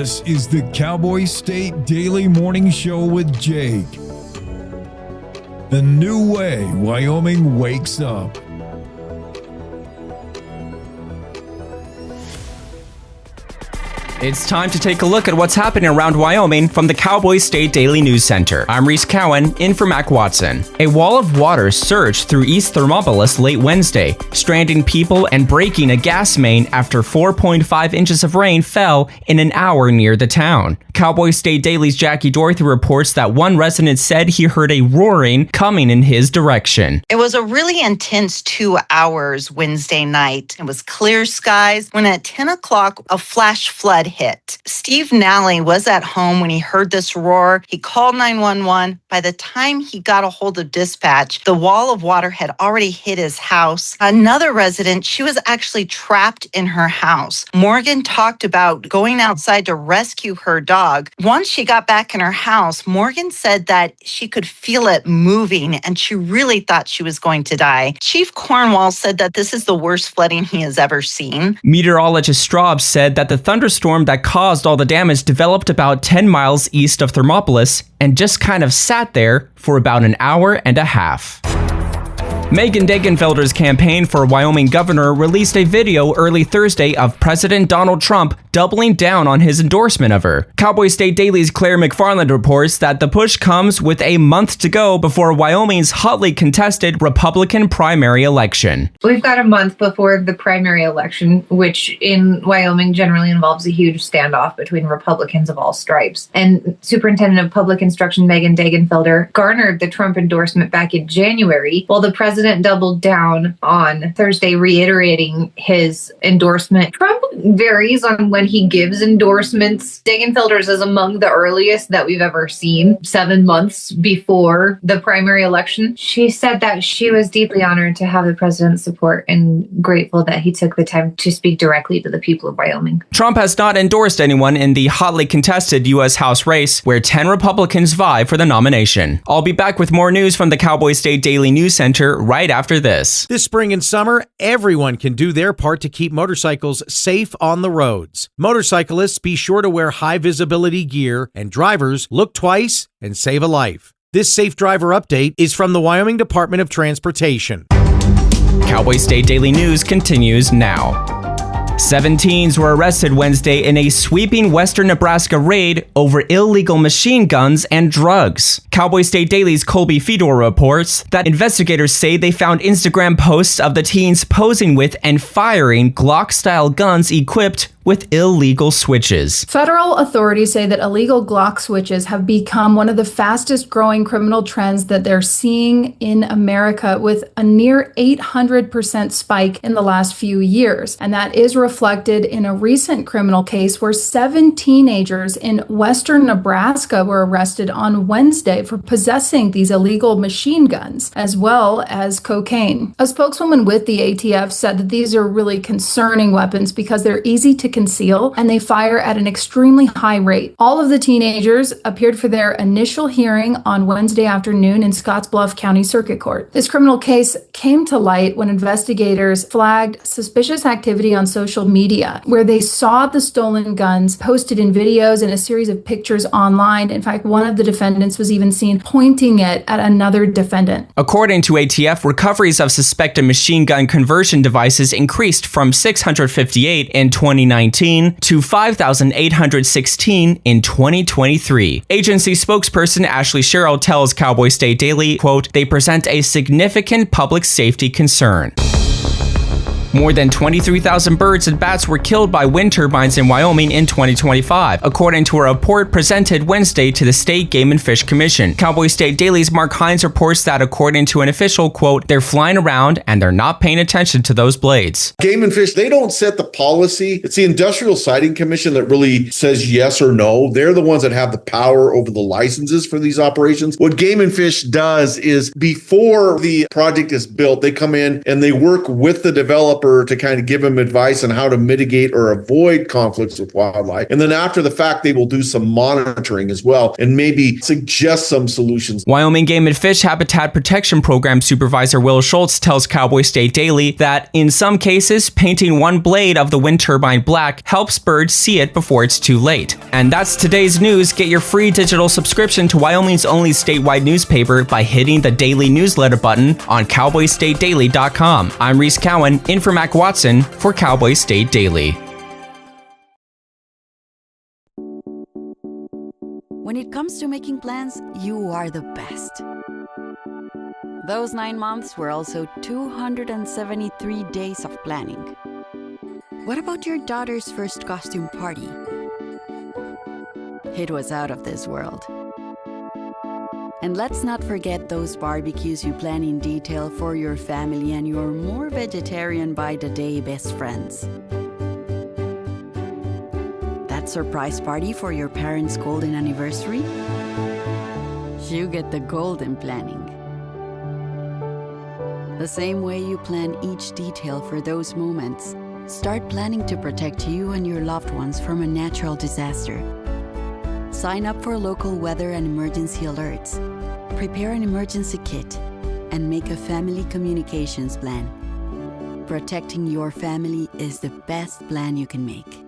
This is the Cowboy State Daily Morning Show with Jake. The new way Wyoming wakes up. It's time to take a look at what's happening around Wyoming from the Cowboy State Daily News Center. I'm Reese Cowan, in for Mac Watson. A wall of water surged through East Thermopolis late Wednesday, stranding people and breaking a gas main after 4.5 inches of rain fell in an hour near the town. Cowboy State Daily's Jackie Dorothy reports that one resident said he heard a roaring coming in his direction. It was a really intense 2 hours Wednesday night. It was clear skies when at 10 o'clock a flash flood hit. Steve Nally was at home when he heard this roar. He called 911. By the time he got a hold of dispatch, the wall of water had already hit his house. Another resident, she was actually trapped in her house. Morgan talked about going outside to rescue her dog. Once she got back in her house, Morgan said that she could feel it moving and she really thought she was going to die. Chief Cornwall said that this is the worst flooding he has ever seen. Meteorologist Straub said that the thunderstorm that caused all the damage developed about 10 miles east of Thermopolis and just kind of sat there for about an hour and a half. Megan Degenfelder's campaign for Wyoming governor released a video early Thursday of President Donald Trump doubling down on his endorsement of her. Cowboy State Daily's Claire McFarland reports that the push comes with a month to go before Wyoming's hotly contested Republican primary election. We've got a month before the primary election, which in Wyoming generally involves a huge standoff between Republicans of all stripes. And Superintendent of Public Instruction Megan Degenfelder garnered the Trump endorsement back in January, while the president doubled down on Thursday, reiterating his endorsement. Trump varies on when he gives endorsements. Degenfelder's is among the earliest that we've ever seen, 7 months before the primary election. She said that she was deeply honored to have the president's support and grateful that he took the time to speak directly to the people of Wyoming. Trump has not endorsed anyone in the hotly contested U.S. House race, where 10 Republicans vie for the nomination. I'll be back with more news from the Cowboy State Daily News Center right after this. This spring and summer, everyone can do their part to keep motorcycles safe on the roads. Motorcyclists, be sure to wear high visibility gear, and drivers, look twice and save a life. This Safe Driver update is from the Wyoming Department of Transportation. Cowboy State Daily News continues now. 7 teens were arrested Wednesday in a sweeping western Nebraska raid over illegal machine guns and drugs. Cowboy State Daily's Colby Fedor reports that investigators say they found Instagram posts of the teens posing with and firing Glock-style guns equipped with illegal switches. Federal authorities say that illegal Glock switches have become one of the fastest growing criminal trends that they're seeing in America, with a near 800% spike in the last few years. And that is reflected in a recent criminal case where 7 teenagers in western Nebraska were arrested on Wednesday for possessing these illegal machine guns, as well as cocaine. A spokeswoman with the ATF said that these are really concerning weapons because they're easy to conceal and they fire at an extremely high rate. All of the teenagers appeared for their initial hearing on Wednesday afternoon in Scottsbluff County Circuit Court. This criminal case came to light when investigators flagged suspicious activity on social media, where they saw the stolen guns posted in videos and a series of pictures online. In fact, one of the defendants was even seen pointing it at another defendant. According to ATF, recoveries of suspected machine gun conversion devices increased from 658 in 2019 to 5,816 in 2023. Agency spokesperson Ashley Sherrill tells Cowboy State Daily, quote, "They present a significant public safety concern." More than 23,000 birds and bats were killed by wind turbines in Wyoming in 2025, according to a report presented Wednesday to the State Game and Fish Commission. Cowboy State Daily's Mark Hines reports that according to an official, quote, "They're flying around and they're not paying attention to those blades." Game and Fish, they don't set the policy. It's the Industrial Sighting Commission that really says yes or no. They're the ones that have the power over the licenses for these operations. What Game and Fish does is before the project is built, they come in and they work with the developer developer to kind of give them advice on how to mitigate or avoid conflicts with wildlife. And then after the fact, they will do some monitoring as well and maybe suggest some solutions. Wyoming Game and Fish Habitat Protection Program Supervisor Will Schultz tells Cowboy State Daily that in some cases, painting one blade of the wind turbine black helps birds see it before it's too late. And that's today's news. Get your free digital subscription to Wyoming's only statewide newspaper by hitting the daily newsletter button on cowboystatedaily.com. I'm Reese Cowan, in for Mac Watson for Cowboy State Daily. When it comes to making plans, you are the best. Those 9 months were also 273 days of planning. What about your daughter's first costume party? It was out of this world. And let's not forget those barbecues you plan in detail for your family and your more vegetarian by the day best friends. That surprise party for your parents' golden anniversary? You get the golden planning. The same way you plan each detail for those moments, start planning to protect you and your loved ones from a natural disaster. Sign up for local weather and emergency alerts. Prepare an emergency kit and make a family communications plan. Protecting your family is the best plan you can make.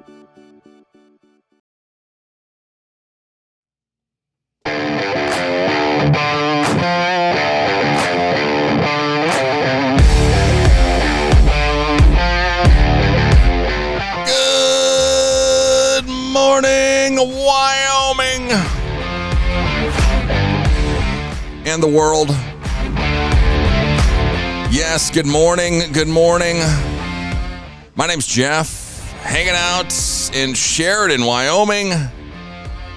Good morning, Wyoming and the world. Yes, good morning. Good morning. My name's Jeff, hanging out in Sheridan, Wyoming.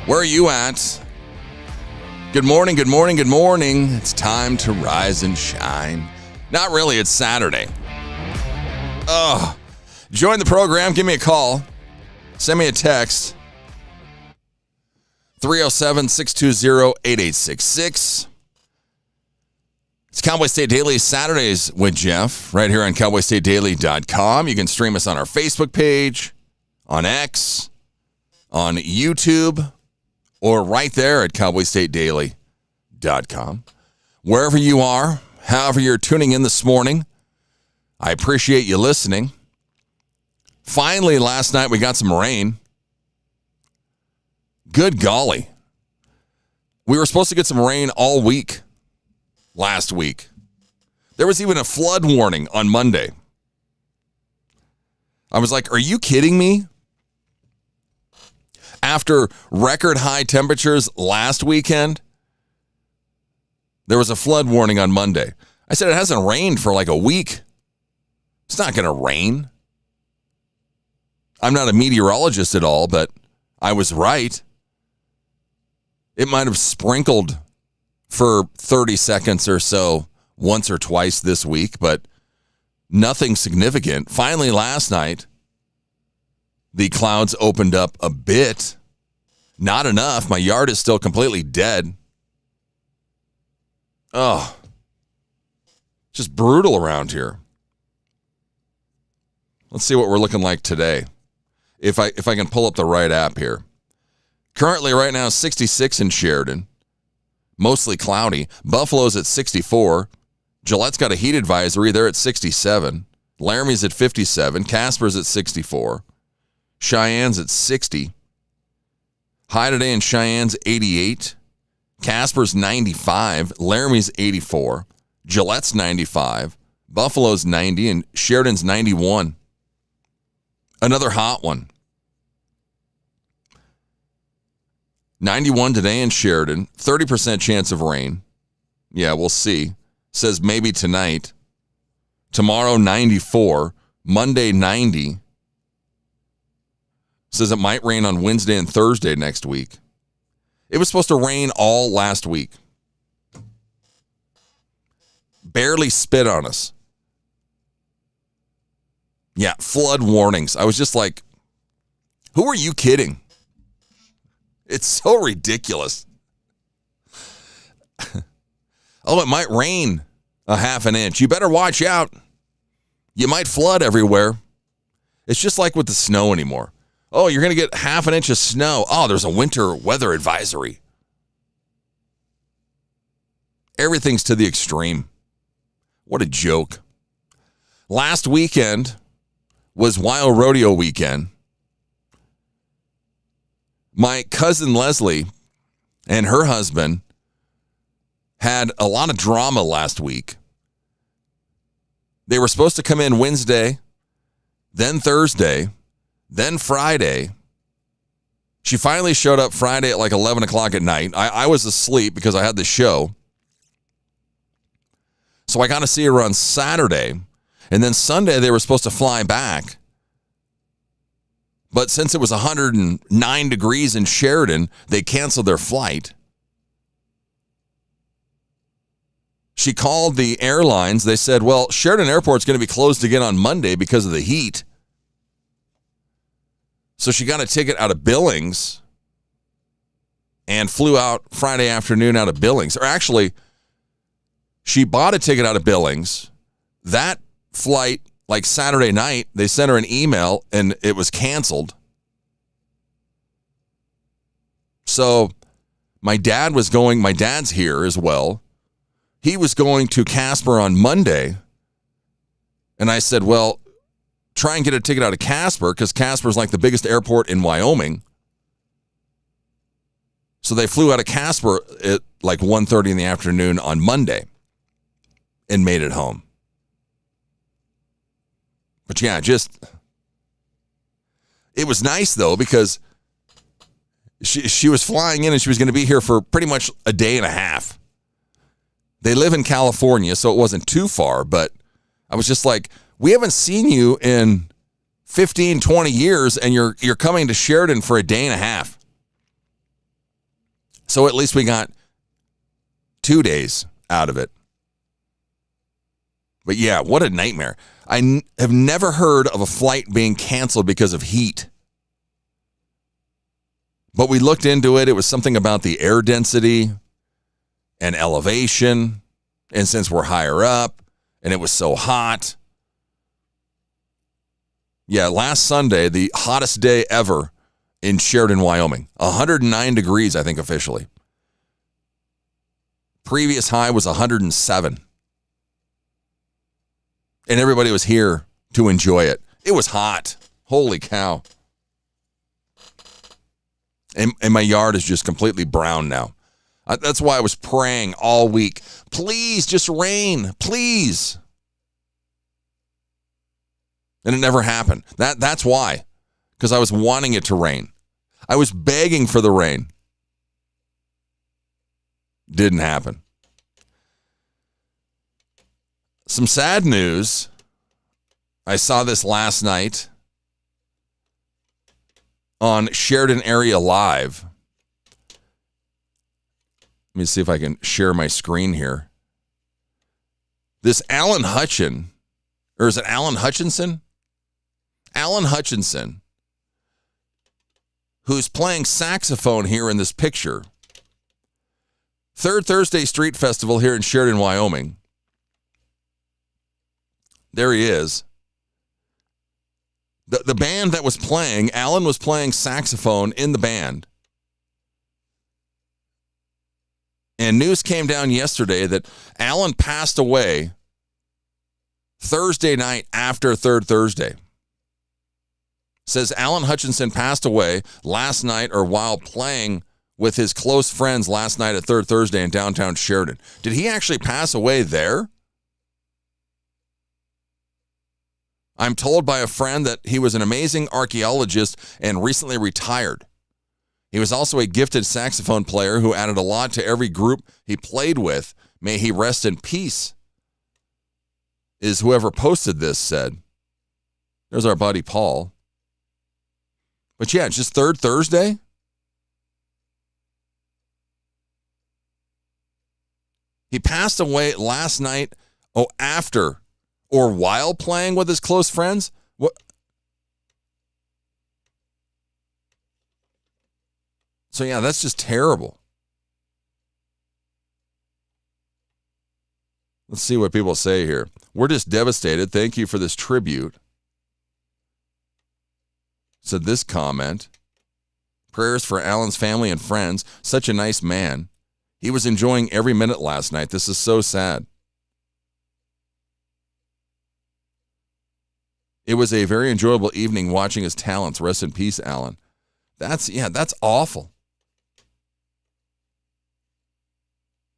Where are you at? Good morning, good morning, good morning. It's time to rise and shine. Not really, it's Saturday. Join the program, give me a call. Send me a text. 307-620-8866. It's Cowboy State Daily Saturdays with Jeff, right here on cowboystatedaily.com. You can stream us on our Facebook page, on X, on YouTube, or right there at cowboystatedaily.com. Wherever you are, however you're tuning in this morning, I appreciate you listening. Finally, last night we got some rain. Good golly. We were supposed to get some rain all week last week. There was even a flood warning on Monday. I was like, are you kidding me? After record high temperatures last weekend, there was a flood warning on Monday. I said, it hasn't rained for like a week. It's not going to rain. I'm not a meteorologist at all, but I was right. It might have sprinkled for 30 seconds or so once or twice this week, but nothing significant. Finally, last night, the clouds opened up a bit. Not enough. My yard is still completely dead. Oh, just brutal around here. Let's see what we're looking like today. If I can pull up the right app here. Currently, right now, 66 in Sheridan. Mostly cloudy. Buffalo's at 64. Gillette's got a heat advisory. They're at 67. Laramie's at 57. Casper's at 64. Cheyenne's at 60. High today in Cheyenne's 88. Casper's 95. Laramie's 84. Gillette's 95. Buffalo's 90. And Sheridan's 91. Another hot one. 91 today in Sheridan. 30% chance of rain. Yeah, we'll see. Says maybe tonight. Tomorrow, 94. Monday, 90. Says it might rain on Wednesday and Thursday next week. It was supposed to rain all last week. Barely spit on us. Yeah, flood warnings. I was just like, who are you kidding? It's so ridiculous. Oh, it might rain a half an inch. You better watch out. You might flood everywhere. It's just like with the snow anymore. Oh, you're going to get half an inch of snow. Oh, there's a winter weather advisory. Everything's to the extreme. What a joke. Last weekend was Wild Rodeo weekend. My cousin Leslie and her husband had a lot of drama last week. They were supposed to come in Wednesday, then Thursday, then Friday. She finally showed up Friday at like 11 o'clock at night. I was asleep because I had the show. So I got to see her on Saturday. And then Sunday they were supposed to fly back. But since it was 109 degrees in Sheridan, they canceled their flight. She called the airlines. They said, well, Sheridan Airport's going to be closed again on Monday because of the heat. So she got a ticket out of Billings and flew out Friday afternoon out of Billings. Or actually, she bought a ticket out of Billings. That flight, like Saturday night, they sent her an email and it was canceled. So my dad's here as well. He was going to Casper on Monday. And I said, well, try and get a ticket out of Casper because Casper is like the biggest airport in Wyoming. So they flew out of Casper at like 1:30 in the afternoon on Monday and made it home. But yeah, it was nice though because she was flying in and she was going to be here for pretty much a day and a half. They live in California, so it wasn't too far, but I was just like, we haven't seen you in 15, 20 years, and you're coming to Sheridan for a day and a half. So at least we got 2 days out of it. But yeah, what a nightmare. I have never heard of a flight being canceled because of heat. But we looked into it. It was something about the air density and elevation. And since we're higher up and it was so hot. Yeah, last Sunday, the hottest day ever in Sheridan, Wyoming. 109 degrees, I think, officially. Previous high was 107. And everybody was here to enjoy it. It was hot. Holy cow. And my yard is just completely brown now. That's why I was praying all week. Please, just rain. Please. And it never happened. That's why. Because I was wanting it to rain. I was begging for the rain. Didn't happen. Some sad news. I saw this last night on Sheridan Area Live. Let me see if I can share my screen here. This Alan Hutchinson, or is it Alan Hutchinson? Alan Hutchinson, who's playing saxophone here in this picture. Third Thursday Street Festival here in Sheridan, Wyoming. There he is. The band that was playing, Alan was playing saxophone in the band. And news came down yesterday that Alan passed away Thursday night after Third Thursday. Says Alan Hutchinson passed away last night or while playing with his close friends last night at Third Thursday in downtown Sheridan. Did he actually pass away there? I'm told by a friend that he was an amazing archaeologist and recently retired. He was also a gifted saxophone player who added a lot to every group he played with. May he rest in peace, is whoever posted this said. There's our buddy Paul. But yeah, it's just Third Thursday. He passed away last night, after or while playing with his close friends. What? So yeah, that's just terrible. Let's see what people say here. We're just devastated. Thank you for this tribute. Said this comment. Prayers for Alan's family and friends. Such a nice man. He was enjoying every minute last night. This is so sad. It was a very enjoyable evening watching his talents. Rest in peace, Alan. That's awful.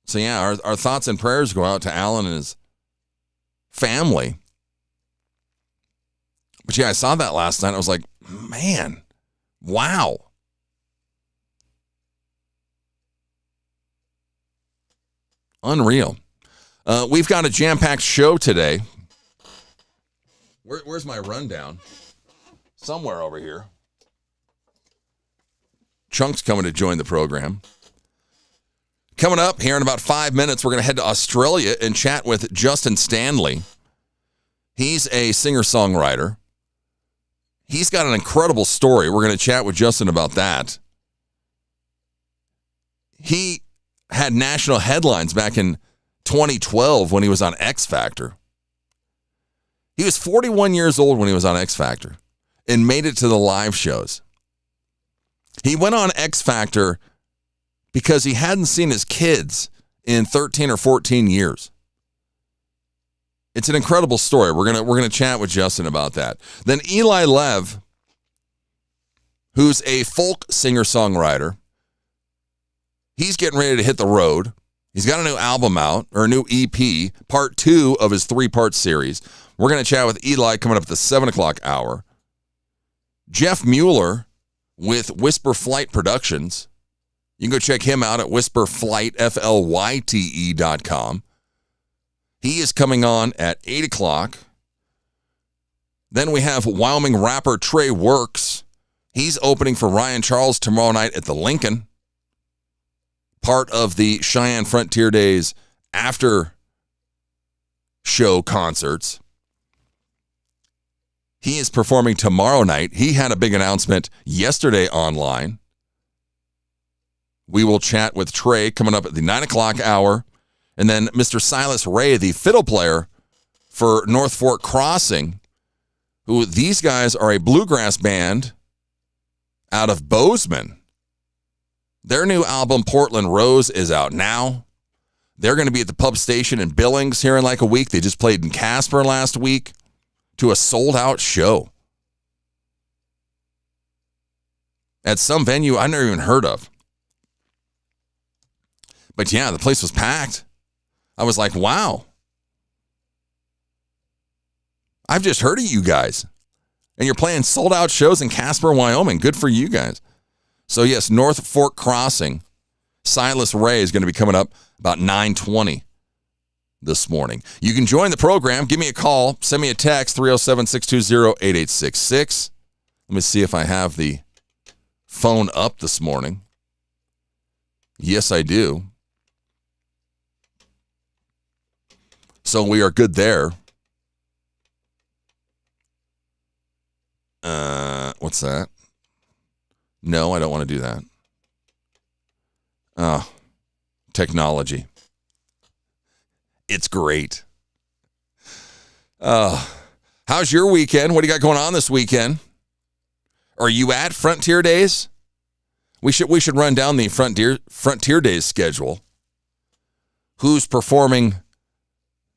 So yeah, our thoughts and prayers go out to Alan and his family. But yeah, I saw that last night. I was like, man, wow. Unreal. We've got a jam-packed show today. Where's my rundown? Somewhere over here. Chunk's coming to join the program. Coming up here in about 5 minutes, we're going to head to Australia and chat with Justin Stanley. He's a singer-songwriter. He's got an incredible story. We're going to chat with Justin about that. He had national headlines back in 2012 when he was on X Factor. He was 41 years old when he was on X Factor and made it to the live shows. He went on X Factor because he hadn't seen his kids in 13 or 14 years. It's an incredible story. We're gonna chat with Justin about that. Then Eli Lev, who's a folk singer-songwriter, he's getting ready to hit the road. He's got a new album out, or a new EP, part 2 of his 3-part series. We're going to chat with Eli coming up at the 7 o'clock hour. Jeff Mueller with Whisper Flight Productions. You can go check him out at whisperflyte.com. He is coming on at 8 o'clock. Then we have Wyoming rapper Trey Works. He's opening for Ryan Charles tomorrow night at the Lincoln. Part of the Cheyenne Frontier Days after show concerts. He is performing tomorrow night. He had a big announcement yesterday online. We will chat with Trey coming up at the 9 o'clock hour. And then Mr. Silas Ray, the fiddle player for North Fork Crossing, who these guys are a bluegrass band out of Bozeman. Their new album, Portland Rose, is out now. They're going to be at the Pub Station in Billings here in like a week. They just played in Casper last week to a sold-out show at some venue I never even heard of. But yeah, the place was packed. I was like, wow. I've just heard of you guys. And you're playing sold-out shows in Casper, Wyoming. Good for you guys. So yes, North Fork Crossing. Silas Ray is going to be coming up about 9:20 this morning. You can join the program. Give me a call. Send me a text, 307-620-8866. Let me see if I have the phone up this morning. Yes, I do. So we are good there. What's that? No, I don't want to do that. Oh, technology. It's great. How's your weekend? What do you got going on this weekend? Are you at Frontier Days? We should run down the Frontier Days schedule. Who's performing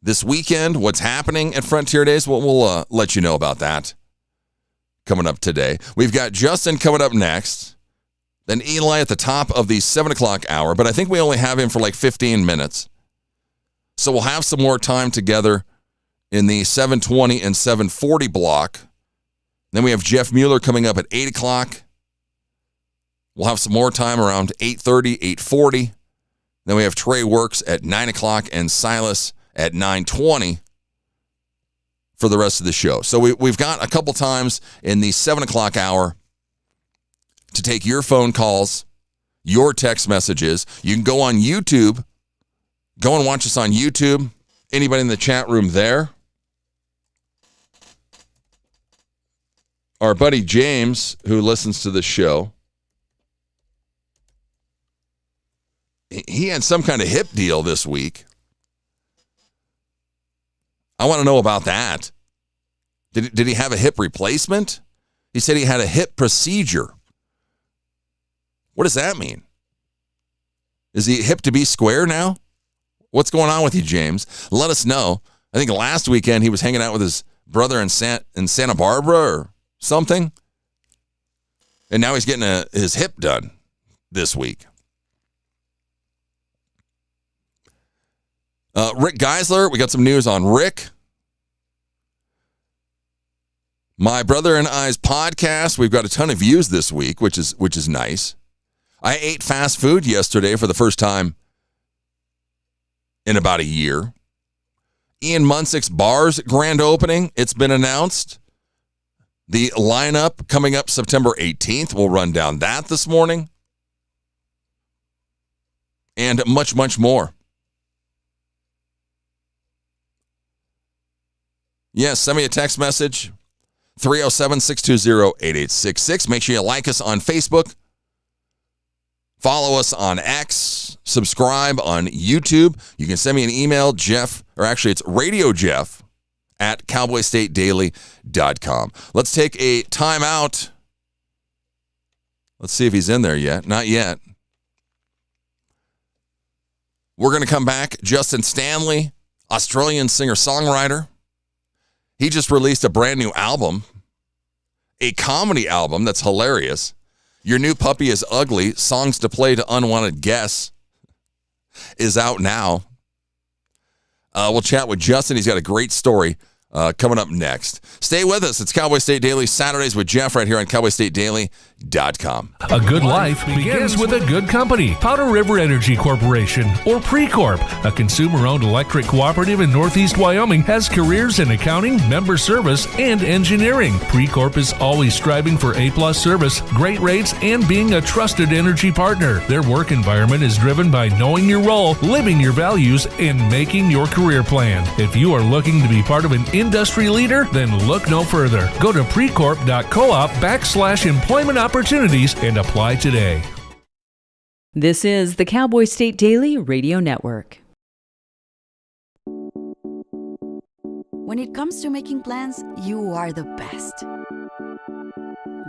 this weekend? What's happening at Frontier Days? We'll let you know about that coming up today. We've got Justin coming up next. Then Eli at the top of the 7 o'clock hour. But I think we only have him for like 15 minutes. So we'll have some more time together in the 7:20 and 7:40 block. Then we have Jeff Mueller coming up at 8 o'clock. We'll have some more time around 8:30, 8:40. Then we have Trey Works at 9 o'clock and Silas at 9:20 for the rest of the show. So we've got a couple times in the 7 o'clock hour to take your phone calls, your text messages. You can go on YouTube. Go and watch us on YouTube. Anybody in the chat room there? Our buddy James, who listens to this show, he had some kind of hip deal this week. I want to know about that. Did he have a hip replacement? He said he had a hip procedure. What does that mean? Is he hip to be square now? What's going on with you, James? Let us know. I think last weekend he was hanging out with his brother in Santa Barbara or something. And now he's getting his hip done this week. Rick Geisler, we got some news on Rick. My brother and I's podcast, we've got a ton of views this week, which is nice. I ate fast food yesterday for the first time in about a year. Ian Munsick's Bar's grand opening, it's been announced. The lineup coming up September 18th. We'll run down that this morning. And much, much more. Yes, send me a text message. 307-620-8866. Make sure you like us on Facebook. Follow us on X. Subscribe on YouTube. You can send me an email, Jeff, or actually it's Radio Jeff at cowboystatedaily.com. Let's take a timeout. Let's see if he's in there yet. Not yet. We're going to come back. Justin Stanley, Australian singer-songwriter. He just released a brand new album, a comedy album that's hilarious. Your New Puppy is Ugly, Songs to Play to Unwanted Guests, is out now. We'll chat with Justin. He's got a great story coming up next. Stay with us. It's Cowboy State Daily, Saturdays with Jeff right here on cowboystatedaily.com. A good life begins with a good company. Powder River Energy Corporation, or Precorp, a consumer-owned electric cooperative in Northeast Wyoming, has careers in accounting, member service, and engineering. Precorp is always striving for A-plus service, great rates, and being a trusted energy partner. Their work environment is driven by knowing your role, living your values, and making your career plan. If you are looking to be part of an industry leader, then look no further. Go to precorp.coop/employment opportunities and apply today. This is the Cowboy State Daily Radio Network. When it comes to making plans, you are the best.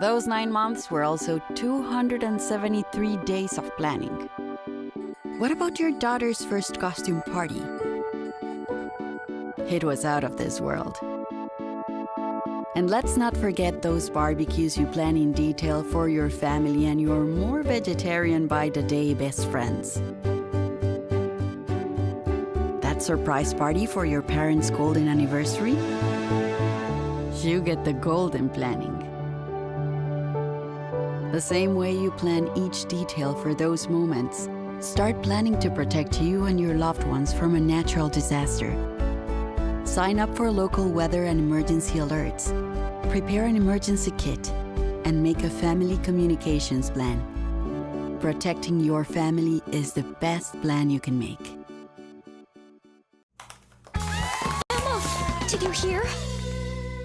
Those 9 months were also 273 days of planning. What about your daughter's first costume party? It was out of this world. And let's not forget those barbecues you plan in detail for your family and your more vegetarian by the day best friends. That surprise party for your parents' golden anniversary? You get the golden planning. The same way you plan each detail for those moments, start planning to protect you and your loved ones from a natural disaster. Sign up for local weather and emergency alerts. Prepare an emergency kit and make a family communications plan. Protecting your family is the best plan you can make. Emma, did you hear?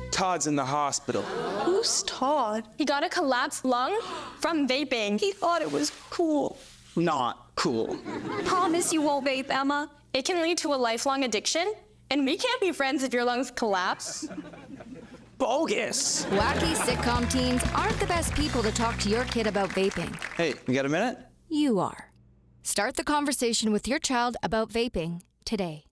Todd's in the hospital. Who's Todd? He got a collapsed lung from vaping. He thought it was cool. Not cool. Promise you won't vape, Emma. It can lead to a lifelong addiction, and we can't be friends if your lungs collapse. Bogus. Wacky sitcom teens aren't the best people to talk to your kid about vaping. Hey, you got a minute? You are. Start the conversation with your child about vaping today.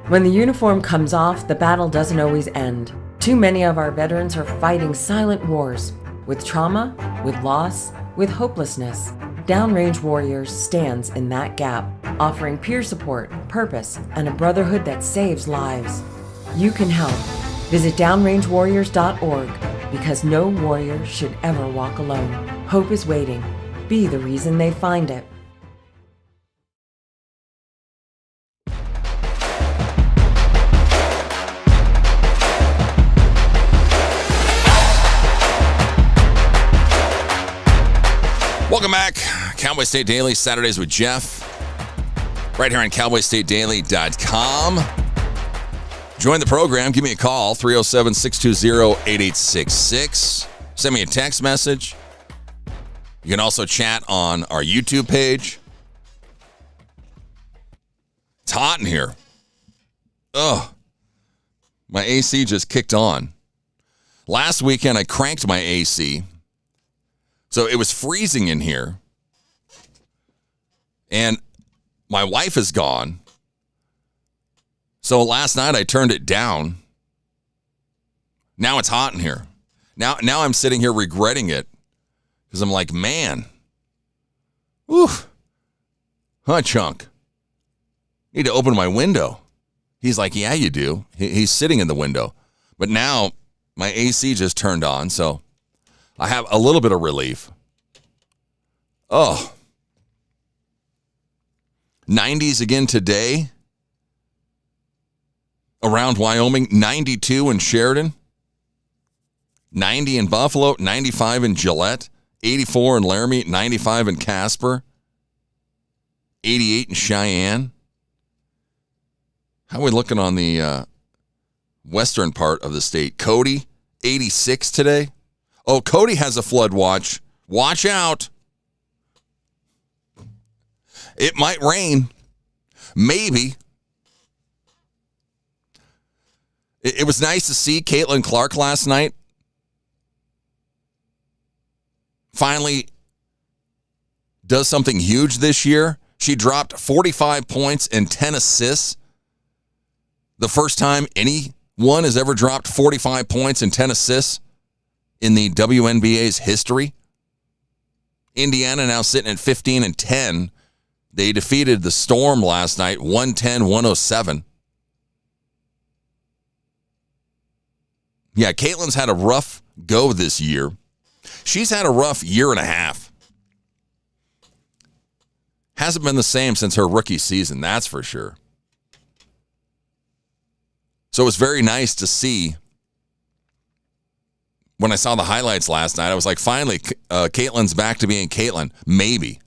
When the uniform comes off, the battle doesn't always end. Too many of our veterans are fighting silent wars with trauma, with loss, with hopelessness. Downrange Warriors stands in that gap, offering peer support, purpose, and a brotherhood that saves lives. You can help. Visit downrangewarriors.org because no warrior should ever walk alone. Hope is waiting. Be the reason they find it. Welcome back. Cowboy State Daily, Saturdays with Jeff. Right here on cowboystatedaily.com. Join the program. Give me a call, 307-620-8866. Send me a text message. You can also chat on our YouTube page. hot in here. Ugh. My AC just kicked on. Last weekend, I cranked my AC. So it was freezing in here. And my wife is gone. So last night, I turned it down. Now it's hot in here. Now I'm sitting here regretting it. Because I'm like, man. Whew. Huh, Chunk? Need to open my window. He's like, yeah, you do. He's sitting in the window. But now my AC just turned on, so I have a little bit of relief. Oh. 90s again today. Around Wyoming, 92 in Sheridan. 90 in Buffalo, 95 in Gillette. 84 in Laramie, 95 in Casper. 88 in Cheyenne. How are we looking on the western part of the state? Cody, 86 today. Oh, Cody has a flood watch. Watch out. It might rain. Maybe. It was nice to see Caitlin Clark last night. Finally does something huge this year. She dropped 45 points and 10 assists. The first time anyone has ever dropped 45 points and 10 assists in the WNBA's history. Indiana now sitting at 15-10. They defeated the Storm last night, 110-107. Yeah, Caitlin's had a rough go this year. She's had a rough year and a half. Hasn't been the same since her rookie season, that's for sure. So it was very nice to see. When I saw the highlights last night, I was like, finally, Caitlin's back to being Caitlin. Maybe.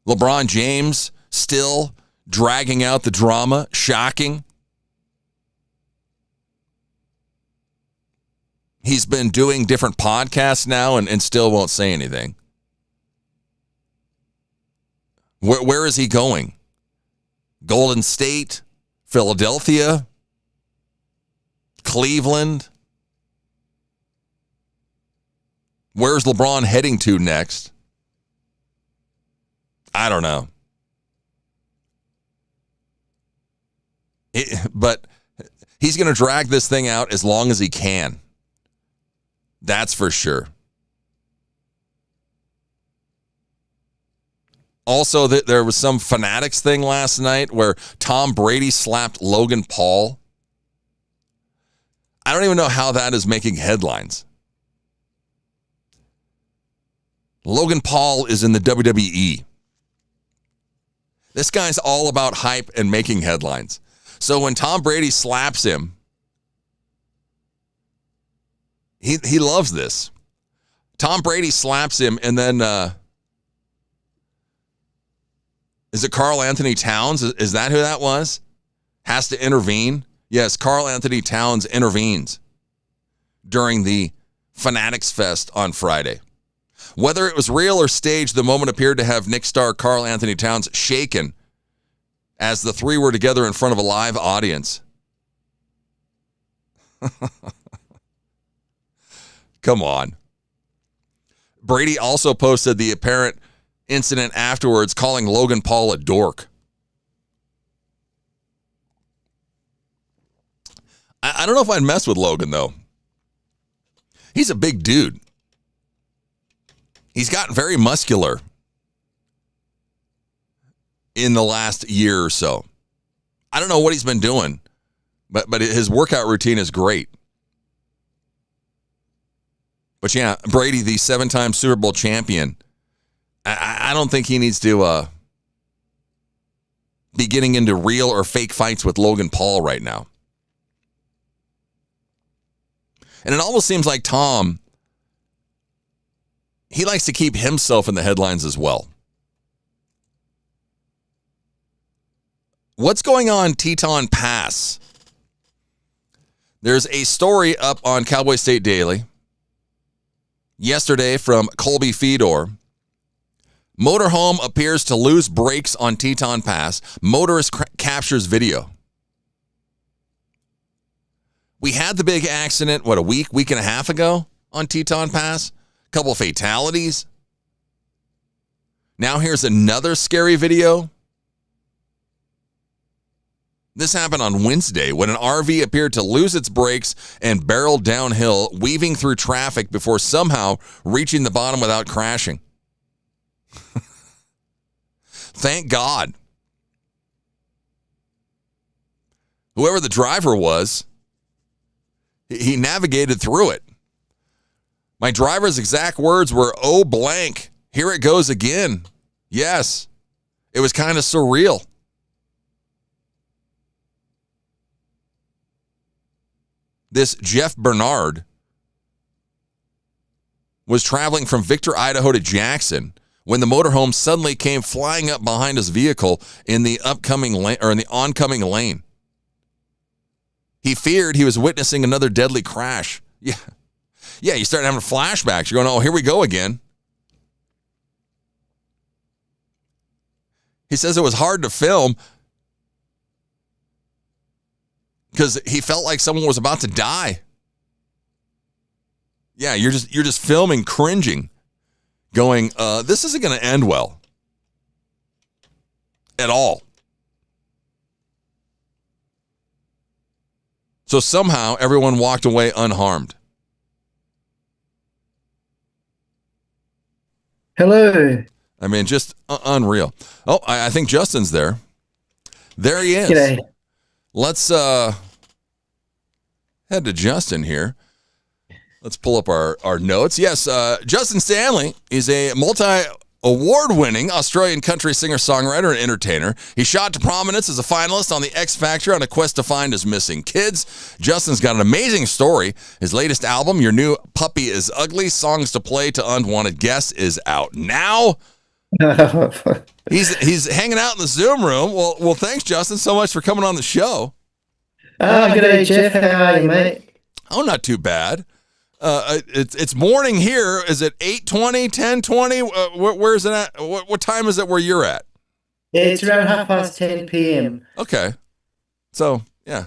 LeBron James still dragging out the drama. Shocking. He's been doing different podcasts now and still won't say anything. Where is he going? Golden State? Philadelphia? Cleveland? Where's LeBron heading to next? I don't know. But he's going to drag this thing out as long as he can. That's for sure. Also, there was some Fanatics thing last night where Tom Brady slapped Logan Paul. I don't even know how that is making headlines. Logan Paul is in the WWE. This guy's all about hype and making headlines. So when Tom Brady slaps him, he loves this. Tom Brady slaps him, and then is it Karl Anthony Towns? Is that who that was? Has to intervene? Yes, Karl Anthony Towns intervenes during the Fanatics Fest on Friday. Whether it was real or staged, the moment appeared to have Knicks star Karl Anthony Towns shaken as the three were together in front of a live audience. Come on. Brady also posted the apparent incident afterwards, calling Logan Paul a dork. I don't know if I'd mess with Logan, though. He's a big dude. He's gotten very muscular in the last year or so. I don't know what he's been doing, but his workout routine is great. But yeah, Brady, the 7-time Super Bowl champion, I don't think he needs to be getting into real or fake fights with Logan Paul right now. And it almost seems like Tom, he likes to keep himself in the headlines as well. What's going on Teton Pass? There's a story up on Cowboy State Daily yesterday from Colby Fedor Motorhome appears to lose brakes on Teton Pass. Motorist captures video. We had the big accident, a week and a half ago on Teton Pass? Couple fatalities. Now here's another scary video. This happened on Wednesday when an RV appeared to lose its brakes and barreled downhill, weaving through traffic before somehow reaching the bottom without crashing. Thank God. Whoever the driver was, he navigated through it. My driver's exact words were, "Oh, blank. Here it goes again." Yes, it was kind of surreal. This Jeff Bernard was traveling from Victor, Idaho to Jackson when the motorhome suddenly came flying up behind his vehicle in the oncoming lane. He feared he was witnessing another deadly crash. Yeah, you start having flashbacks. You're going, "Oh, here we go again." He says it was hard to film because he felt like someone was about to die. Yeah, you're just filming, cringing, going, this isn't going to end well at all. So somehow everyone walked away unharmed. Hello. I mean, just unreal. Oh, I think Justin's there. There he is. G'day. Let's head to Justin here. Let's pull up our notes. Yes, Justin Stanley is a multi-award-winning Australian country singer-songwriter and entertainer. He shot to prominence as a finalist on The X Factor on a quest to find his missing kids. Justin's got an amazing story. His latest album, Your New Puppy Is Ugly, Songs to Play to Unwanted Guests, is out now. He's hanging out in the Zoom room. Well, thanks, Justin, so much for coming on the show. G'day, Jeff. How are you, mate? Oh, not too bad. It's morning here. Is it 8:20, 10:20? Where's it at? What time is it where you're at? It's around 10:30 p.m. Okay. So, yeah.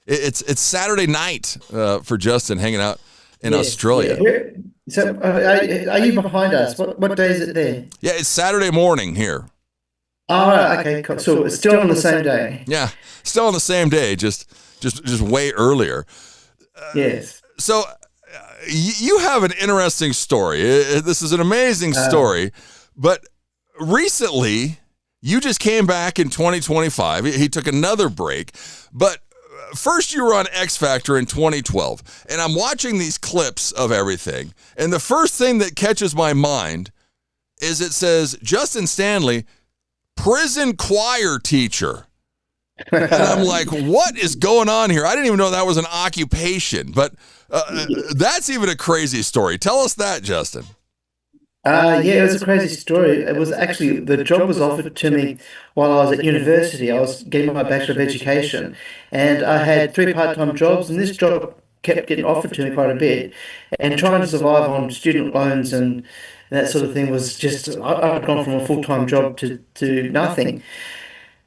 It's Saturday night for Justin hanging out in Australia. Yeah. So, are you behind us? What day is it there? Yeah, it's Saturday morning here. Oh, okay, cool. So it's still on the same day. Yeah, still on the same day, just way earlier. Yes. So you have an interesting story. This is an amazing story, but recently you just came back in 2025. He took another break, but first you were on X Factor in 2012, and I'm watching these clips of everything, and the first thing that catches my mind is it says Justin Stanley, prison choir teacher. And I'm like, what is going on here? I didn't even know that was an occupation, but that's even a crazy story. Tell us that, Justin. Yeah, it was a crazy story. It was actually, the job was offered to me while I was at university. I was getting my Bachelor of Education, and I had 3 part-time jobs, and this job kept getting offered to me quite a bit. And trying to survive on student loans and that sort of thing was just, I'd gone from a full-time job to nothing.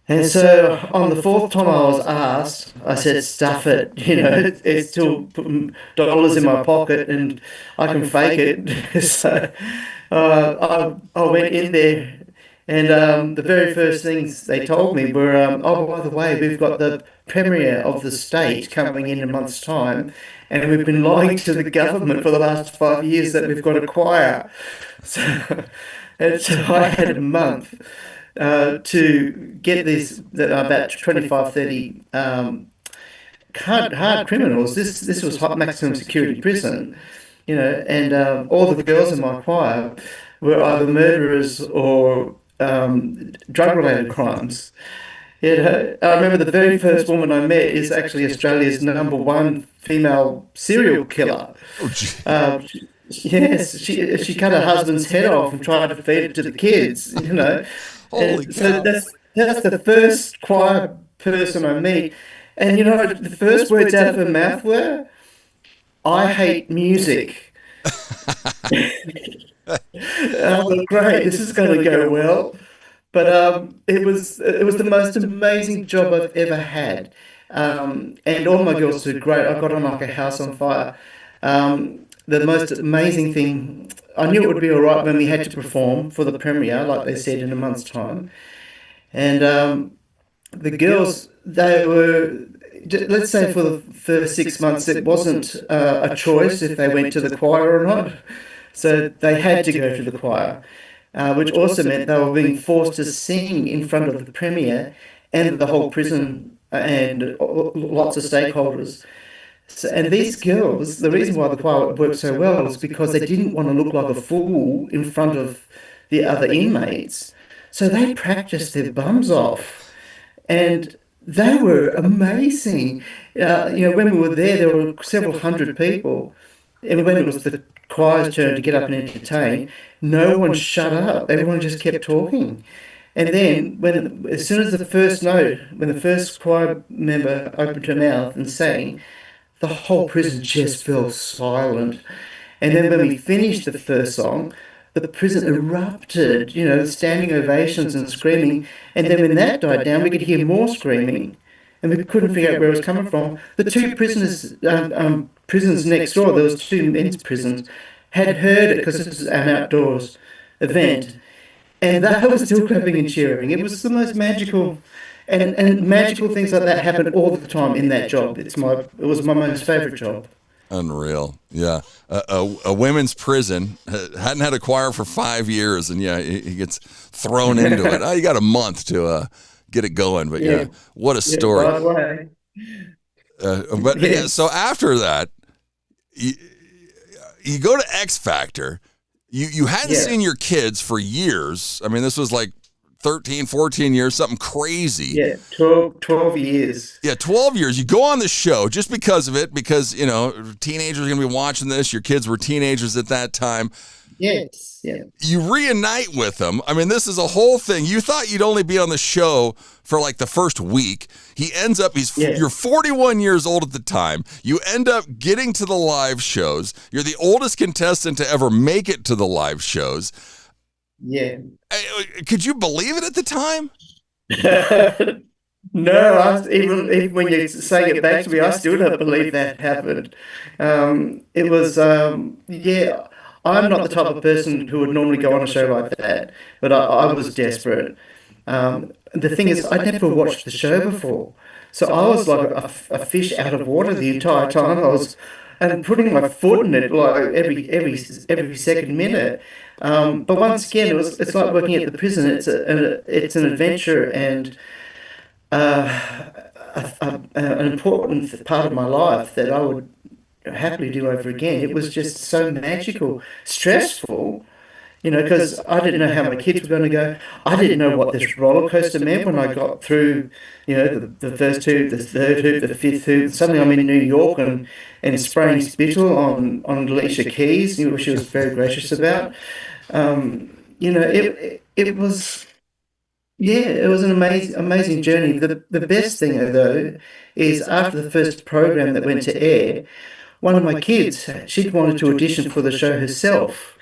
And so on the 4th time I was asked, I said, stuff it, it's still putting dollars in my pocket and I can fake it. So I went in there, and the very first things they told me were, oh, by the way, we've got the Premier of the state coming in a month's time, and we've been lying to the government for the last 5 years that we've got a choir. So I had a month to get this, about 25, 30 hard criminals. This was maximum security prison, and all the girls in my choir were either murderers or drug-related crimes. I remember the very first woman I met is actually Australia's #1 female serial killer. Yes, she cut her husband's head off and tried to feed it to the kids, Holy cow. So that's the first choir person I meet. And the first words out of her mouth were, "I hate music." I thought, great, this is going to go well. But it was the most amazing job I've ever had, and all my girls did great. I got on like a house on fire. The most amazing thing, I knew it would be all right when we had to perform for the premiere, like they said, in a month's time. And the girls, they were, let's say for the first 6 months, it wasn't a choice if they went to the choir or not. So they had to go to the choir, which also meant they were being forced to sing in front of the premier and the whole prison and lots of stakeholders. So, and these girls, the reason why the choir worked so well was because they didn't want to look like a fool in front of the other inmates. So they practiced their bums off, and they were amazing. When we were there were several hundred people, and when it was the choir's turn to get up and entertain, no one shut up. Everyone just kept talking. And then, as soon as the first note, when the first choir member opened her mouth and sang, the whole prison just fell silent. And then when we finished the first song, the prison erupted, standing ovations and screaming. And then when that died down, we could hear more screaming. And we couldn't figure out where it was coming from. The two prisons next door, there was two men's prisons, had heard it because it was an outdoors event. And they were still clapping and cheering. It was the most magical... And magical things like that happen all the time in that job. It was my most favourite job. Unreal. Yeah. A women's prison. Hadn't had a choir for 5 years, and he gets thrown into it. You got a month to get it going, but what a story. By the way. So after that, you go to X Factor. You hadn't seen your kids for years. I mean, this was like 13, 14 years, something crazy. Yeah, 12 years. Yeah, 12 years. You go on the show just because of it, because, teenagers are going to be watching this. Your kids were teenagers at that time. Yes, yeah. You reunite with them. I mean, this is a whole thing. You thought you'd only be on the show for like the first week. He ends up, you're 41 years old at the time. You end up getting to the live shows. You're the oldest contestant to ever make it to the live shows. Yeah. Could you believe it at the time? No, even when you're saying it back to me, I still don't believe that happened. It was, I'm not the type of person who would normally go on a show like that, but I was desperate. The thing is, I'd never watched the show before, so I was like a fish out of water the entire time. I was putting my foot in it like every second minute. But once again, it's like working at the prison. It's an adventure and an important part of my life that I would happily do over again. It was just so magical, stressful, because I didn't know how my kids were going to go. I didn't know what this roller coaster meant when I got through, the first hoop, the third hoop, the fifth hoop. Suddenly I'm in New York and spraying spittle on Alicia Keys, which she was very gracious about. It was an amazing journey. The best thing though is after the first program that went to air, one of my kids, she'd wanted to audition for the show herself.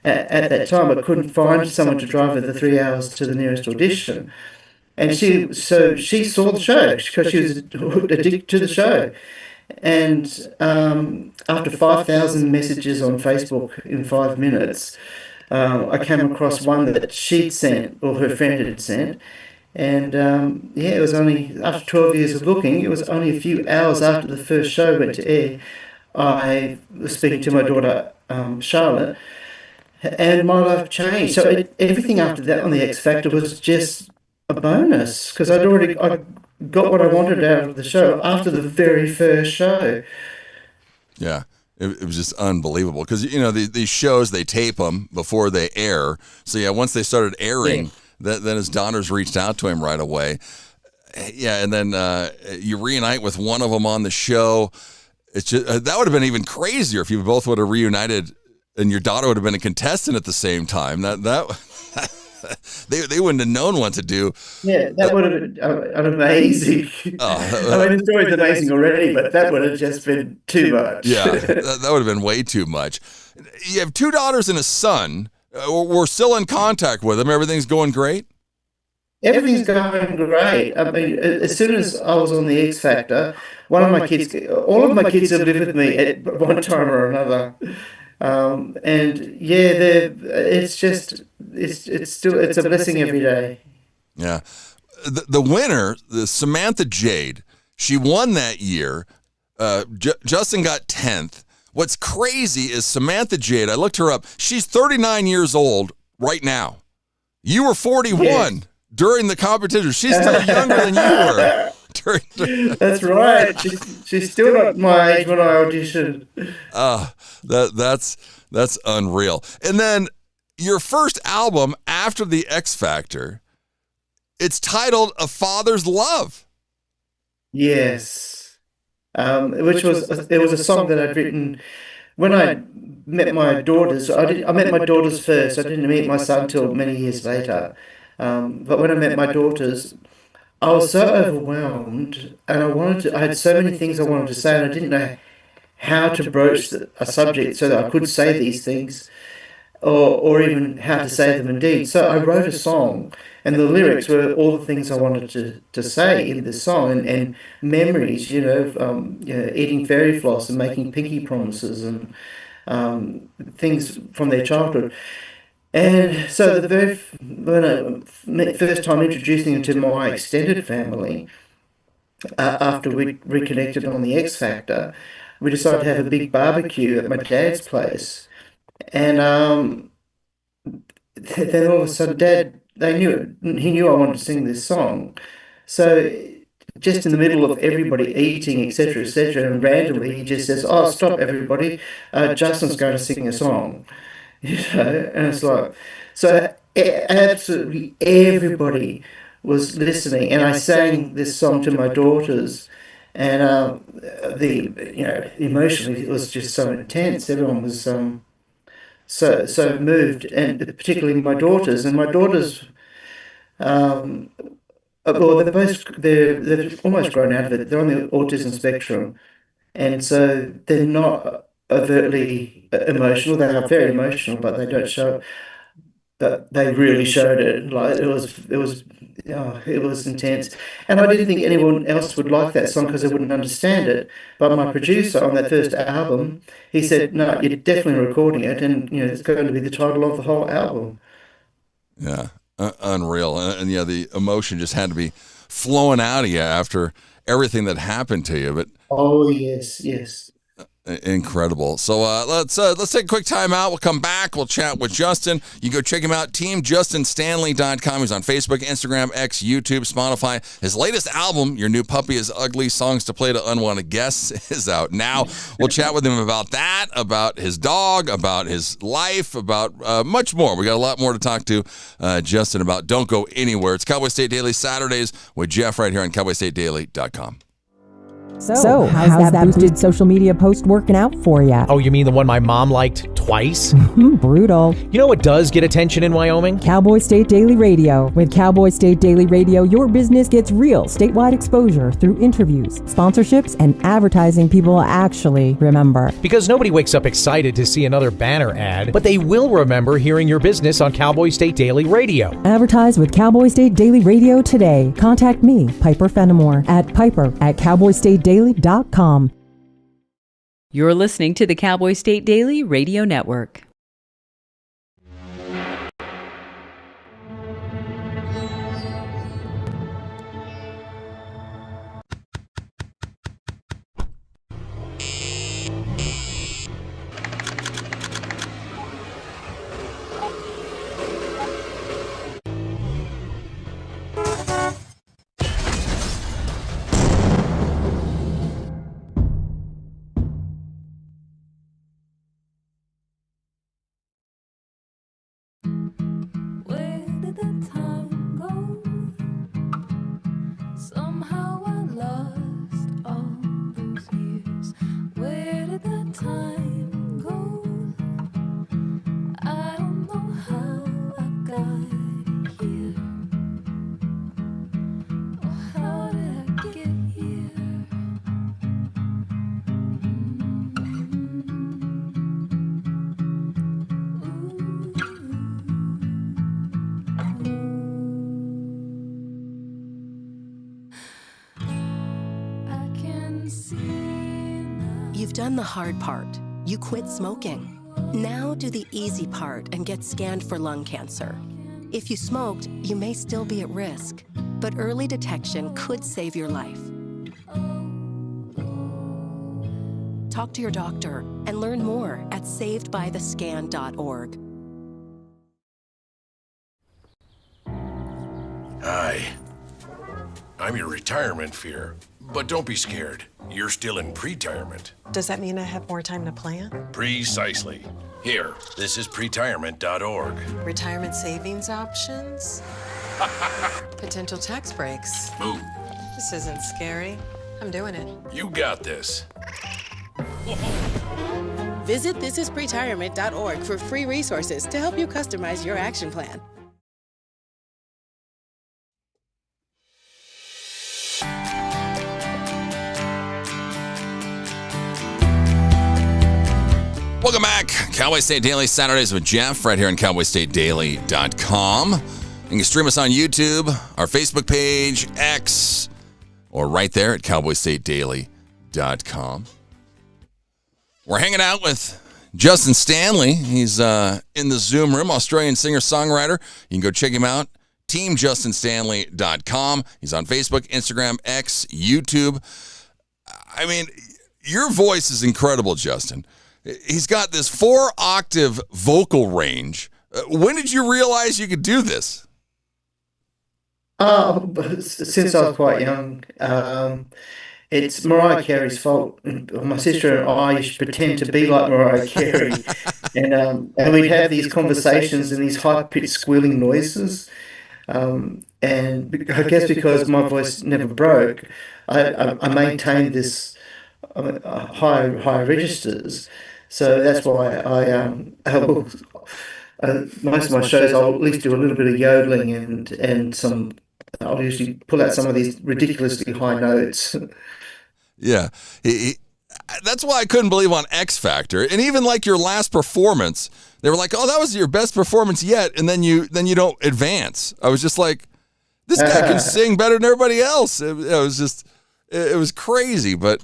At that time, I couldn't find someone to drive her the 3 hours to the nearest audition. And she saw the show because she was addicted to the show. And after 5,000 messages on Facebook in 5 minutes, I came across one that she'd sent, or her friend had sent. And it was only, after 12 years of looking, it was only a few hours after the first show went to air, I was speaking to my daughter, Charlotte, and my life changed. So everything after that on the X Factor was just a bonus, because I got what I wanted out of the show after the very first show. Yeah, it was just unbelievable, because these shows, they tape them before they air. So once they started airing, then his daughters reached out to him right away. Yeah, and then you reunite with one of them on the show. It's just that would have been even crazier if you both would have reunited and your daughter would have been a contestant at the same time. That they wouldn't have known what to do. Yeah, that would have been amazing. I mean, the story's amazing already, but that would have just been too much. Yeah, that would have been way too much. You have 2 daughters and a son. We're still in contact with them. Everything's going great? Everything's going great. I mean, as soon as I was on the X Factor, all of my kids have lived with me at one time or another. And yeah, it's a blessing every day. Yeah. The winner, the Samantha Jade, she won that year. Justin got 10th. What's crazy is Samantha Jade, I looked her up, she's 39 years old right now. You were 41 during the competition. She's still younger than you were. That's right. She's still not my age when I auditioned. That's unreal. And then your first album after the X Factor, it's titled A Father's Love. Yes. Which was a song that I'd written when I met my daughters. I met my daughters first. I didn't meet my son till many years later. But when I met my daughters, I was so overwhelmed, and I had so many things I wanted to say, and I didn't know how to broach a subject so that I could say these things, or even how to say them indeed. So I wrote a song, and the lyrics were all the things I wanted to say in this song, and memories, eating fairy floss and making pinky promises and things from their childhood. And so when I first time introducing them to my extended family, after we reconnected on the X Factor, we decided to have a big barbecue at my dad's place. And then all of a sudden, he knew I wanted to sing this song. So just in the middle of everybody eating, etc., and randomly he just says, "Oh, stop, everybody! Justin's going to sing a song." And it's like, so absolutely everybody was listening, and I sang this song to my daughters, and emotionally it was just so intense. Everyone was so moved, and particularly my daughters. And my daughters, well, they've almost grown out of it. They're on the autism spectrum, and so they're not overtly emotional. They are very emotional, but they don't show it. But they really showed it. Like it was intense. And I didn't think anyone else would like that song because they wouldn't understand it. But my producer on that first album, he said, "No, you're definitely recording it, and it's going to be the title of the whole album." Yeah, unreal. And yeah, the emotion just had to be flowing out of you after everything that happened to you. But oh yes. Incredible. So let's take a quick time out. We'll come back. We'll chat with Justin. You go check him out, teamjustinstanley.com. He's on Facebook, Instagram, X, YouTube, Spotify. His latest album, Your New Puppy is Ugly, Songs to Play to Unwanted Guests, is out now. We'll chat with him about that, about his dog, about his life, about much more. We got a lot more to talk to Justin about. Don't go anywhere. It's Cowboy State Daily Saturdays with Jeff right here on cowboystatedaily.com. So, how's that boosted social media post working out for you? Oh, you mean the one my mom liked twice? Brutal. You know what does get attention in Wyoming? Cowboy State Daily Radio. With Cowboy State Daily Radio, your business gets real statewide exposure through interviews, sponsorships, and advertising people actually remember. Because nobody wakes up excited to see another banner ad, but they will remember hearing your business on Cowboy State Daily Radio. Advertise with Cowboy State Daily Radio today. Contact me, Piper Fenimore, at piper@cowboystatedaily.com. You're listening to the Cowboy State Daily Radio Network. You've done the hard part. You quit smoking. Now do the easy part and get scanned for lung cancer. If you smoked, you may still be at risk, but early detection could save your life. Talk to your doctor and learn more at savedbythescan.org. Hi. I'm your retirement fear. But don't be scared. You're still in pre-retirement. Does that mean I have more time to plan? Precisely. Here, this is pretirement.org. Retirement savings options? Potential tax breaks? Move. This isn't scary. I'm doing it. You got this. Visit thisispretirement.org for free resources to help you customize your action plan. Welcome back. Cowboy State Daily Saturdays with Jeff right here on cowboystatedaily.com. You can stream us on YouTube, our Facebook page, X, or right there at cowboystatedaily.com. We're hanging out with Justin Stanley. He's in the Zoom room, Australian singer-songwriter. You can go check him out, teamjustinstanley.com. He's on Facebook, Instagram, X, YouTube. I mean, your voice is incredible, Justin. He's got this 4-octave vocal range. When did you realize you could do this? Since I was quite young. It's Mariah Carey's fault. My sister and I used to pretend to be like Mariah Carey. and we'd have these conversations and these high-pitched squealing noises. And I guess because my voice never broke, I maintained this high registers. So that's why most of my shows I'll at least do a little bit of yodeling and some. I'll usually pull out some of these ridiculously high notes. Yeah, that's why I couldn't believe on X Factor, and even like your last performance, they were like, "Oh, that was your best performance yet," and then you don't advance. I was just like, "This guy can sing better than everybody else." It was crazy, but.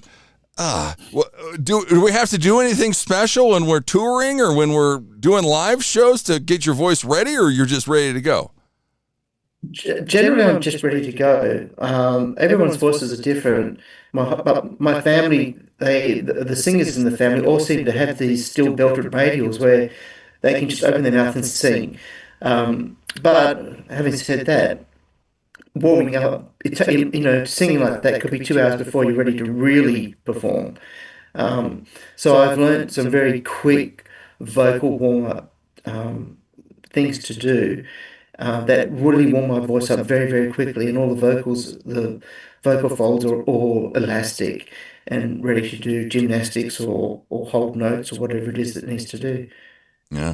Do we have to do anything special when we're touring or when we're doing live shows to get your voice ready, or you're just ready to go? Generally, I'm just ready to go. Everyone's voices are different. My family, the singers in the family all seem to have these steel belted radials where they can just open their mouth and sing. But having said that, warming up, singing like that could be 2 hours before you're ready to really perform. So I've learned some very quick vocal warm-up things to do that really warm my voice up very, very quickly. And all the vocal folds are all elastic and ready to do gymnastics or hold notes or whatever it is that it needs to do. Yeah.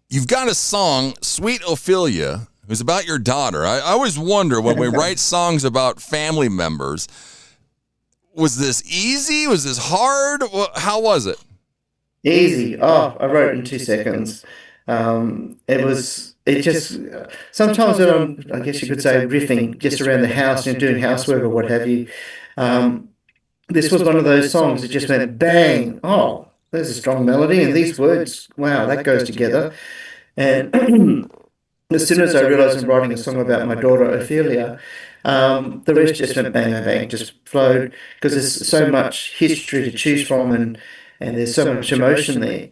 You've got a song, Sweet Ophelia, who's about your daughter. I always wonder when we write songs about family members, was this easy? Was this hard? How was it? Easy. Oh, I wrote it in 2 seconds. Sometimes when I'm, I guess you could say, riffing just around the house and doing housework or what have you, this was one of those songs that just went bang. Oh, there's a strong melody and these words, wow, that goes together. And as soon as I realized I'm writing a song about my daughter, Ophelia, the rest just went bang, bang, bang, just flowed, because there's so much history to choose from and there's so much emotion there.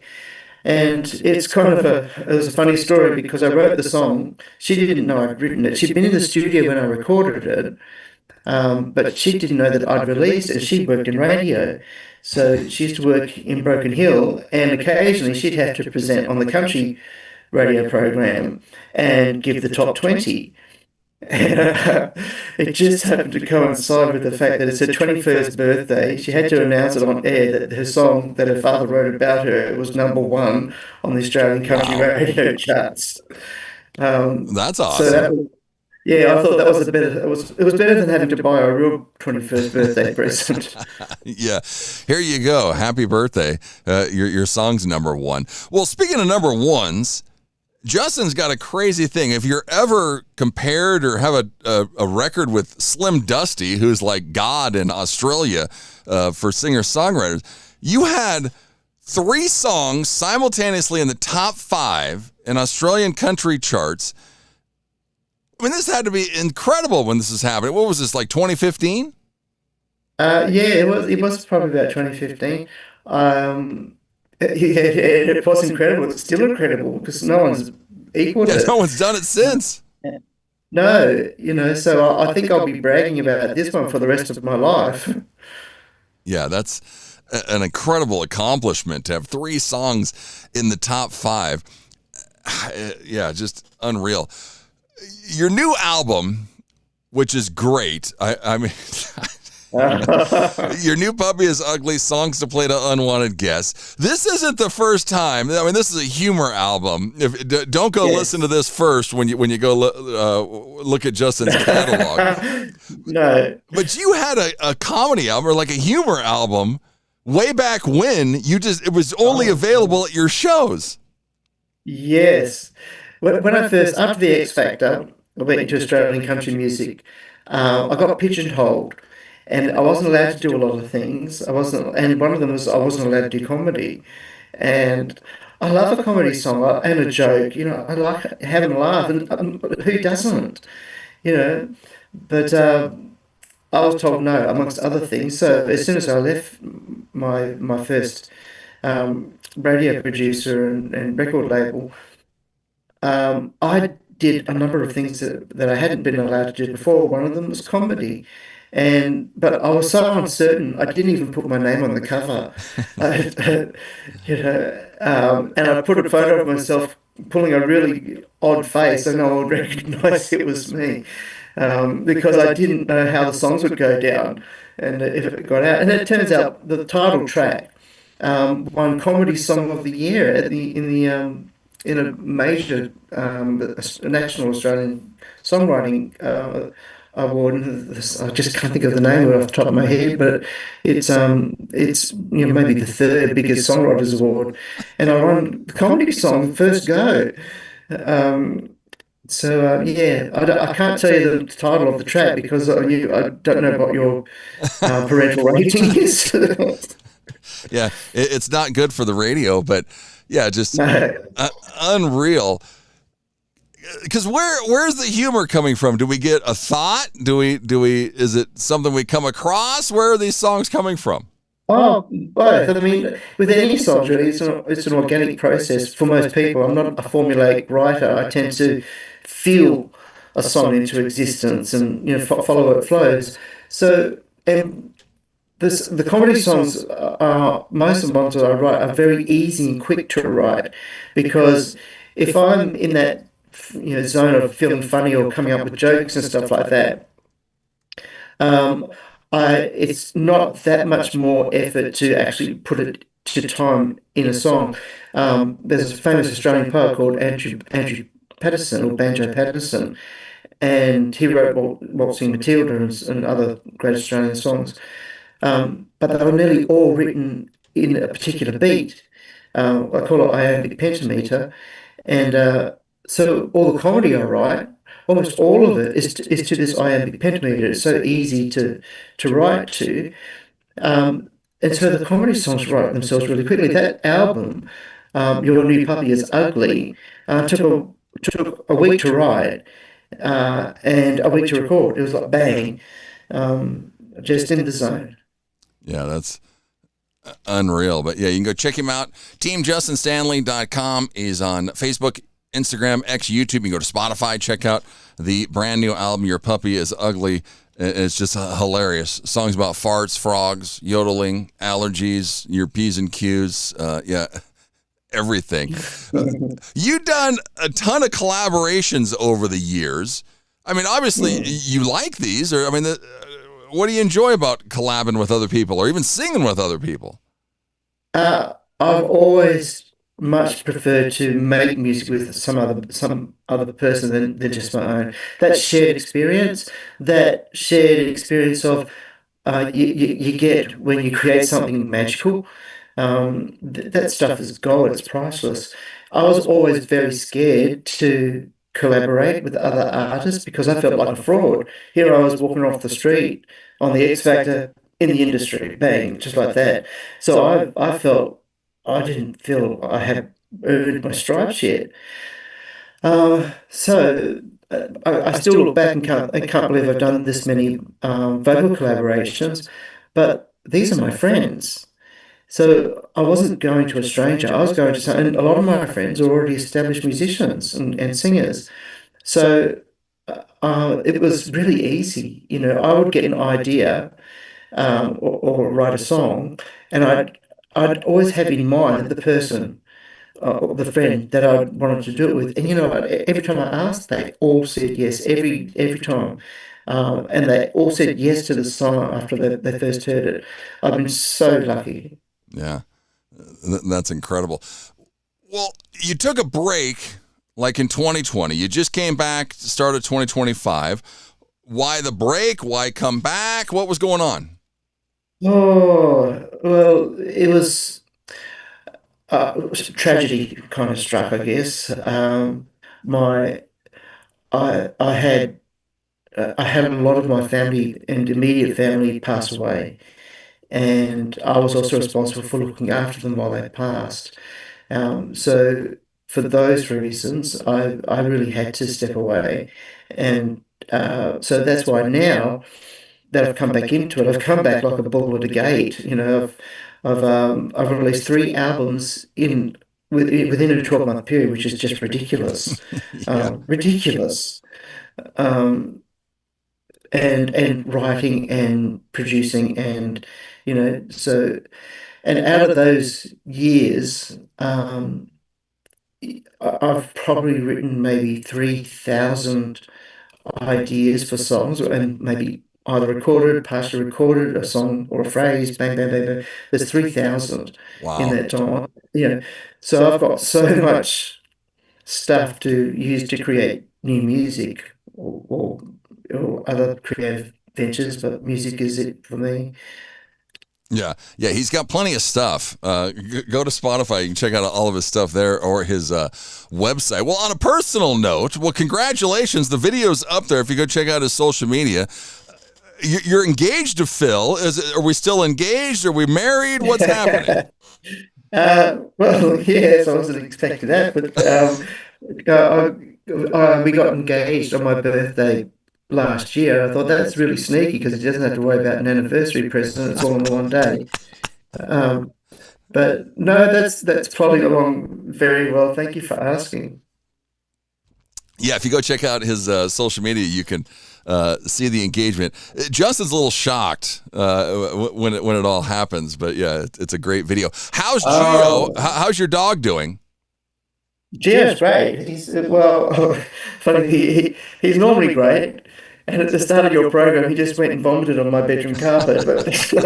And it's it was a funny story because I wrote the song. She didn't know I'd written it. She'd been in the studio when I recorded it, but she didn't know that I'd released it. She worked in radio. So she used to work in Broken Hill, and occasionally she'd have to present on the country radio program and give the top 20. It just happened to coincide with the fact that it's her 21st birthday. She had to announce it on air that her song that her father wrote about her was #1 on the Australian country radio charts. That's awesome. So I thought that was it was better than having to buy a real 21st birthday present. Yeah, here you go. Happy birthday. Your song's #1. Well, speaking of #1s, Justin's got a crazy thing. If you're ever compared or have a record with Slim Dusty, who's like God in Australia for singer-songwriters, You had 3 songs simultaneously in the top 5 in Australian country charts. I mean, this had to be incredible when this is happening. What was this, like 2015? Yeah, it was probably about 2015. It was incredible. It's still incredible because no one's equaled it. No one's done it since. No, so I think I'll be bragging about this one for the rest of my life. Yeah, that's an incredible accomplishment to have 3 songs in the top 5. Yeah, just unreal. Your new album, which is great. I mean, Your New Puppy is Ugly, Songs to Play to Unwanted Guests. This isn't the first time. I mean, this is a humor album. Don't go listen to this first when you go look at Justin's catalog. No. But you had a comedy album or like a humor album way back when. It was only available at your shows. Yes. When I first, after the X Factor, I went into Australian country music. I got pigeonholed. And I wasn't allowed to do a lot of things. And one of them was I wasn't allowed to do comedy. And I love a comedy song and a joke. I like having a laugh, and who doesn't? But I was told no, amongst other things. So as soon as I left my first radio producer and record label, I did a number of things that I hadn't been allowed to do before. One of them was comedy. But I was so uncertain, I didn't even put my name on the cover. And I put a photo of myself pulling a really odd face, so no one would recognise it was me, because I didn't know how the songs would go down and if it got out. And it turns out the title track won Comedy Song of the Year in a major national Australian songwriting award. I just can't think of the name of it off the top of my head, but it's maybe the 3rd biggest songwriters award, and I won the comedy song first go. I can't tell you the title of the track because I don't know what your parental rating is. Yeah, it's not good for the radio, but yeah, just unreal. Because where's the humor coming from? Do we get a thought? Is it something we come across? Where are these songs coming from? Oh, both. I mean, with any song, really, it's an organic process for most people. I'm not a formulaic writer. I tend to feel a song into existence and follow where it flows. So, and the comedy songs most of the ones that I write are very easy and quick to write, because if I'm in that zone of feeling funny or coming up with jokes and stuff like that, it's not that much more effort to actually put it to time in a song. There's a famous Australian poet called Andrew Patterson, or Banjo Patterson, and he wrote Waltzing Matilda and other great Australian songs. But they were nearly all written in a particular beat. I call it iambic pentameter, and so all the comedy I write, almost all of it is to this iambic pentameter. It's so easy to write to, and so the comedy songs write themselves really quickly. That album, Your New Puppy is Ugly, took a week to write and a week to record. It was like bang, just in the zone. Yeah, that's unreal. But yeah, you can go check him out. TeamJustinStanley.com is on Facebook, Instagram, X, YouTube. You can go to Spotify, check out the brand new album, Your Puppy is Ugly. It's just hilarious. Songs about farts, frogs, yodeling, allergies, your P's and Q's. Everything. You've done a ton of collaborations over the years. I mean, obviously, you like these. What do you enjoy about collabing with other people or even singing with other people? I've always much preferred to make music with some other person than just my own. That shared experience of you get when you create something magical. That stuff is gold. It's priceless. I was always very scared to collaborate with other artists because I felt like a fraud. Here I was walking off the street on the X Factor in the industry, bang, just like that. So I didn't feel I had earned my stripes yet. So I still look back and can't believe I've done this many vocal collaborations, but these are my friends. So I wasn't going to a stranger. I was going to some, and a lot of my friends are already established musicians and singers. So it was really easy. You know, I would get an idea or write a song, and I'd always have in mind the person, the friend that I wanted to do it with. And you know what? Every time I asked, they all said yes. Every time. And they all said yes to the song after they first heard it. I've been so lucky. Yeah, that's incredible. Well, you took a break like in 2020. You just came back, started 2025. Why the break? Why come back? What was going on? Oh, well, it was tragedy kind of struck, I guess. My I had a lot of my family and immediate family pass away, and I was also responsible for looking after them while they passed. So for those reasons, I really had to step away, and so that's why now that I've come back into it, I've come back like a bull at a gate. You know, I've released 3 albums within a 12-month period, which is just ridiculous, ridiculous. And writing and producing and so and out of those years, I've probably written maybe 3,000 ideas for songs, and maybe either recorded, partially recorded, a song or a phrase, bang, bang, bang, bang. There's 3,000 in that time. So I've got so much stuff to use to create new music or other creative ventures, but music is it for me. Yeah, he's got plenty of stuff. Go to Spotify. You can check out all of his stuff there or his website. Well, on a personal note, congratulations. The video's up there if you go check out his social media. You're engaged to Phil. Are we still engaged? Are we married? What's happening? Well, yes, I wasn't expecting that, but we got engaged on my birthday last year. I thought that's really sneaky because he doesn't have to worry about an anniversary present. It's all in one day. But no, that's plodding along very well. Thank you for asking. Yeah, if you go check out his social media, you can see the engagement. Justin's a little shocked when it all happens, but yeah, it's a great video. How's Gio? How's your dog doing? Gio's great. He's funny. He's normally great. And at the start of your program, he just went and vomited on my bedroom carpet. And so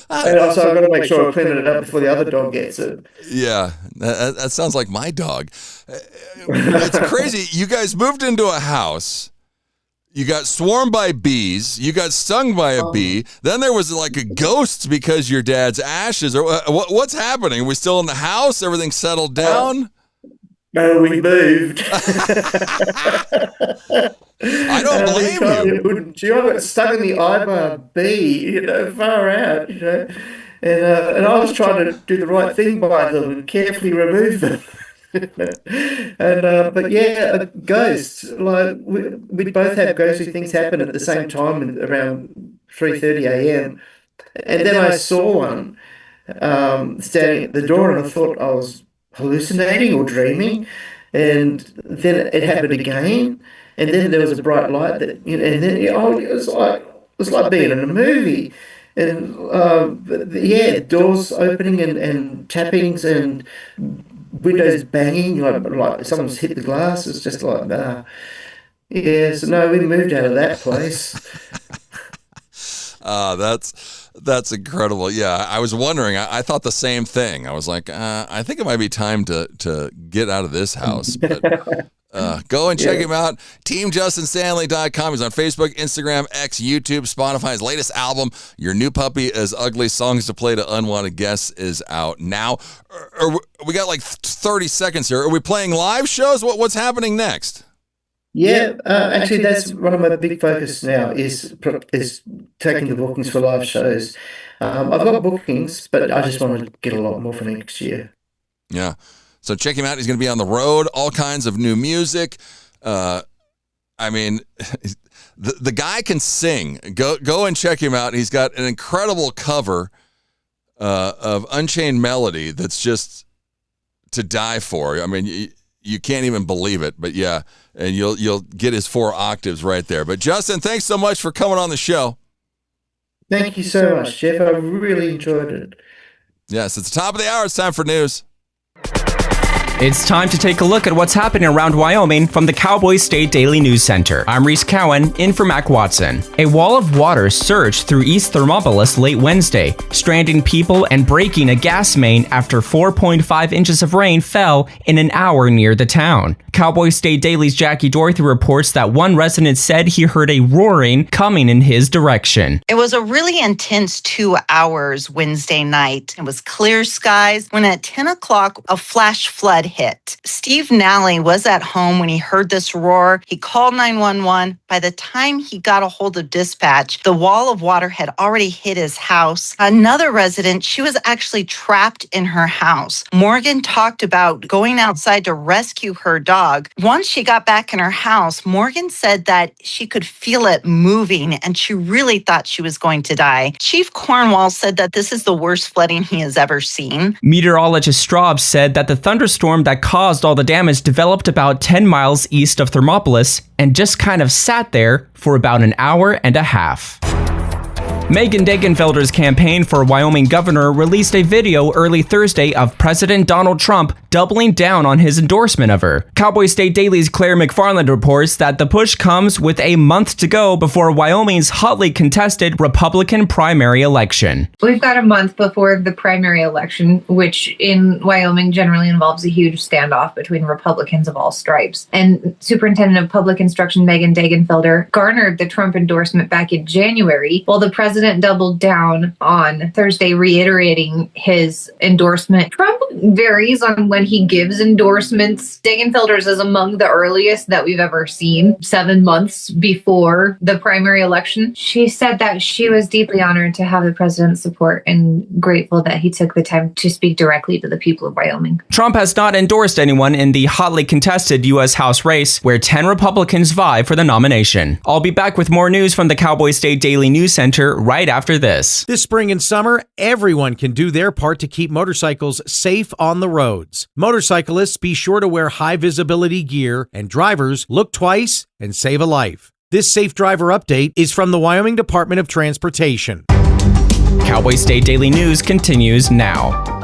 I've got to make sure I clean it up before the other dog gets it. Yeah, that sounds like my dog. It's crazy. You guys moved into a house. You got swarmed by bees. You got stung by a bee. Then there was like a ghost because your dad's ashes. Or what's happening? Are we still in the house? Everything settled down? No, we moved. I don't blame you. Gio got stuck in the eye by a bee, far out, and I was trying to do the right thing by them and carefully remove them. But yeah, ghosts. Like we both have ghostly things happen at the same time around 3:30 a.m. And then I saw one standing at the door, and I thought I was hallucinating or dreaming, and then it happened again, and then there was a bright light and then it was like being in a movie, and doors opening and tappings and windows banging like someone's hit the glass. It's just like so no, we moved out of that place. That's incredible. Yeah, I was wondering. I thought the same thing. I was like, I think it might be time to get out of this house. But go and check him out. TeamJustinStanley.com. He's on Facebook, Instagram, X, YouTube, Spotify. His latest album, Your New Puppy is Ugly, Songs to Play to Unwanted Guests, is out now. We got like 30 seconds here. Are we playing live shows? What's happening next? Yeah, actually, that's one of my big focus now is taking the bookings for live shows. I've got bookings, but I just want to get a lot more for next year. Yeah. So check him out. He's going to be on the road, all kinds of new music. I mean, the guy can sing. Go and check him out. He's got an incredible cover of Unchained Melody that's just to die for. I mean, you can't even believe it, but yeah, and you'll get his 4 octaves right there. But Justin, thanks so much for coming on the show. Thank you so much, Jeff. I really enjoyed it. Yes, it's the top of the hour. It's time for news. It's time to take a look at what's happening around Wyoming from the Cowboy State Daily News Center. I'm Reese Cowan, in for Mac Watson. A wall of water surged through East Thermopolis late Wednesday, stranding people and breaking a gas main after 4.5 inches of rain fell in an hour near the town. Cowboy State Daily's Jackie Dorothy reports that one resident said he heard a roaring coming in his direction. It was a really intense 2 hours Wednesday night. It was clear skies when at 10 o'clock, a flash flood hit. Steve Nally was at home when he heard this roar. He called 911. By the time he got a hold of dispatch, the wall of water had already hit his house. Another resident, she was actually trapped in her house. Morgan talked about going outside to rescue her dog. Once she got back in her house, Morgan said that she could feel it moving and she really thought she was going to die. Chief Cornwall said that this is the worst flooding he has ever seen. Meteorologist Straub said that the thunderstorm that caused all the damage developed about 10 miles east of Thermopolis and just kind of sat there for about an hour and a half. Megan Degenfelder's campaign for Wyoming governor released a video early Thursday of President Donald Trump doubling down on his endorsement of her. Cowboy State Daily's Claire McFarland reports that the push comes with a month to go before Wyoming's hotly contested Republican primary election. We've got a month before the primary election, which in Wyoming generally involves a huge standoff between Republicans of all stripes. And Superintendent of Public Instruction Megan Degenfelder garnered the Trump endorsement back in January, while the president doubled down on Thursday, reiterating his endorsement. Trump varies on when he gives endorsements. Degenfelder's is among the earliest that we've ever seen, 7 months before the primary election. She said that she was deeply honored to have the president's support and grateful that he took the time to speak directly to the people of Wyoming. Trump has not endorsed anyone in the hotly contested U.S. House race, where 10 Republicans vie for the nomination. I'll be back with more news from the Cowboy State Daily News Center right after this. This spring and summer, everyone can do their part to keep motorcycles safe on the roads. Motorcyclists, be sure to wear high visibility gear, and drivers, look twice and save a life. This Safe Driver update is from the Wyoming Department of Transportation. Cowboy State Daily News continues now.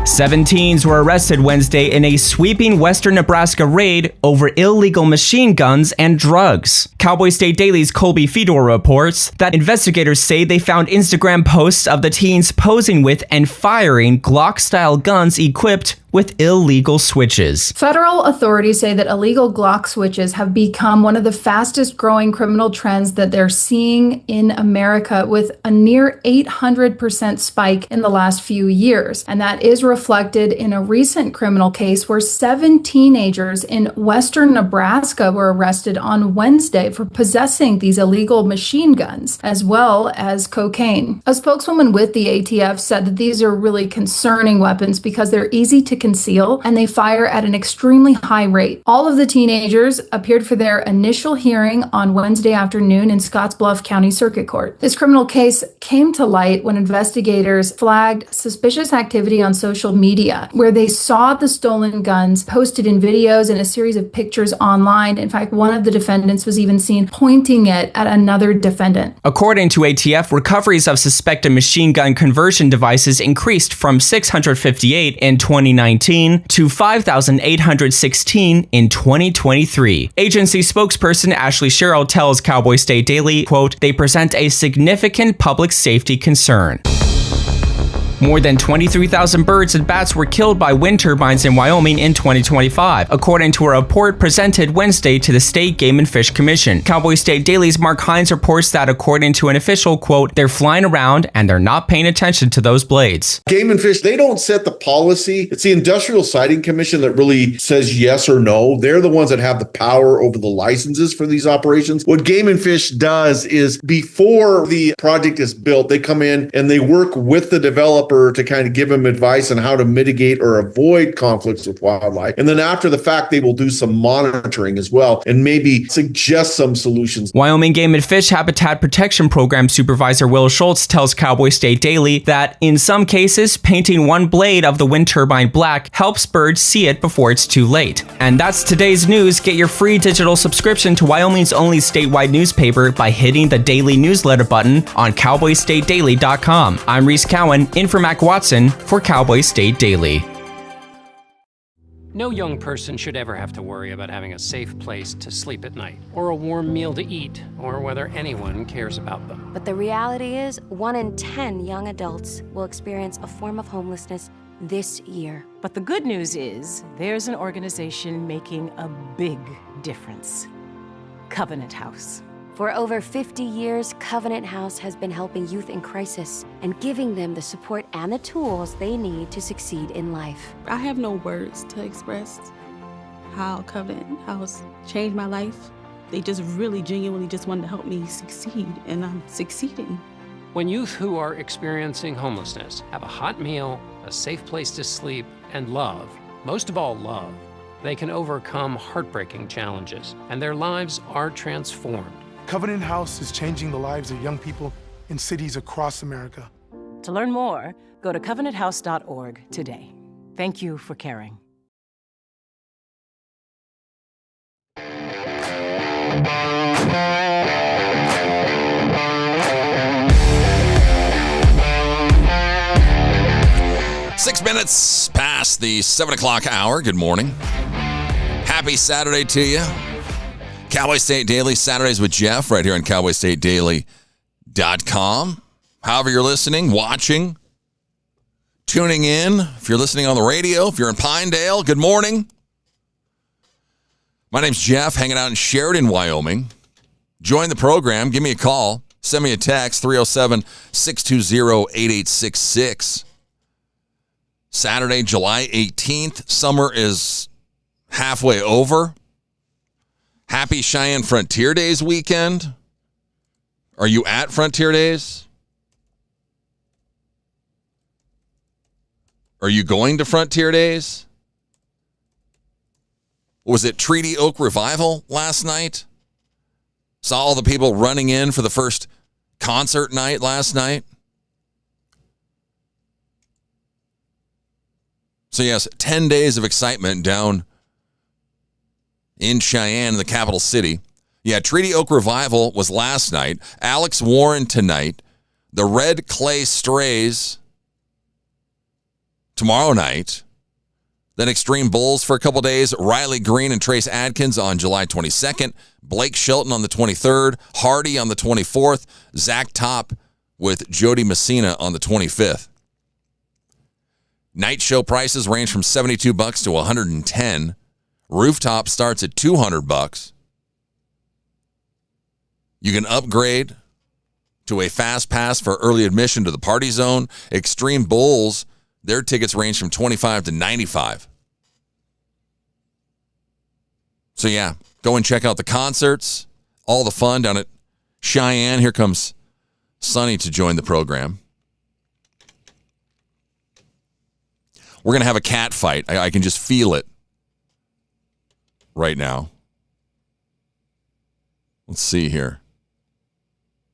7 teens were arrested Wednesday in a sweeping western Nebraska raid over illegal machine guns and drugs. Cowboy State Daily's Colby Fedor reports that investigators say they found Instagram posts of the teens posing with and firing Glock-style guns equipped with illegal switches. Federal authorities say that illegal Glock switches have become one of the fastest growing criminal trends that they're seeing in America, with a near 800% spike in the last few years. And that is reflected in a recent criminal case where 7 teenagers in western Nebraska were arrested on Wednesday for possessing these illegal machine guns, as well as cocaine. A spokeswoman with the ATF said that these are really concerning weapons because they're easy to conceal and they fire at an extremely high rate. All of the teenagers appeared for their initial hearing on Wednesday afternoon in Scottsbluff County Circuit Court. This criminal case came to light when investigators flagged suspicious activity on social media, where they saw the stolen guns posted in videos and a series of pictures online. In fact, one of the defendants was even seen pointing it at another defendant. According to ATF, recoveries of suspected machine gun conversion devices increased from 658 in 2019 to 5,816 in 2023. Agency spokesperson Ashley Sherrill tells Cowboy State Daily, quote, "They present a significant public safety concern." More than 23,000 birds and bats were killed by wind turbines in Wyoming in 2025, according to a report presented Wednesday to the State Game and Fish Commission. Cowboy State Daily's Mark Hines reports that according to an official, quote, they're flying around and they're not paying attention to those blades. Game and Fish, they don't set the policy. It's the Industrial Siting Commission that really says yes or no. They're the ones that have the power over the licenses for these operations. What Game and Fish does is before the project is built, they come in and they work with the developer to kind of give them advice on how to mitigate or avoid conflicts with wildlife. And then after the fact, they will do some monitoring as well and maybe suggest some solutions. Wyoming Game and Fish Habitat Protection Program Supervisor Will Schultz tells Cowboy State Daily that in some cases, painting one blade of the wind turbine black helps birds see it before it's too late. And that's today's news. Get your free digital subscription to Wyoming's only statewide newspaper by hitting the daily newsletter button on cowboystatedaily.com. I'm Reese Cowan, in for Mac Watson for Cowboy State Daily. No young person should ever have to worry about having a safe place to sleep at night, or a warm meal to eat, or whether anyone cares about them. But the reality is, 1 in 10 young adults will experience a form of homelessness this year. But the good news is, there's an organization making a big difference. Covenant House. For over 50 years, Covenant House has been helping youth in crisis and giving them the support and the tools they need to succeed in life. I have no words to express how Covenant House changed my life. They just really genuinely just wanted to help me succeed, and I'm succeeding. When youth who are experiencing homelessness have a hot meal, a safe place to sleep, and love, most of all love, they can overcome heartbreaking challenges, and their lives are transformed. Covenant House is changing the lives of young people in cities across America. To learn more, go to covenanthouse.org today. Thank you for caring. Six minutes past the 7 o'clock hour. Good morning. Happy Saturday to you. Cowboy State Daily, Saturdays with Jeff, right here on cowboystatedaily.com. However you're listening, watching, tuning in. If you're listening on the radio, if you're in Pinedale, good morning. My name's Jeff, hanging out in Sheridan, Wyoming. Join the program. Give me a call. Send me a text, 307-620-8866. Saturday, July 18th. Summer is halfway over. Happy Cheyenne Frontier Days weekend. Are you at Frontier Days? Are you going to Frontier Days? Was it Treaty Oak Revival last night? Saw all the people running in for the first concert night last night. So yes, 10 days of excitement down in Cheyenne, the capital city. Yeah, Treaty Oak Revival was last night. Alex Warren tonight. The Red Clay Strays tomorrow night. Then Extreme Bulls for a couple days. Riley Green and Trace Adkins on July 22nd. Blake Shelton on the 23rd. Hardy on the 24th. Zach Top with Jody Messina on the 25th. Night show prices range from $72 to $110. Rooftop starts at $200. You can upgrade to a fast pass for early admission to the party zone. Extreme Bulls, their tickets range from $25 to $95. So yeah, go and check out the concerts, all the fun down at Cheyenne. Here comes Sonny to join the program. We're going to have a cat fight. I can just feel it right now. Let's see here.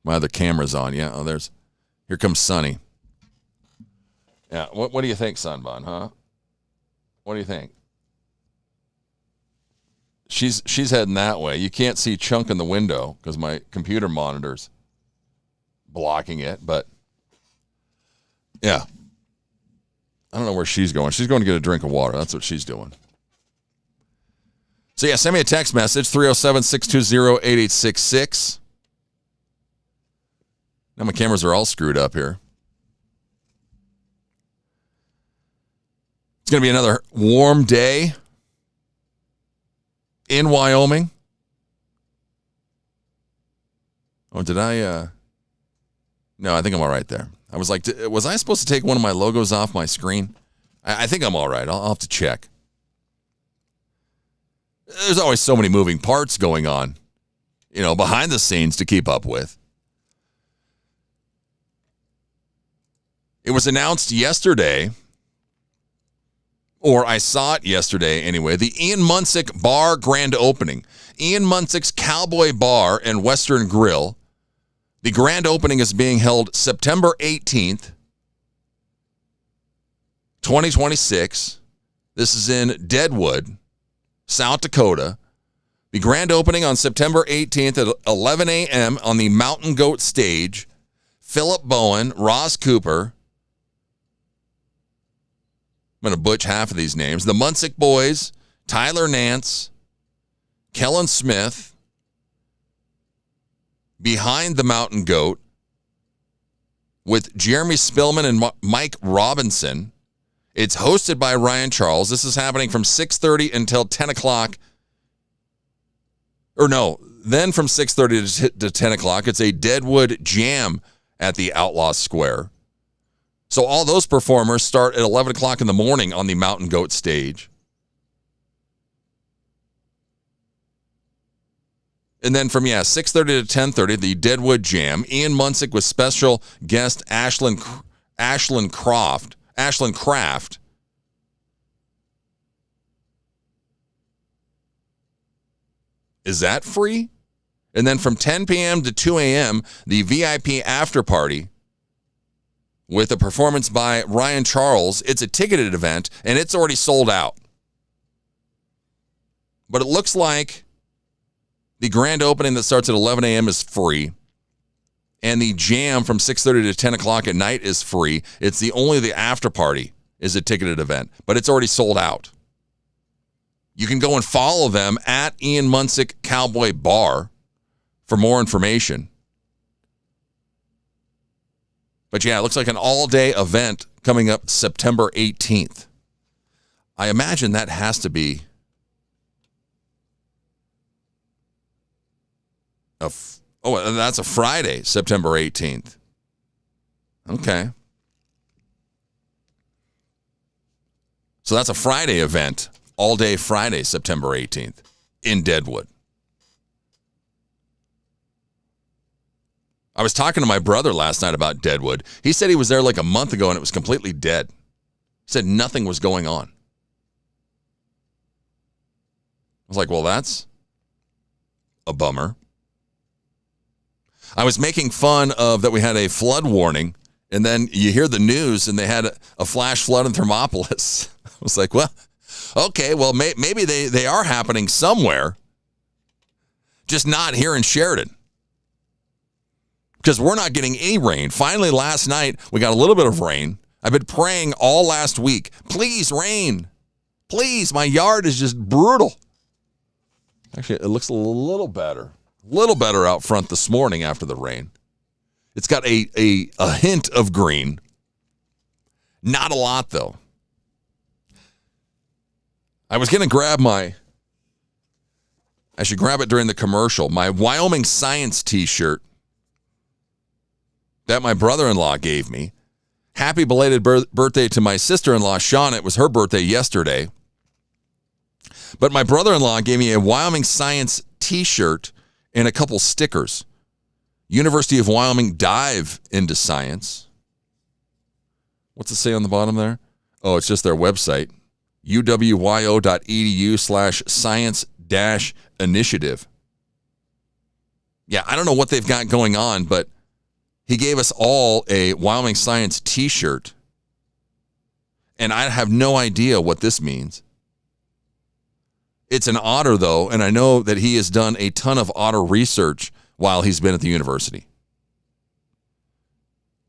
My other camera's on. Yeah, here comes Sonny. Yeah, what do you think, Sunbun, huh? What do you think? She's heading that way. You can't see Chunk in the window because my computer monitor's blocking it, but yeah. I don't know where she's going. She's going to get a drink of water. That's what she's doing. So, yeah, send me a text message, 307-620-8866. Now my cameras are all screwed up here. It's going to be another warm day in Wyoming. Oh, did I? No, I think I'm all right there. I was like, was I supposed to take one of my logos off my screen? I think I'm all right. I'll have to check. There's always so many moving parts going on, behind the scenes to keep up with. It was announced yesterday, or I saw it yesterday anyway, the Ian Munsick Bar grand opening. Ian Munsick's Cowboy Bar and Western Grill. The grand opening is being held September 18th, 2026. This is in Deadwood, South Dakota. The grand opening on September 18th at 11 a.m. on the Mountain Goat stage. Philip Bowen, Ross Cooper. I'm going to butch half of these names. The Munsick Boys, Tyler Nance, Kellen Smith. Behind the Mountain Goat with Jeremy Spillman and Mike Robinson. It's hosted by Ryan Charles. This is happening from 6:30 until 10 o'clock. Or no, then from 6:30 to 10 o'clock, it's a Deadwood Jam at the Outlaw Square. So all those performers start at 11 o'clock in the morning on the Mountain Goat stage. And then from, 6:30 to 10:30, the Deadwood Jam. Ian Munsick with special guest Ashlyn Craft. Is that free? And then from 10 p.m. to 2 a.m., the VIP after party with a performance by Ryan Charles. It's a ticketed event, and it's already sold out. But it looks like the grand opening that starts at 11 a.m. is free. And the jam from 6:30 to 10 o'clock at night is free. It's only the after party is a ticketed event, but it's already sold out. You can go and follow them at Ian Munsick Cowboy Bar for more information. But it looks like an all-day event coming up September 18th. I imagine that has to be that's a Friday, September 18th. Okay. So that's a Friday event, all day Friday, September 18th in Deadwood. I was talking to my brother last night about Deadwood. He said he was there like a month ago and it was completely dead. He said nothing was going on. I was like, well, that's a bummer. I was making fun of that we had a flood warning, and then you hear the news, and they had a flash flood in Thermopolis. I was like, well, okay, well, maybe they are happening somewhere, just not here in Sheridan, because we're not getting any rain. Finally, last night, we got a little bit of rain. I've been praying all last week. Please, rain. Please, my yard is just brutal. Actually, it looks a little better. A little better out front this morning after the rain. It's got a hint of green. Not a lot, though. I was going to grab I should grab it during the commercial, my Wyoming Science t-shirt that my brother-in-law gave me. Happy belated birthday to my sister-in-law, Shauna. It was her birthday yesterday. But my brother-in-law gave me a Wyoming Science t-shirt and a couple stickers. University of Wyoming dive into science. What's it say on the bottom there? Oh, it's just their website. uwyo.edu/science-initiative. Yeah, I don't know what they've got going on, but he gave us all a Wyoming Science t-shirt. And I have no idea what this means. It's an otter, though, and I know that he has done a ton of otter research while he's been at the university.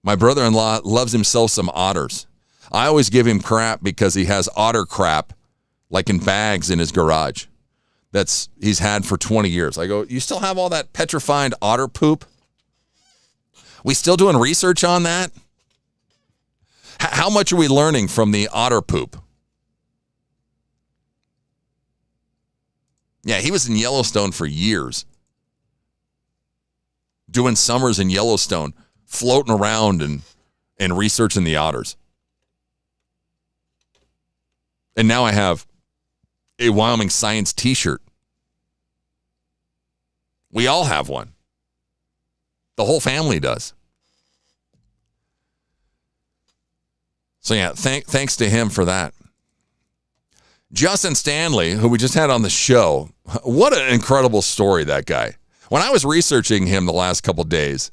My brother-in-law loves himself some otters. I always give him crap because he has otter crap, like in bags in his garage. He's had for 20 years. I go, you still have all that petrified otter poop? We still doing research on that? How much are we learning from the otter poop? Yeah, he was in Yellowstone for years. Doing summers in Yellowstone, floating around and researching the otters. And now I have a Wyoming Science t-shirt. We all have one. The whole family does. So yeah, thanks to him for that. Justin Stanley, who we just had on the show, what an incredible story, that guy. When I was researching him the last couple days,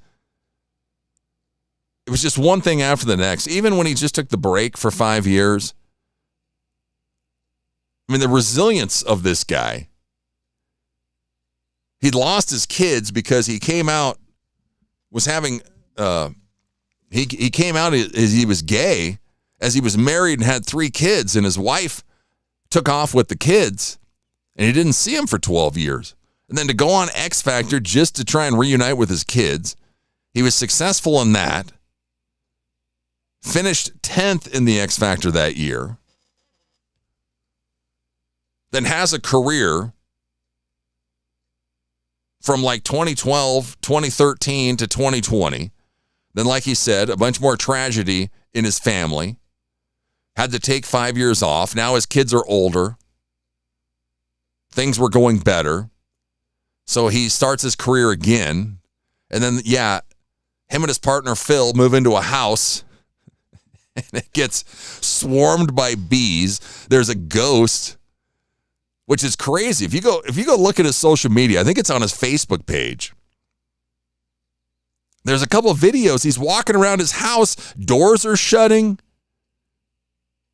it was just one thing after the next. Even when he just took the break for 5 years. I mean, the resilience of this guy. He'd lost his kids because he came out, was having, he came out as he was gay, as he was married and had 3 kids, and his wife took off with the kids, and he didn't see him for 12 years. And then to go on X Factor just to try and reunite with his kids. He was successful in that. Finished 10th in the X Factor that year. Then has a career from like 2012, 2013 to 2020. Then, like he said, a bunch more tragedy in his family. Had to take 5 years off. Now his kids are older. Things were going better. So he starts his career again. And then, yeah, him and his partner, Phil, move into a house. And it gets swarmed by bees. There's a ghost, which is crazy. If you go look at his social media, I think it's on his Facebook page. There's a couple of videos. He's walking around his house. Doors are shutting.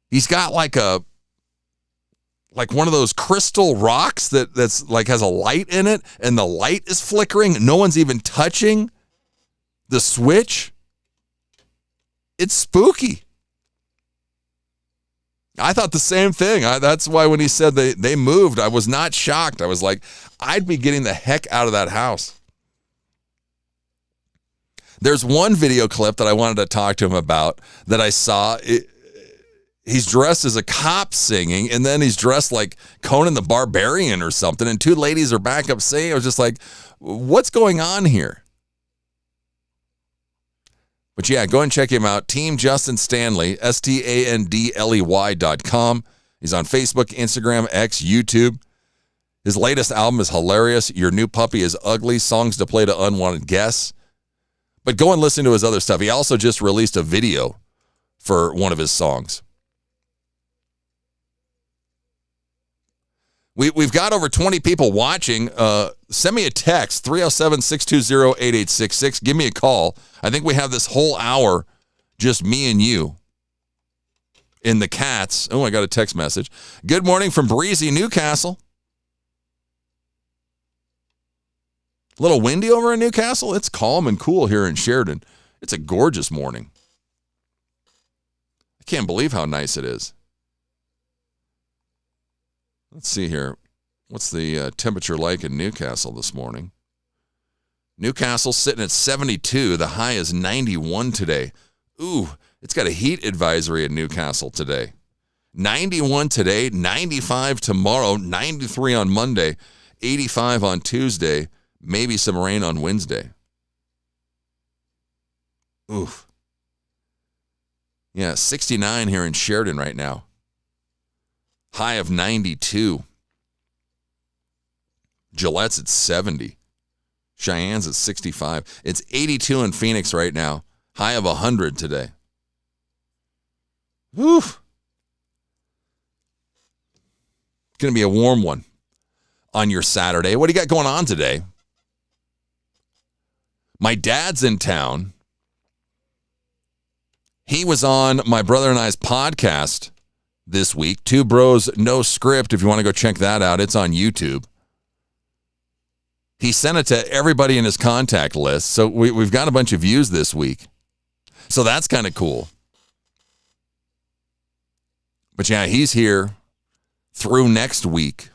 He's got like one of those crystal rocks that's like has a light in it, and the light is flickering. No one's even touching the switch. It's spooky. I thought the same thing. That's why when he said they moved, I was not shocked. I was like, I'd be getting the heck out of that house. There's one video clip that I wanted to talk to him about that I saw. He's dressed as a cop singing, and then he's dressed like Conan the Barbarian or something, and 2 ladies are back up singing. I was just like, what's going on here? But yeah, go and check him out. Team Justin Stanley, STANDLEY.com. He's on Facebook, Instagram, X, YouTube. His latest album is hilarious. Your New Puppy is Ugly. Songs to Play to Unwanted Guests. But go and listen to his other stuff. He also just released a video for one of his songs. We've got over 20 people watching. Send me a text, 307-620-8866. Give me a call. I think we have this whole hour, just me and you. In the cats. Oh, I got a text message. Good morning from breezy Newcastle. A little windy over in Newcastle. It's calm and cool here in Sheridan. It's a gorgeous morning. I can't believe how nice it is. Let's see here. What's the temperature like in Newcastle this morning? Newcastle sitting at 72. The high is 91 today. Ooh, it's got a heat advisory in Newcastle today. 91 today, 95 tomorrow, 93 on Monday, 85 on Tuesday, maybe some rain on Wednesday. Oof. Yeah, 69 here in Sheridan right now. High of 92. Gillette's at 70. Cheyenne's at 65. It's 82 in Phoenix right now. High of 100 today. Whew. It's going to be a warm one on your Saturday. What do you got going on today? My dad's in town. He was on my brother and I's podcast this week. Two Bros, No Script. If you want to go check that out, it's on YouTube. He sent it to everybody in his contact list. So we've got a bunch of views this week. So that's kind of cool. But yeah, he's here through next week.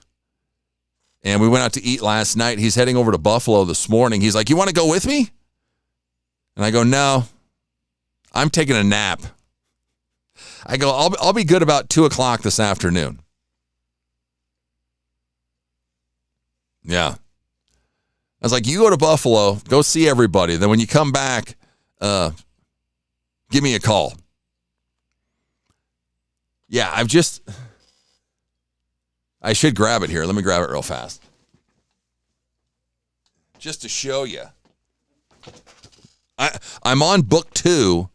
And we went out to eat last night. He's heading over to Buffalo this morning. He's like, you want to go with me? And I go, no, I'm taking a nap. I go, I'll be good about 2 o'clock this afternoon. Yeah. I was like, you go to Buffalo, go see everybody. Then when you come back, give me a call. Yeah, I should grab it here. Let me grab it real fast. Just to show you. I'm on book 2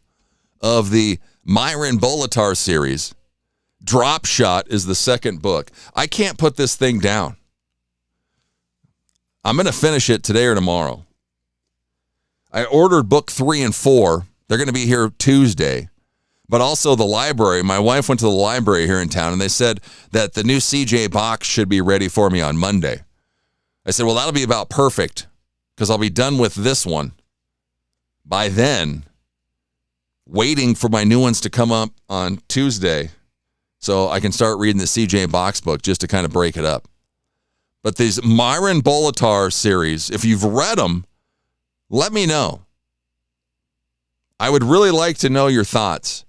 of the Myron Bolitar series. Drop Shot is the second book. I can't put this thing down. I'm going to finish it today or tomorrow. I ordered book 3 and 4. They're going to be here Tuesday. But also the library. My wife went to the library here in town, and they said that the new CJ box should be ready for me on Monday. I said, well, that'll be about perfect because I'll be done with this one by then, waiting for my new ones to come up on Tuesday so I can start reading the CJ box book just to kind of break it up. But these Myron Bolitar series, if you've read them, let me know. I would really like to know your thoughts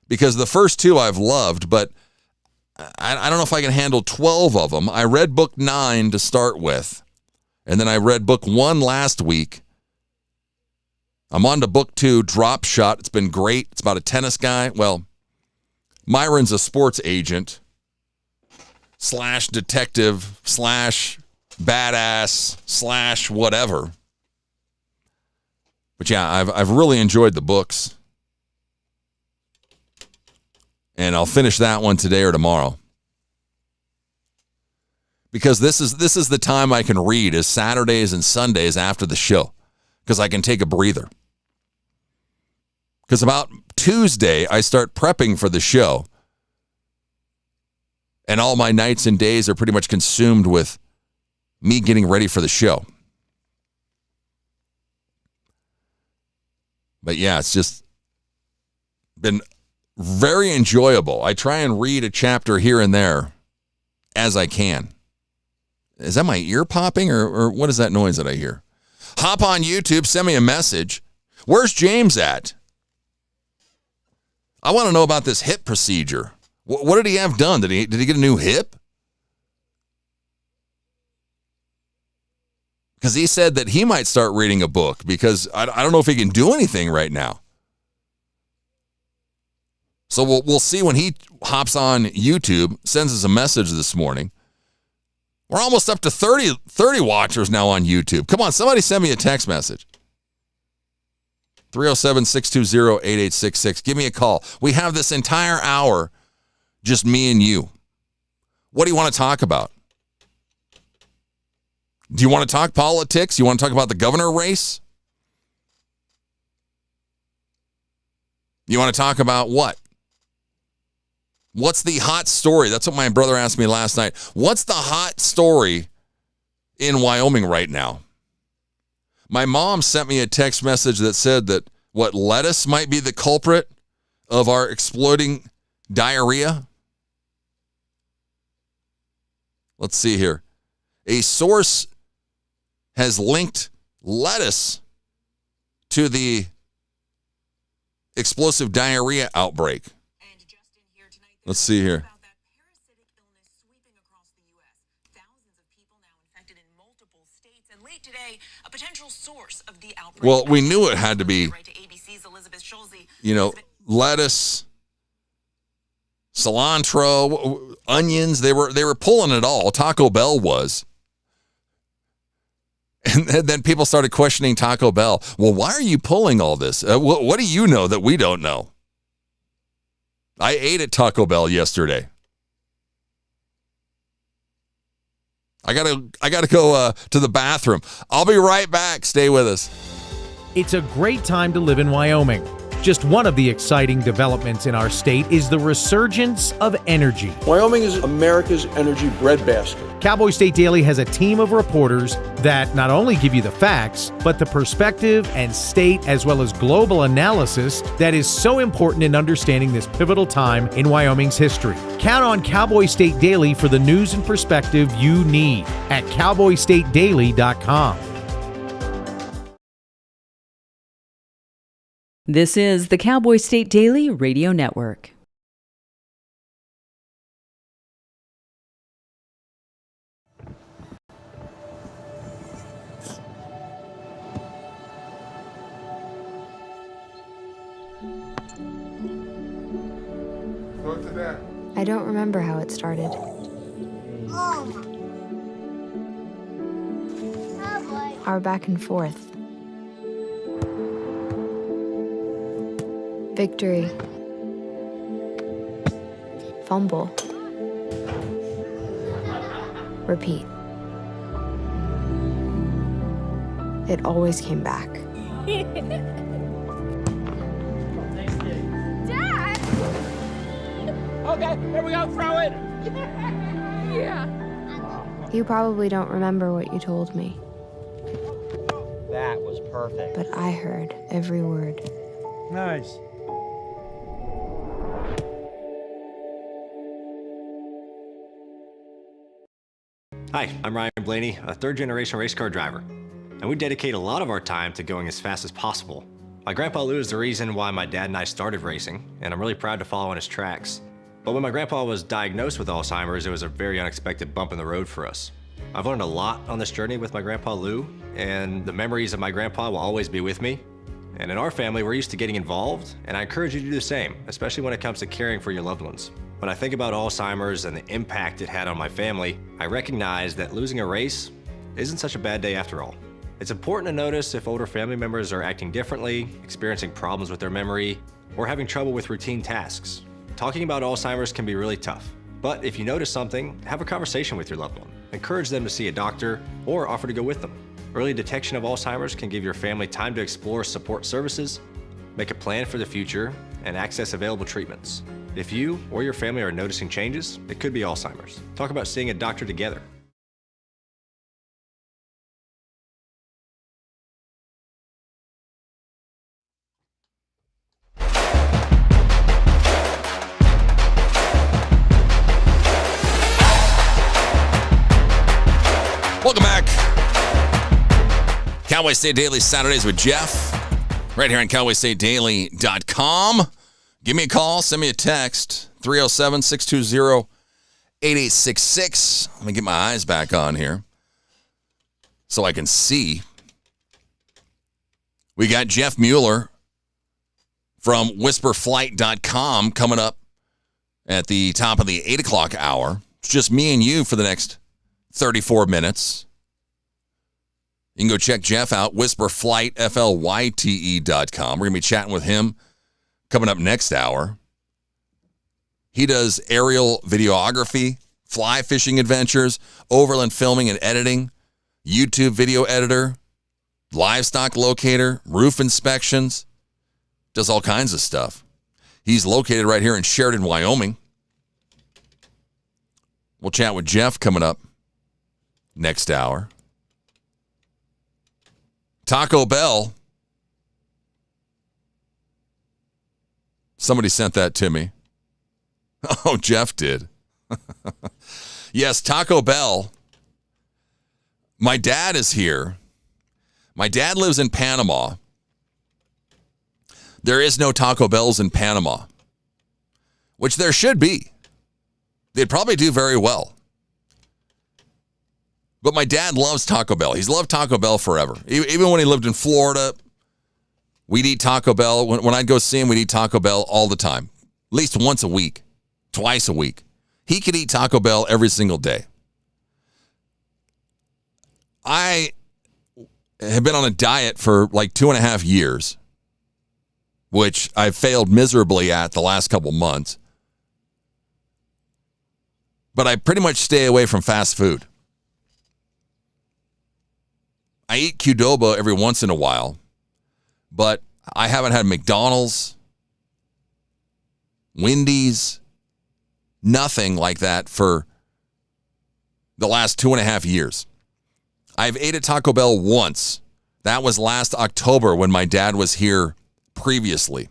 because the first 2 I've loved, but I don't know if I can handle 12 of them. I read book 9 to start with, and then I read book 1 last week. I'm on to book 2, Drop Shot. It's been great. It's about a tennis guy. Well, Myron's a sports agent / detective / badass / whatever. But yeah, I've really enjoyed the books. And I'll finish that one today or tomorrow. Because this is the time I can read is Saturdays and Sundays after the show. Because I can take a breather. Because about Tuesday, I start prepping for the show. And all my nights and days are pretty much consumed with me getting ready for the show. But yeah, it's just been very enjoyable. I try and read a chapter here and there as I can. Is that my ear popping or what is that noise that I hear? Hop on YouTube, send me a message. Where's James at? I want to know about this hip procedure. What did he have done? Did he get a new hip? Because he said that he might start reading a book because I don't know if he can do anything right now. So we'll see when he hops on YouTube, sends us a message this morning. We're almost up to 30 watchers now on YouTube. Come on, somebody send me a text message. 307-620-8866. Give me a call. We have this entire hour, just me and you. What do you want to talk about? Do you want to talk politics? You want to talk about the governor race? You want to talk about what? What's the hot story? That's what my brother asked me last night. What's the hot story in Wyoming right now? My mom sent me a text message that said that lettuce might be the culprit of our exploding diarrhea. Let's see here. A source has linked lettuce to the explosive diarrhea outbreak. Let's see here. Well, we knew it had to be, lettuce, cilantro, onions. They were pulling it all. Taco Bell was. And then people started questioning Taco Bell. Well, why are you pulling all this? What do you know that we don't know? I ate at Taco Bell yesterday. I gotta go to the bathroom. I'll be right back. Stay with us. It's a great time to live in Wyoming. Just one of the exciting developments in our state is the resurgence of energy. Wyoming is America's energy breadbasket. Cowboy State Daily has a team of reporters that not only give you the facts, but the perspective and state as well as global analysis that is so important in understanding this pivotal time in Wyoming's history. Count on Cowboy State Daily for the news and perspective you need at cowboystatedaily.com. This is the Cowboy State Daily Radio Network. Go to that. I don't remember how it started. Our back and forth. Victory. Fumble. Repeat. It always came back. Dad! Okay, here we go, throw it! Yeah. You probably don't remember what you told me, That was perfect. but I heard every word. Nice. Hi, I'm Ryan Blaney, a third-generation race car driver, and we dedicate a lot of our time to going as fast as possible. My grandpa Lou is the reason why my dad and I started racing, and I'm really proud to follow in his tracks. But when my grandpa was diagnosed with Alzheimer's, it was a very unexpected bump in the road for us. I've learned a lot on this journey with my grandpa Lou, and the memories of my grandpa will always be with me. And in our family, we're used to getting involved, and I encourage you to do the same, especially when it comes to caring for your loved ones. When I think about Alzheimer's and the impact it had on my family, I recognize that losing a race isn't such a bad day after all. It's important to notice if older family members are acting differently, experiencing problems with their memory, or having trouble with routine tasks. Talking about Alzheimer's can be really tough, but if you notice something, have a conversation with your loved one. Encourage them to see a doctor or offer to go with them. Early detection of Alzheimer's can give your family time to explore support services, make a plan for the future, and access available treatments. If you or your family are noticing changes, it could be Alzheimer's. Talk about seeing a doctor together. Welcome back. Cowboy State Daily Saturdays with Jeff. Right here on CowboyStateDaily.com. Give me a call, send me a text, 307-620-8866. Let me get my eyes back on here so I can see. We got Jeff Mueller from WhisperFlight.com coming up at the top of the 8 o'clock hour. It's just me and you for the next 34 minutes. You can go check Jeff out, WhisperFlight, FLYTE.com. We're going to be chatting with him coming up next hour. He does aerial videography, fly fishing adventures, overland filming and editing, YouTube video editor, livestock locator, roof inspections, does all kinds of stuff. He's located right here in Sheridan, Wyoming. We'll chat with Jeff coming up next hour. Taco Bell. Somebody sent that to me. Oh, Jeff did. Yes, Taco Bell. My dad is here. My dad lives in Panama. There is no Taco Bells in Panama, which there should be. They'd probably do very well. But my dad loves Taco Bell. He's loved Taco Bell forever. Even when he lived in Florida, we'd eat Taco Bell. When I'd go see him, we'd eat Taco Bell all the time. At least once a week, twice a week. He could eat Taco Bell every single day. I have been on a diet for like 2.5 years, which I failed miserably at the last couple months. But I pretty much stay away from fast food. I eat Qdoba every once in a while, but I haven't had McDonald's, Wendy's, nothing like that for the last 2.5 years. I've ate at Taco Bell once. That was last October when my dad was here previously.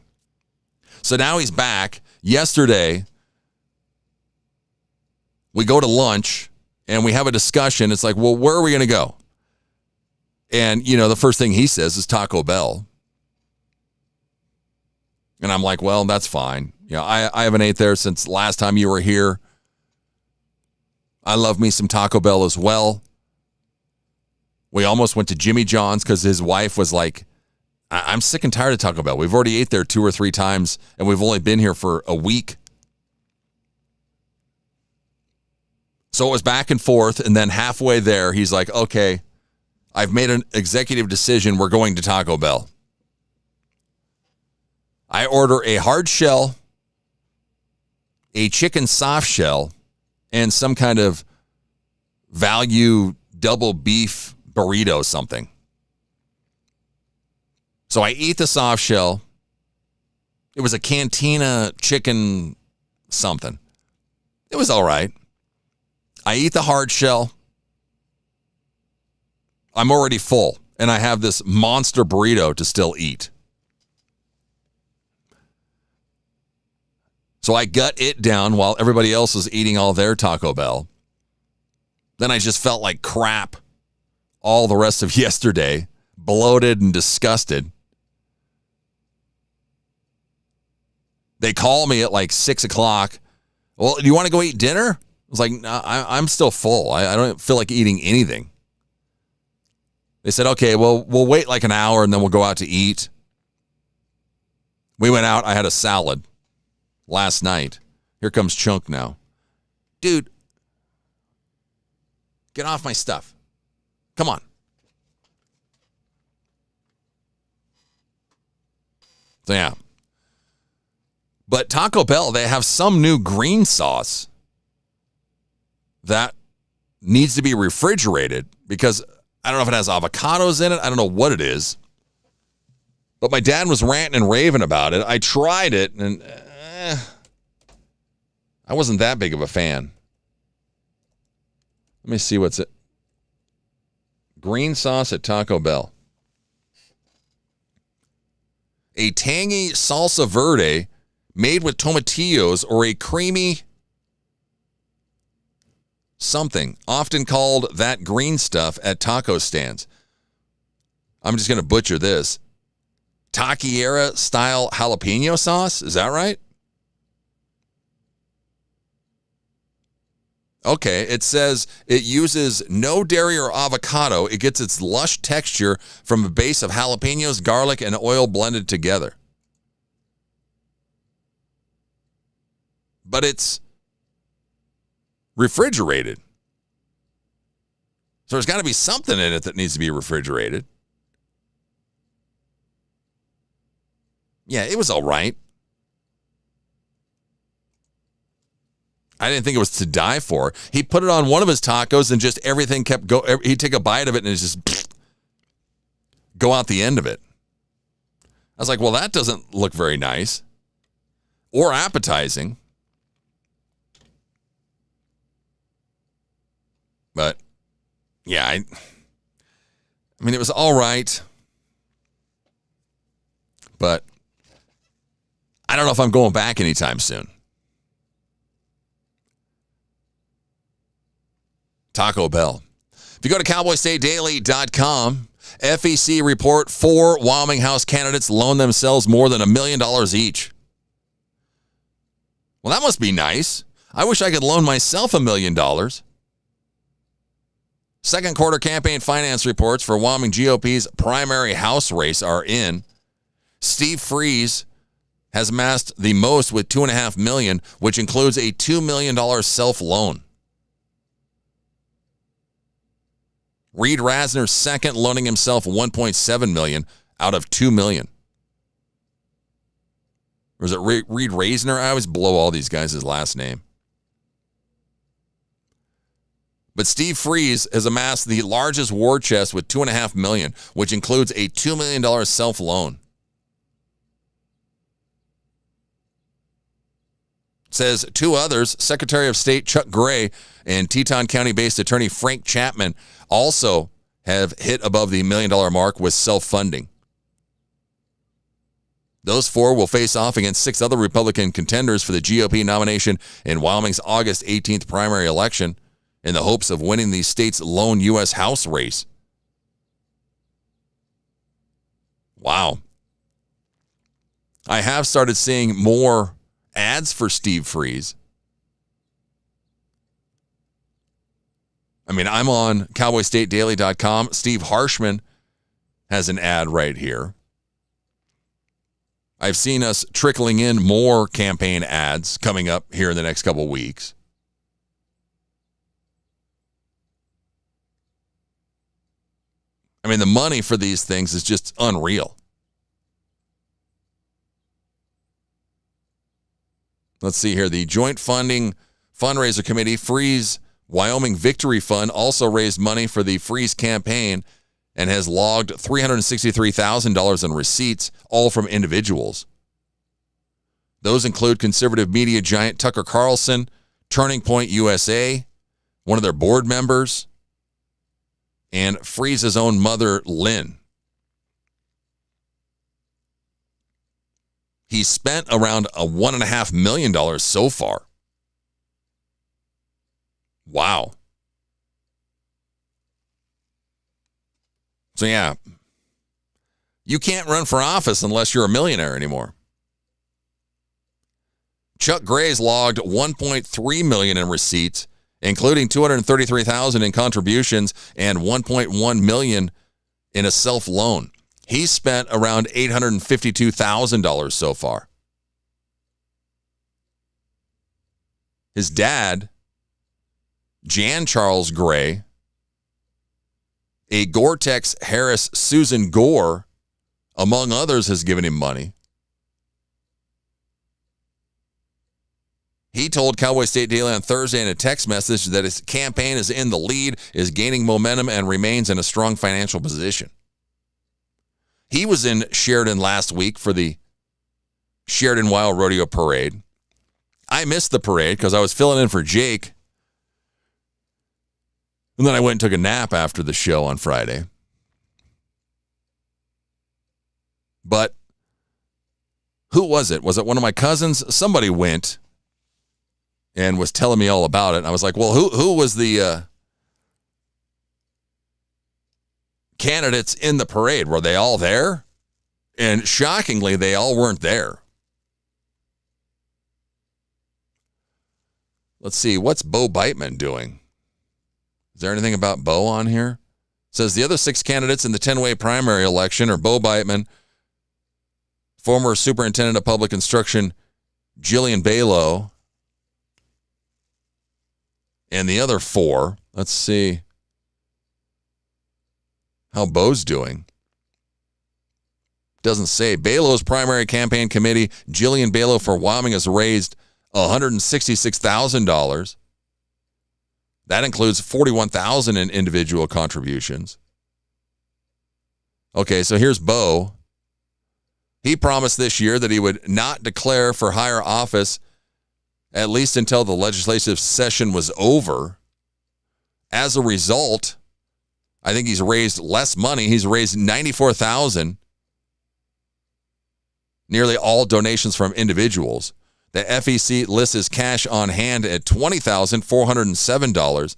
So now he's back. Yesterday, we go to lunch and we have a discussion. It's like, well, where are we going to go? And, you know, the first thing he says is Taco Bell. And I'm like, well, that's fine. You know, I haven't ate there since last time you were here. I love me some Taco Bell as well. We almost went to Jimmy John's because his wife was like, I'm sick and tired of Taco Bell. We've already ate there 2 or 3 times, and we've only been here for a week. So it was back and forth, and then halfway there, he's like, okay, I've made an executive decision. We're going to Taco Bell. I order a hard shell, a chicken soft shell, and some kind of value double beef burrito something. So I eat the soft shell. It was a cantina chicken something. It was all right. I eat the hard shell. I'm already full, and I have this monster burrito to still eat. So I gut it down while everybody else was eating all their Taco Bell. Then I just felt like crap all the rest of yesterday, bloated and disgusted. They call me at like 6 o'clock. Well, do you want to go eat dinner? I was like, no, I'm still full. I don't feel like eating anything. They said, okay, well, we'll wait like an hour and then we'll go out to eat. We went out. I had a salad last night. Here comes Chunk now. Dude, get off my stuff. Come on. So, yeah. But Taco Bell, they have some new green sauce that needs to be refrigerated because I don't know if it has avocados in it. I don't know what it is. But my dad was ranting and raving about it. I tried it, and I wasn't that big of a fan. Let me see what's it. Green sauce at Taco Bell. A tangy salsa verde made with tomatillos or a creamy something, often called that green stuff at taco stands. I'm just going to butcher this. Taquiera style jalapeno sauce. Is that right? Okay, it says it uses no dairy or avocado. It gets its lush texture from a base of jalapenos, garlic, and oil blended together. But it's refrigerated. So there's got to be something in it that needs to be refrigerated. Yeah, it was all right. I didn't think it was to die for. He put it on one of his tacos and just everything kept go. He'd take a bite of it and it just go out the end of it. I was like, well, that doesn't look very nice or appetizing. But yeah, I mean, it was all right, but I don't know if I'm going back anytime soon. Taco Bell. If you go to cowboystatedaily.com, FEC report 4 Wyoming House candidates loan themselves more than $1 million each. Well, that must be nice. I wish I could loan myself $1 million. Second quarter campaign finance reports for Wyoming GOP's primary House race are in. Steve Freeze has amassed the most with $2.5 million, which includes a $2 million self-loan. Reed Rasner's second, loaning himself $1.7 million out of $2 million. Or is it Reed Rasner? I always blow all these guys' last name. But Steve Freeze has amassed the largest war chest with $2.5 million, which includes a $2 million self-loan. Says 2 others, Secretary of State Chuck Gray and Teton County-based attorney Frank Chapman, also have hit above the $1 million mark with self-funding. Those 4 will face off against 6 other Republican contenders for the GOP nomination in Wyoming's August 18th primary election in the hopes of winning the state's lone U.S. House race. Wow. I have started seeing more ads for Steve Freeze. I mean, I'm on cowboystatedaily.com. Steve Harshman has an ad right here. I've seen us trickling in more campaign ads coming up here in the next couple weeks. I mean, the money for these things is just unreal. Let's see here. The Joint Funding Fundraiser Committee, Freeze Wyoming Victory Fund, also raised money for the Freeze campaign and has logged $363,000 in receipts, all from individuals. Those include conservative media giant Tucker Carlson, Turning Point USA, one of their board members, and Freeze's own mother, Lynn. He spent around $1.5 million so far. Wow. So yeah, you can't run for office unless you're a millionaire anymore. Chuck Gray's logged $1.3 million in receipts, including $233,000 in contributions and $1.1 million in a self-loan. He spent around $852,000 so far. His dad, Jan Charles Gray, a Gore-Tex Harris Susan Gore, among others, has given him money. He told Cowboy State Daily on Thursday in a text message that his campaign is in the lead, is gaining momentum, and remains in a strong financial position. He was in Sheridan last week for the Sheridan Wild Rodeo Parade. I missed the parade because I was filling in for Jake. And then I went and took a nap after the show on Friday. But who was it? Was it one of my cousins? Somebody went and was telling me all about it. And I was like, well, who was the candidates in the parade? Were they all there? And shockingly, they all weren't there. Let's see, what's Bo Beitman doing? Is there anything about Bo on here? It says the other 6 candidates in the 10-way primary election are Bo Beitman, former superintendent of public instruction Jillian Balow, and the other 4. Let's see how Bo's doing. Doesn't say. Balow's primary campaign committee, Jillian Balow for Wyoming, has raised $166,000. That includes $41,000 in individual contributions. Okay, so here's Bo. He promised this year that he would not declare for higher office at least until the legislative session was over. As a result, I think he's raised less money. He's raised $94,000. Nearly all donations from individuals. The FEC lists his cash on hand at $20,407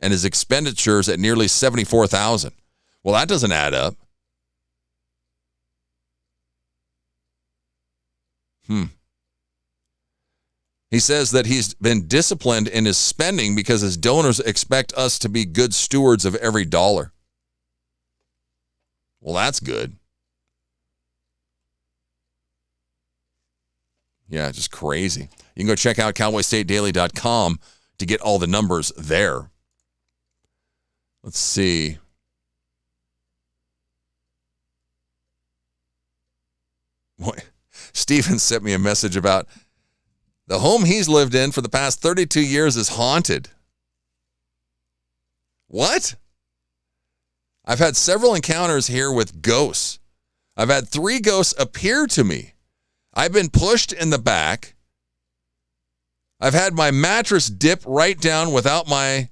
and his expenditures at nearly $74,000. Well, that doesn't add up. He says that he's been disciplined in his spending because his donors expect us to be good stewards of every dollar. Well, that's good. Yeah, just crazy. You can go check out cowboystatedaily.com to get all the numbers there. Let's see. Boy, Steven sent me a message about the home he's lived in for the past 32 years is haunted. What? I've had several encounters here with ghosts. I've had 3 ghosts appear to me. I've been pushed in the back. I've had my mattress dip right down without my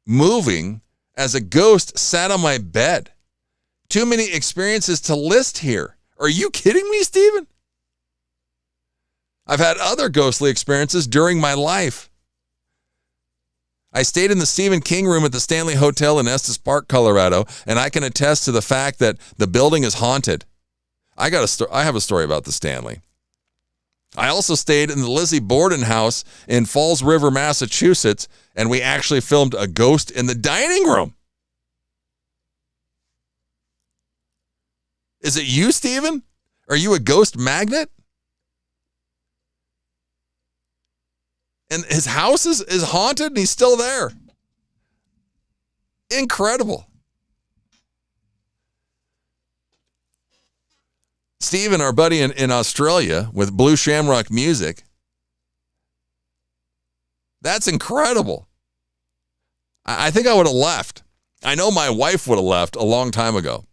moving as a ghost sat on my bed. Too many experiences to list here. Are you kidding me, Steven? I've had other ghostly experiences during my life. I stayed in the Stephen King room at the Stanley Hotel in Estes Park, Colorado, and I can attest to the fact that the building is haunted. I have a story about the Stanley. I also stayed in the Lizzie Borden house in Falls River, Massachusetts, and we actually filmed a ghost in the dining room. Is it you, Steven? Are you a ghost magnet? And his house is haunted and he's still there. Incredible. Steven, our buddy in Australia with Blue Shamrock Music. That's incredible. I think I would have left. I know my wife would have left a long time ago.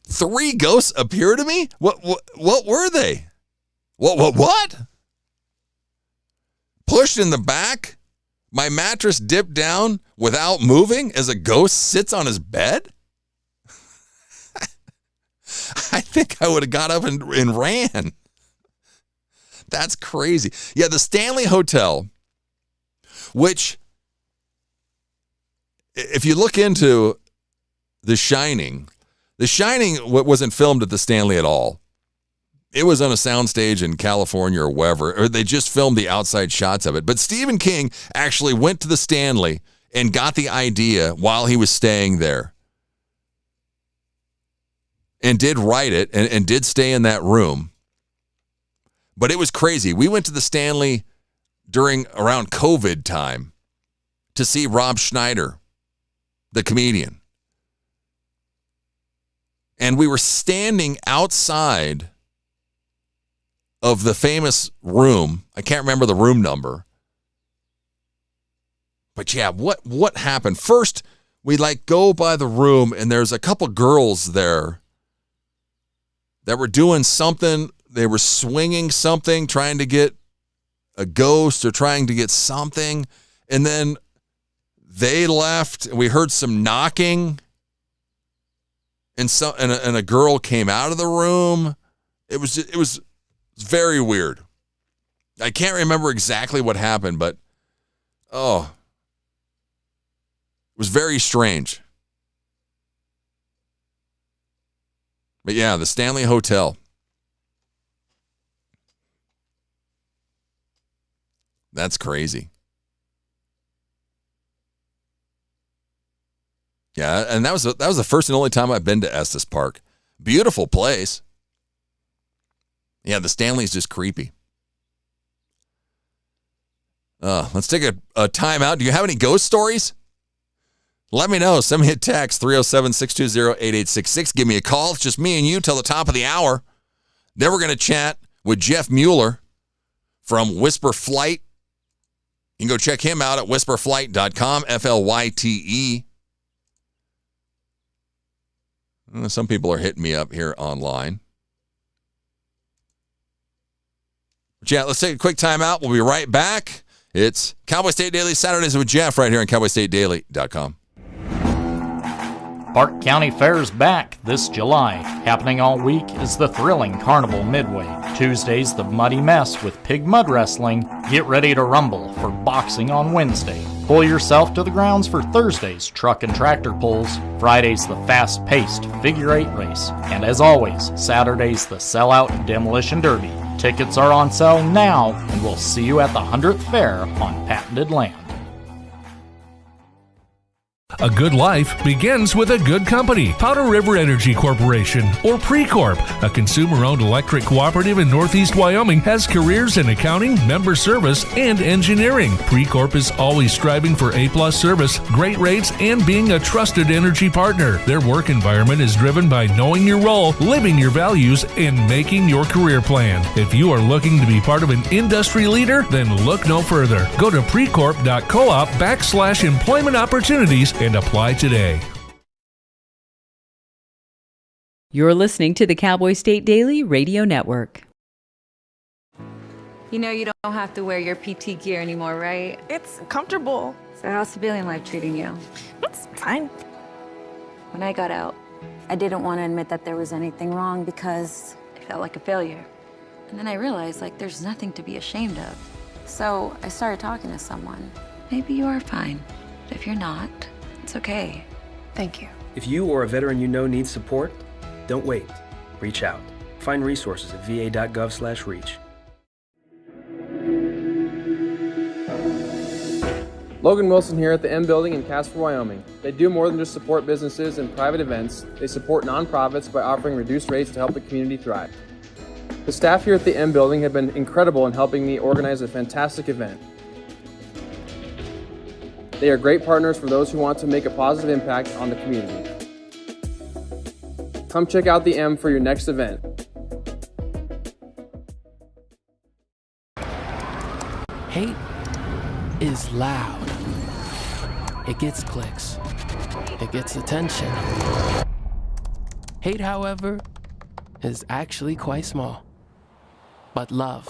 3 ghosts appear to me? What were they? What? Pushed in the back? My mattress dipped down without moving as a ghost sits on his bed? I think I would have got up and ran. That's crazy. Yeah, the Stanley Hotel, which, if you look into The Shining wasn't filmed at the Stanley at all. It was on a soundstage in California or wherever, or they just filmed the outside shots of it. But Stephen King actually went to the Stanley and got the idea while he was staying there. And did write it and did stay in that room. But it was crazy. We went to the Stanley around COVID time to see Rob Schneider, the comedian. And we were standing outside of the famous room. I can't remember the room number. But yeah, what happened? First, we go by the room and there's a couple girls there that were doing something. They were swinging something, trying to get a ghost or trying to get something. And then they left. We heard some knocking. And a girl came out of the room. It was very weird. I can't remember exactly what happened, but it was very strange. But yeah, the Stanley Hotel. That's crazy. Yeah, and that was the first and only time I've been to Estes Park. Beautiful place. Yeah, the Stanley's just creepy. Let's take a time out. Do you have any ghost stories? Let me know. Send me a text, 307-620-8866. Give me a call. It's just me and you till the top of the hour. Then we're going to chat with Jeff Mueller from Whisper Flight. You can go check him out at whisperflight.com, FLYTE. Some people are hitting me up here online. Chat, let's take a quick time out. We'll be right back. It's Cowboy State Daily Saturdays with Jeff right here on CowboyStateDaily.com. Park County Fair's back this July. Happening all week is the thrilling Carnival Midway. Tuesday's the Muddy Mess with pig mud wrestling. Get ready to rumble for boxing on Wednesday. Pull yourself to the grounds for Thursday's truck and tractor pulls. Friday's the fast-paced figure 8 race. And as always, Saturday's the sellout Demolition Derby. Tickets are on sale now, and we'll see you at the 100th Fair on patented land. A good life begins with a good company. Powder River Energy Corporation, or Precorp, a consumer-owned electric cooperative in Northeast Wyoming, has careers in accounting, member service, and engineering. Precorp is always striving for A-plus service, great rates, and being a trusted energy partner. Their work environment is driven by knowing your role, living your values, and making your career plan. If you are looking to be part of an industry leader, then look no further. Go to precorp.coop/employment opportunities and apply today. You're listening to the Cowboy State Daily Radio Network. You know you don't have to wear your PT gear anymore, right? It's comfortable. So how's civilian life treating you? It's fine. When I got out, I didn't want to admit that there was anything wrong because it felt like a failure. And then I realized, there's nothing to be ashamed of. So I started talking to someone. Maybe you are fine, but if you're not, it's okay. Thank you. If you or a veteran you know needs support, don't wait. Reach out. Find resources at va.gov/reach. Logan Wilson here at the M Building in Casper, Wyoming. They do more than just support businesses and private events. They support nonprofits by offering reduced rates to help the community thrive. The staff here at the M Building have been incredible in helping me organize a fantastic event. They are great partners for those who want to make a positive impact on the community. Come check out the M for your next event. Hate is loud. It gets clicks. It gets attention. Hate, however, is actually quite small. But love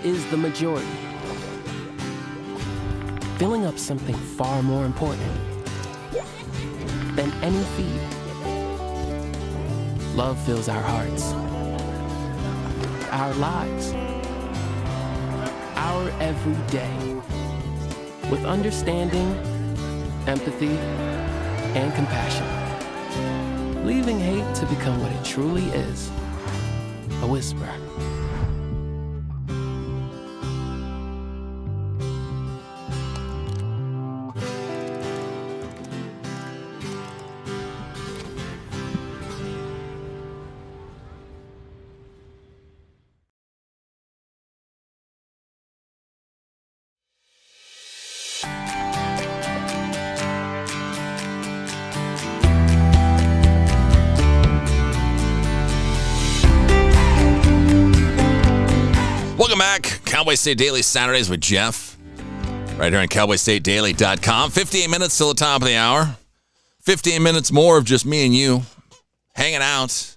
is the majority. Filling up something far more important than any feed. Love fills our hearts, our lives, our everyday with understanding, empathy, and compassion, leaving hate to become what it truly is, a whisper. Welcome back. Cowboy State Daily Saturdays with Jeff. Right here on CowboyStateDaily.com. 58 minutes till the top of the hour. 15 minutes more of just me and you hanging out.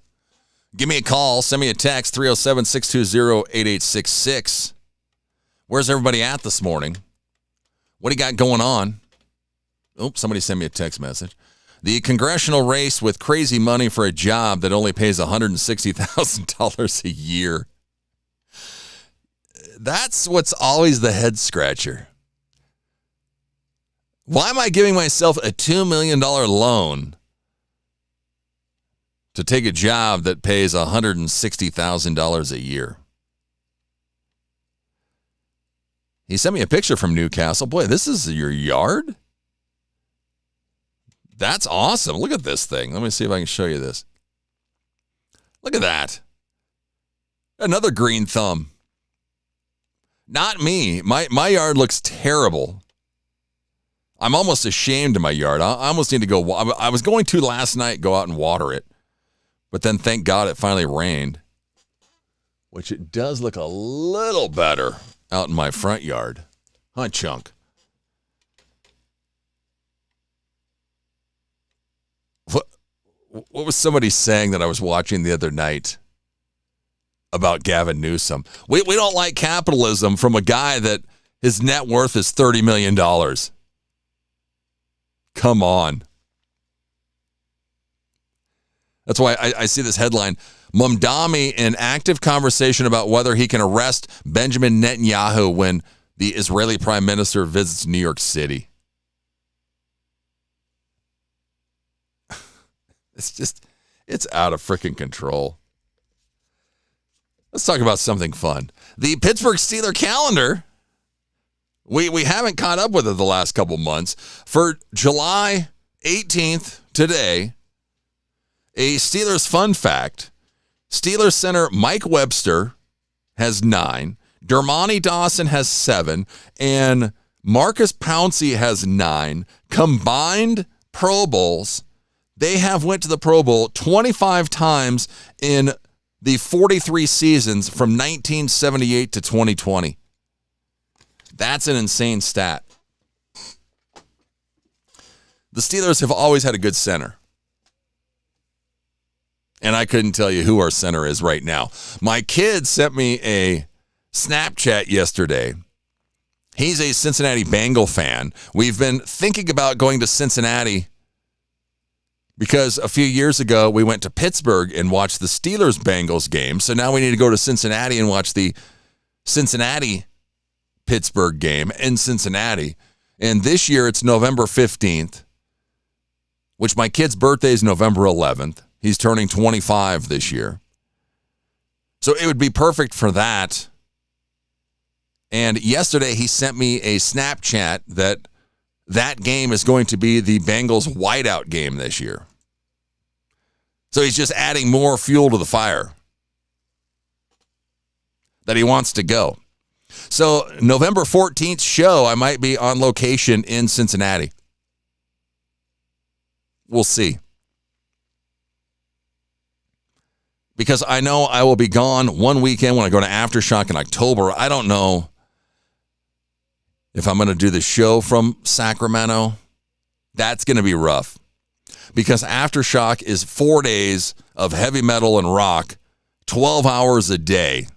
Give me a call. Send me a text. 307-620-8866. Where's everybody at this morning? What do you got going on? Oops, somebody sent me a text message. The congressional race with crazy money for a job that only pays $160,000 a year. That's what's always the head scratcher. Why am I giving myself a $2 million loan to take a job that pays $160,000 a year? He sent me a picture from Newcastle. Boy, this is your yard? That's awesome. Look at this thing. Let me see if I can show you this. Look at that. Another green thumb. Not me. My yard looks terrible. I'm almost ashamed of my yard. I almost need to go. I was going to last night go out and water it. But then thank God it finally rained. Which it does look a little better out in my front yard. Huh, Chunk? What was somebody saying that I was watching the other night about Gavin Newsom? We don't like capitalism from a guy that his net worth is $30 million. Come on. That's why I see this headline. Mamdani in active conversation about whether he can arrest Benjamin Netanyahu when the Israeli prime minister visits New York City. It's out of freaking control. Let's talk about something fun. The Pittsburgh Steelers calendar. We haven't caught up with it the last couple months. For July 18th, today, a Steelers fun fact. Steelers center Mike Webster has 9. Dermontti Dawson has 7. And Marcus Pouncey has 9. Combined Pro Bowls, they have went to the Pro Bowl 25 times in the 43 seasons from 1978 to 2020. That's an insane stat. The Steelers have always had a good center. And I couldn't tell you who our center is right now. My kid sent me a Snapchat yesterday. He's a Cincinnati Bengal fan. We've been thinking about going to Cincinnati because a few years ago we went to Pittsburgh and watched the Steelers-Bengals game. So now we need to go to Cincinnati and watch the Cincinnati-Pittsburgh game in Cincinnati. And this year it's November 15th, which my kid's birthday is November 11th. He's turning 25 this year. So it would be perfect for that. And yesterday he sent me a Snapchat that game is going to be the Bengals whiteout game this year. So he's just adding more fuel to the fire that he wants to go. So November 14th show, I might be on location in Cincinnati. We'll see. Because I know I will be gone one weekend when I go to Aftershock in October. I don't know if I'm going to do the show from Sacramento. That's going to be rough. Because Aftershock is 4 days of heavy metal and rock, 12 hours a day.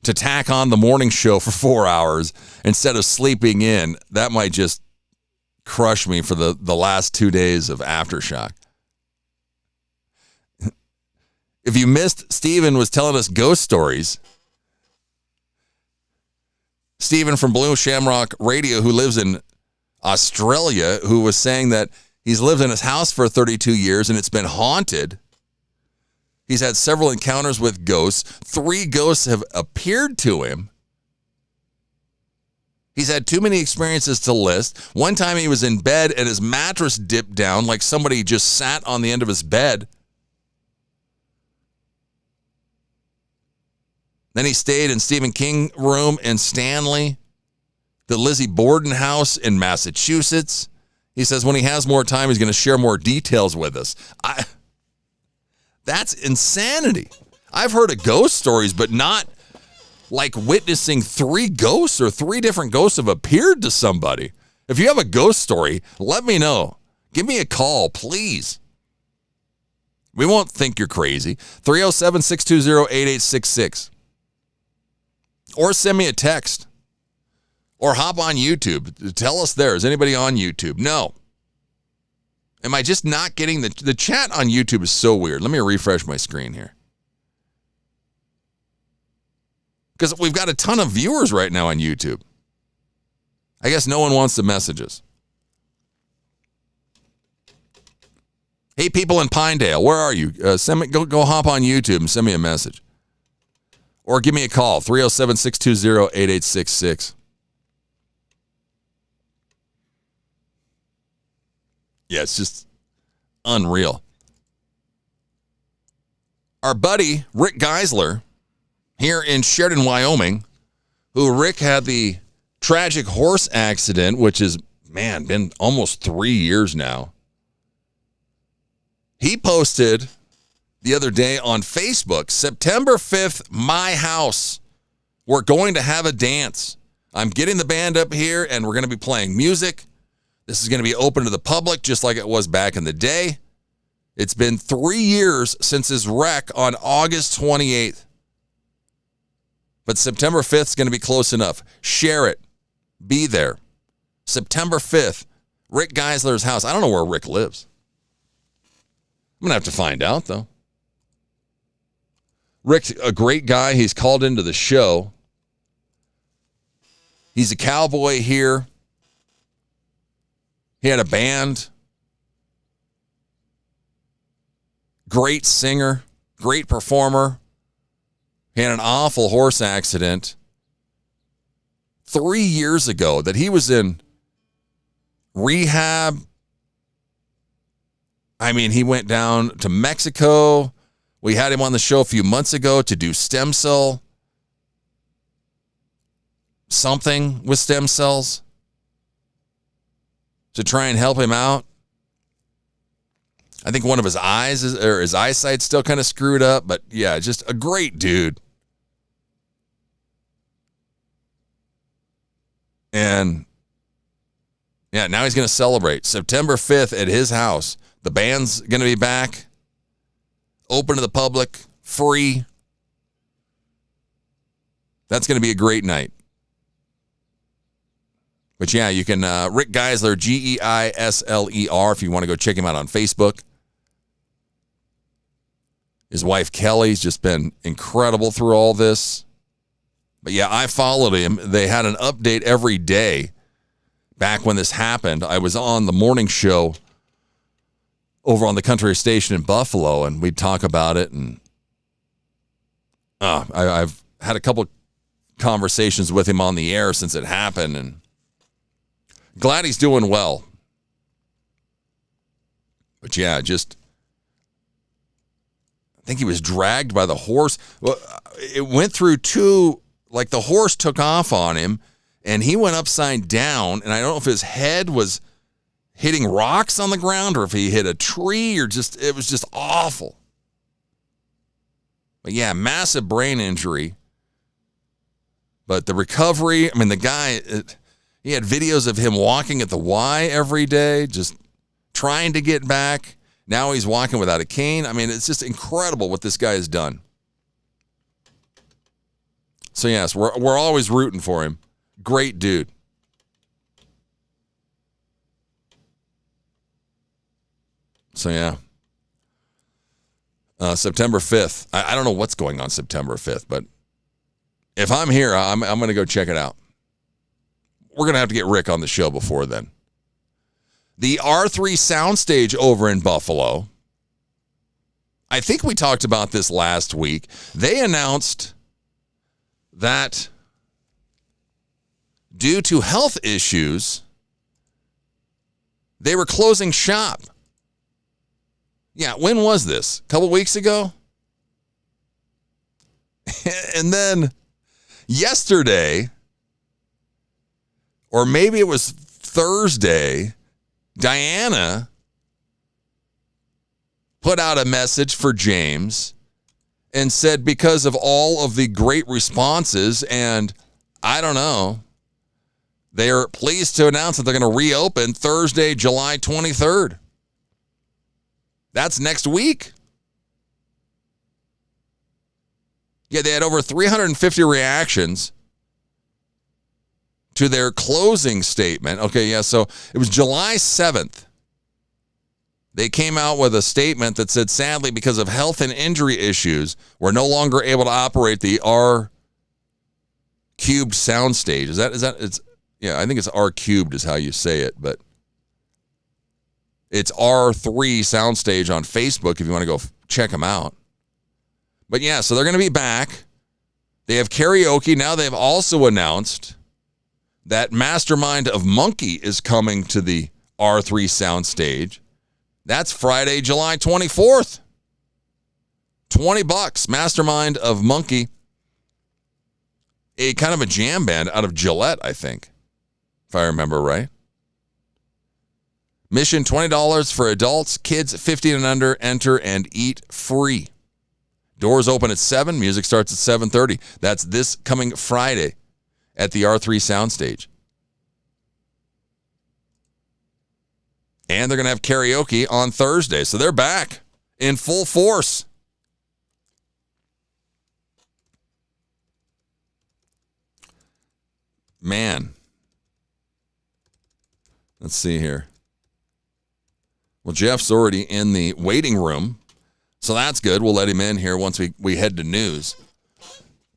To tack on the morning show for 4 hours instead of sleeping in, that might just crush me for the last 2 days of Aftershock. If you missed, Steven was telling us ghost stories. Steven from Blue Shamrock Radio, who lives in Australia, who was saying that he's lived in his house for 32 years and it's been haunted. He's had several encounters with ghosts. 3 ghosts have appeared to him. He's had too many experiences to list. One time he was in bed and his mattress dipped down like somebody just sat on the end of his bed. Then he stayed in Stephen King room in Stanley, the Lizzie Borden house in Massachusetts. He says when he has more time, he's going to share more details with us. That's insanity. I've heard of ghost stories, but not like witnessing 3 ghosts or 3 different ghosts have appeared to somebody. If you have a ghost story, let me know. Give me a call, please. We won't think you're crazy. 307-620-8866. Or send me a text. Or hop on YouTube. Tell us there. Is anybody on YouTube? No. Am I just not getting the chat on YouTube is so weird. Let me refresh my screen here. Because we've got a ton of viewers right now on YouTube. I guess no one wants the messages. Hey, people in Pinedale, where are you? Go hop on YouTube and send me a message. Or give me a call, 307-620-8866. Yeah, it's just unreal. Our buddy, Rick Geisler, here in Sheridan, Wyoming, who Rick had the tragic horse accident, which has, been almost 3 years now. He posted the other day on Facebook, September 5th, my house. We're going to have a dance. I'm getting the band up here, and we're going to be playing music. This is going to be open to the public, just like it was back in the day. It's been 3 years since his wreck on August 28th. But September 5th is going to be close enough. Share it. Be there. September 5th, Rick Geisler's house. I don't know where Rick lives. I'm going to have to find out, though. Rick's a great guy. He's called into the show. He's a cowboy here. He had a band. Great singer. Great performer. He had an awful horse accident 3 years ago that he was in rehab. He went down to Mexico. We had him on the show a few months ago to do stem cell. Something with stem cells. To try and help him out. I think one of his eyes his eyesight's still kind of screwed up, but yeah, just a great dude. And yeah, now he's going to celebrate September 5th at his house. The band's going to be back, open to the public, free. That's going to be a great night. But yeah, you can, Rick Geisler, Geisler, if you want to go check him out on Facebook. His wife, Kelly's just been incredible through all this. But yeah, I followed him. They had an update every day back when this happened. I was on the morning show over on the country station in Buffalo, and we'd talk about it. And I've had a couple conversations with him on the air since it happened, and glad he's doing well. But yeah, just I think he was dragged by the horse. Well, it went through two, like the horse took off on him and he went upside down, and I don't know if his head was hitting rocks on the ground or if he hit a tree or just, it was just awful. But yeah, massive brain injury. But the recovery, I mean, the guy, he had videos of him walking at the Y every day, just trying to get back. Now he's walking without a cane. I mean, it's just incredible what this guy has done. So yes, we're always rooting for him. Great dude. So yeah. September 5th. I don't know what's going on September 5th, but if I'm here, I'm going to go check it out. We're going to have to get Rick on the show before then. The R3 Soundstage over in Buffalo. I think we talked about this last week. They announced that due to health issues, they were closing shop. Yeah, when was this? A couple weeks ago? And then yesterday, or maybe it was Thursday, Diana put out a message for James and said because of all of the great responses and, I don't know, they are pleased to announce that they're going to reopen Thursday, July 23rd. That's next week. Yeah, they had over 350 reactions to their closing statement. Okay, yeah, so it was July 7th. They came out with a statement that said, sadly, because of health and injury issues, we're no longer able to operate the R cubed soundstage. Is that it's yeah, I think it's R cubed is how you say it, but it's R3 Soundstage on Facebook if you want to go check them out. But yeah, so they're going to be back. They have karaoke. Now they've also announced that Mastermind of Monkey is coming to the R3 Soundstage. That's Friday, July 24th. $20, Mastermind of Monkey. A kind of a jam band out of Gillette, I think, if I remember right. Mission $20 for adults. Kids 15 and under enter and eat free. Doors open at 7. Music starts at 7:30. That's this coming Friday at the R3 Soundstage. And they're going to have karaoke on Thursday. So they're back in full force. Man. Let's see here. Well, Jeff's already in the waiting room, so that's good. We'll let him in here once we head to news.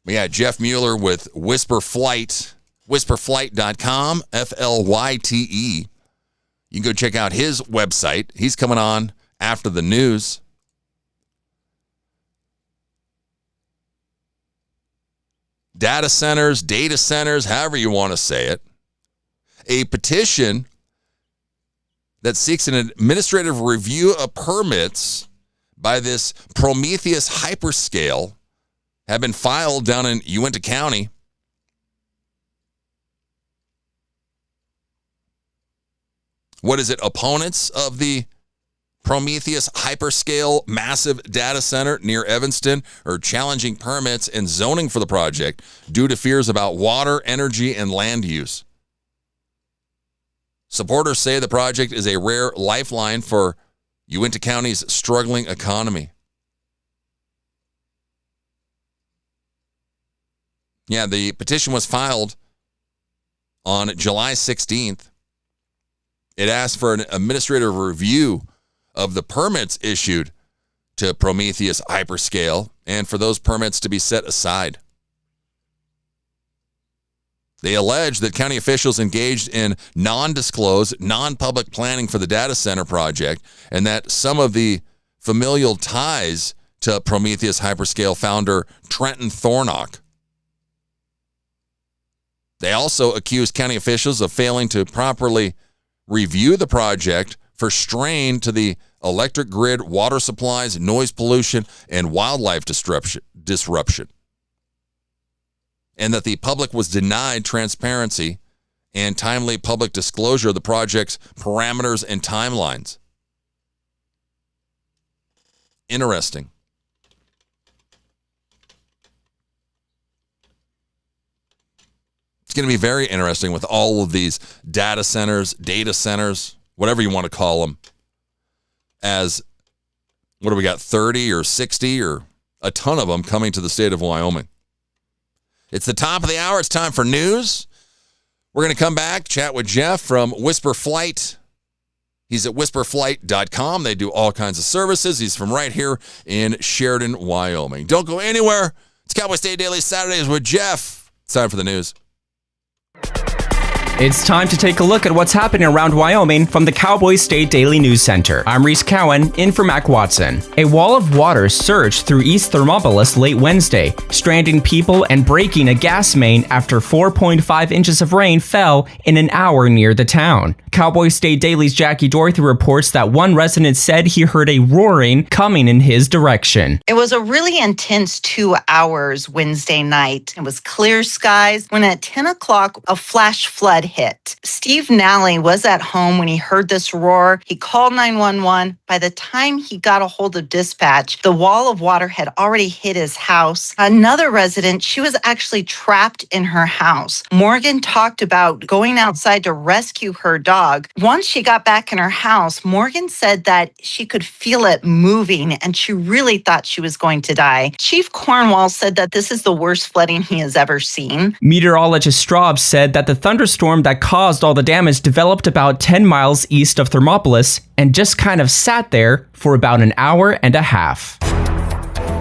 We got Jeff Mueller with Whisper Flight, whisperflight.com, F-L-Y-T-E. You can go check out his website. He's coming on after the news. Data centers, however you want to say it. A petition that seeks an administrative review of permits by this Prometheus hyperscale have been filed down in Uinta County. What is it? Opponents of the Prometheus hyperscale massive data center near Evanston are challenging permits and zoning for the project due to fears about water, energy, and land use. Supporters say the project is a rare lifeline for Uinta County's struggling economy. Yeah, the petition was filed on July 16th. It asked for an administrative review of the permits issued to Prometheus Hyperscale and for those permits to be set aside. They allege that county officials engaged in non-disclosed, non-public planning for the data center project and that some of the familial ties to Prometheus Hyperscale founder Trenton Thornock They also accused county officials of failing to properly review the project for strain to the electric grid, water supplies, noise pollution, and wildlife disruption. And that the public was denied transparency and timely public disclosure of the project's parameters and timelines. Interesting. It's going to be very interesting with all of these data centers, whatever you want to call them, as, what do we got, 30 or 60 or a ton of them coming to the state of Wyoming. It's the top of the hour. It's time for news. We're going to come back, chat with Jeff from Whisper Flight. He's at whisperflight.com. They do all kinds of services. He's from right here in Sheridan, Wyoming. Don't go anywhere. It's Cowboy State Daily Saturdays with Jeff. It's time for the news. It's time to take a look at what's happening around Wyoming from the Cowboy State Daily News Center. I'm Reese Cowan, in for Mac Watson. A wall of water surged through East Thermopolis late Wednesday, stranding people and breaking a gas main after 4.5 inches of rain fell in an hour near the town. Cowboy State Daily's Jackie Dorothy reports that one resident said he heard a roaring coming in his direction. It was a really intense 2 hours Wednesday night. It was clear skies when at 10 o'clock, a flash flood hit. Steve Nally was at home when he heard this roar. He called 911. By the time he got a hold of dispatch, the wall of water had already hit his house. Another resident, she was actually trapped in her house. Morgan talked about going outside to rescue her dog. Once she got back in her house, Morgan said that she could feel it moving and she really thought she was going to die. Chief Cornwall said that this is the worst flooding he has ever seen. Meteorologist Straub said that the thunderstorm that caused all the damage developed about 10 miles east of Thermopolis and just kind of sat there for about an hour and a half.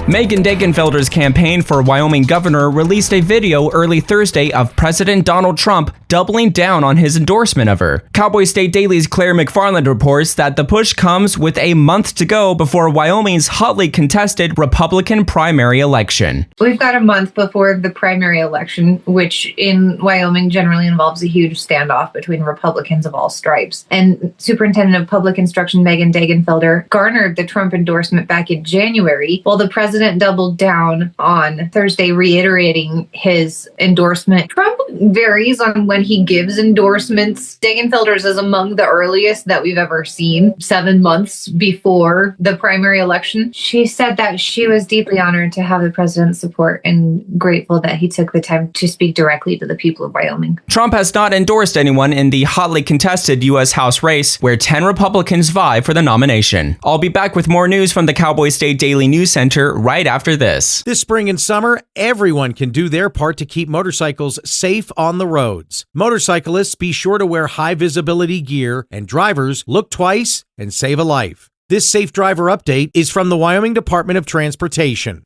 Megan Degenfelder's campaign for Wyoming governor released a video early Thursday of President Donald Trump doubling down on his endorsement of her. Cowboy State Daily's Claire McFarland reports that the push comes with a month to go before Wyoming's hotly contested Republican primary election. We've got a month before the primary election, which in Wyoming generally involves a huge standoff between Republicans of all stripes. And Superintendent of Public Instruction Megan Degenfelder garnered the Trump endorsement back in January, while the president doubled down on Thursday, reiterating his endorsement. Trump varies on when he gives endorsements. Degenfelder's is among the earliest that we've ever seen, 7 months before the primary election. She said that she was deeply honored to have the president's support and grateful that he took the time to speak directly to the people of Wyoming. Trump has not endorsed anyone in the hotly contested U.S. House race, where 10 Republicans vie for the nomination. I'll be back with more news from the Cowboy State Daily News Center right after this. This spring and summer, everyone can do their part to keep motorcycles safe on the roads. Motorcyclists, be sure to wear high visibility gear, and drivers, look twice and save a life. This Safe Driver update is from the Wyoming Department of Transportation.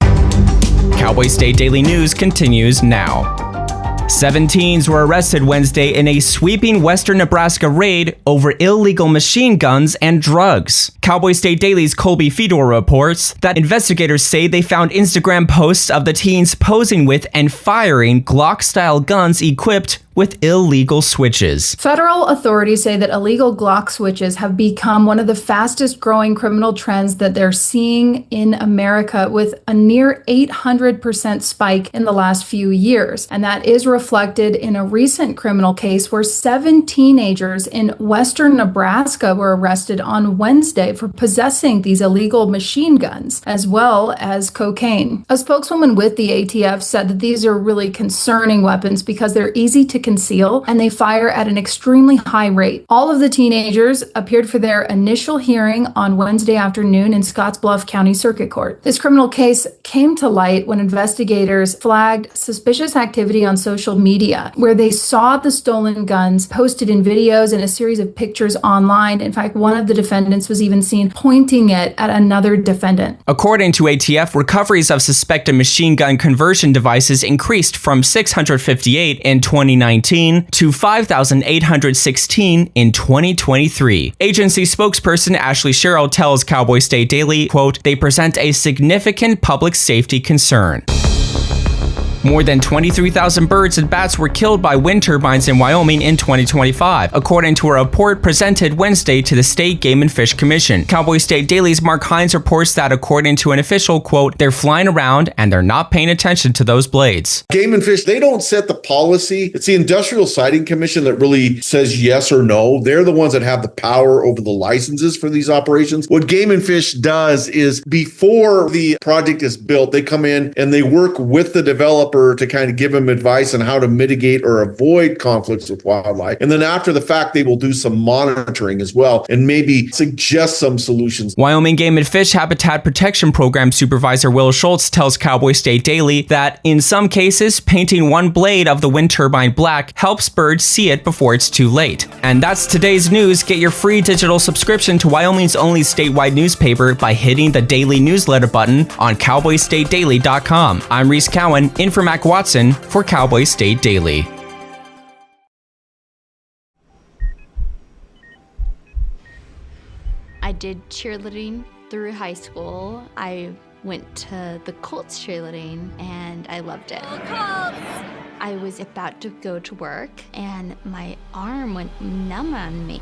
Cowboy State Daily News continues now. 7 teens were arrested Wednesday in a sweeping western Nebraska raid over illegal machine guns and drugs. Cowboy State Daily's Colby Fedor reports that investigators say they found Instagram posts of the teens posing with and firing Glock-style guns equipped with illegal switches. Federal authorities say that illegal Glock switches have become one of the fastest growing criminal trends that they're seeing in America, with a near 800% spike in the last few years. And that is reflected in a recent criminal case where 7 teenagers in western Nebraska were arrested on Wednesday for possessing these illegal machine guns, as well as cocaine. A spokeswoman with the ATF said that these are really concerning weapons because they're easy to conceal and they fire at an extremely high rate. All of the teenagers appeared for their initial hearing on Wednesday afternoon in Scottsbluff County Circuit Court. This criminal case came to light when investigators flagged suspicious activity on social media, where they saw the stolen guns posted in videos and a series of pictures online. In fact, one of the defendants was even seen pointing it at another defendant. According to ATF, recoveries of suspected machine gun conversion devices increased from 658 in 2019 to 5,816 in 2023. Agency spokesperson Ashley Sherrill tells Cowboy State Daily, quote, "They present a significant public safety concern." More than 23,000 birds and bats were killed by wind turbines in Wyoming in 2025, according to a report presented Wednesday to the State Game and Fish Commission. Cowboy State Daily's Mark Hines reports that according to an official, quote, they're flying around and they're not paying attention to those blades. Game and Fish, they don't set the policy. It's the Industrial Siting Commission that really says yes or no. They're the ones that have the power over the licenses for these operations. What Game and Fish does is before the project is built, they come in and they work with the developer to kind of give them advice on how to mitigate or avoid conflicts with wildlife. And then after the fact, they will do some monitoring as well and maybe suggest some solutions. Wyoming Game and Fish Habitat Protection Program Supervisor Will Schultz tells Cowboy State Daily that in some cases, painting one blade of the wind turbine black helps birds see it before it's too late. And that's today's news. Get your free digital subscription to Wyoming's only statewide newspaper by hitting the daily newsletter button on cowboystatedaily.com. I'm Reese Cowan, in for Mac Watson for Cowboy State Daily. I did cheerleading through high school. I went to the Colts cheerleading and I loved it. I was about to go to work and my arm went numb on me.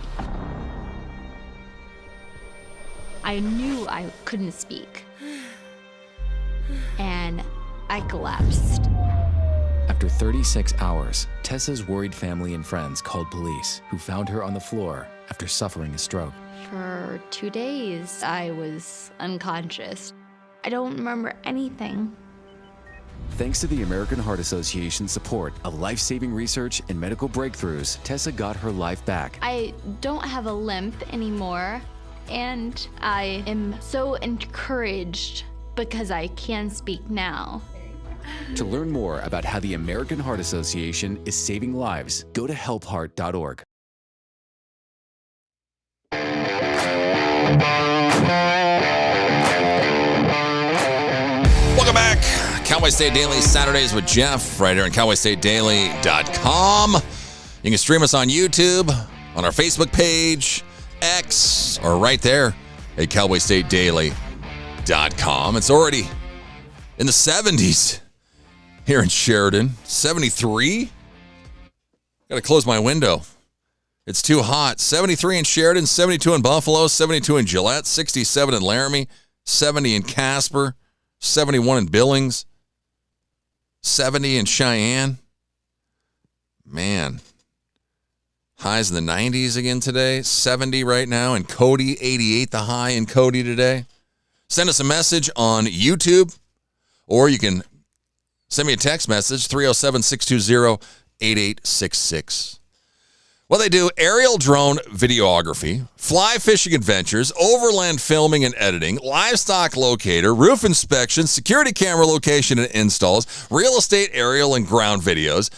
I knew I couldn't speak and I collapsed. After 36 hours, Tessa's worried family and friends called police, who found her on the floor after suffering a stroke. For 2 days, I was unconscious. I don't remember anything. Thanks to the American Heart Association's support of life-saving research and medical breakthroughs, Tessa got her life back. I don't have a limp anymore, and I am so encouraged because I can speak now. To learn more about how the American Heart Association is saving lives, go to helpheart.org. Welcome back. Cowboy State Daily Saturdays with Jeff right here on cowboystatedaily.com. You can stream us on YouTube, on our Facebook page, X, or right there at cowboystatedaily.com. It's already in the 70s here in Sheridan. 73? Got to close my window. It's too hot. 73 in Sheridan, 72 in Buffalo, 72 in Gillette, 67 in Laramie, 70 in Casper, 71 in Billings, 70 in Cheyenne. Man. Highs in the 90s again today. 70 right now in Cody. 88 the high in Cody today. Send us a message on YouTube, or you can send me a text message, 307-620-8866. Well, they do aerial drone videography, fly fishing adventures, overland filming and editing, livestock locator, roof inspection, security camera location and installs, real estate aerial and ground videos.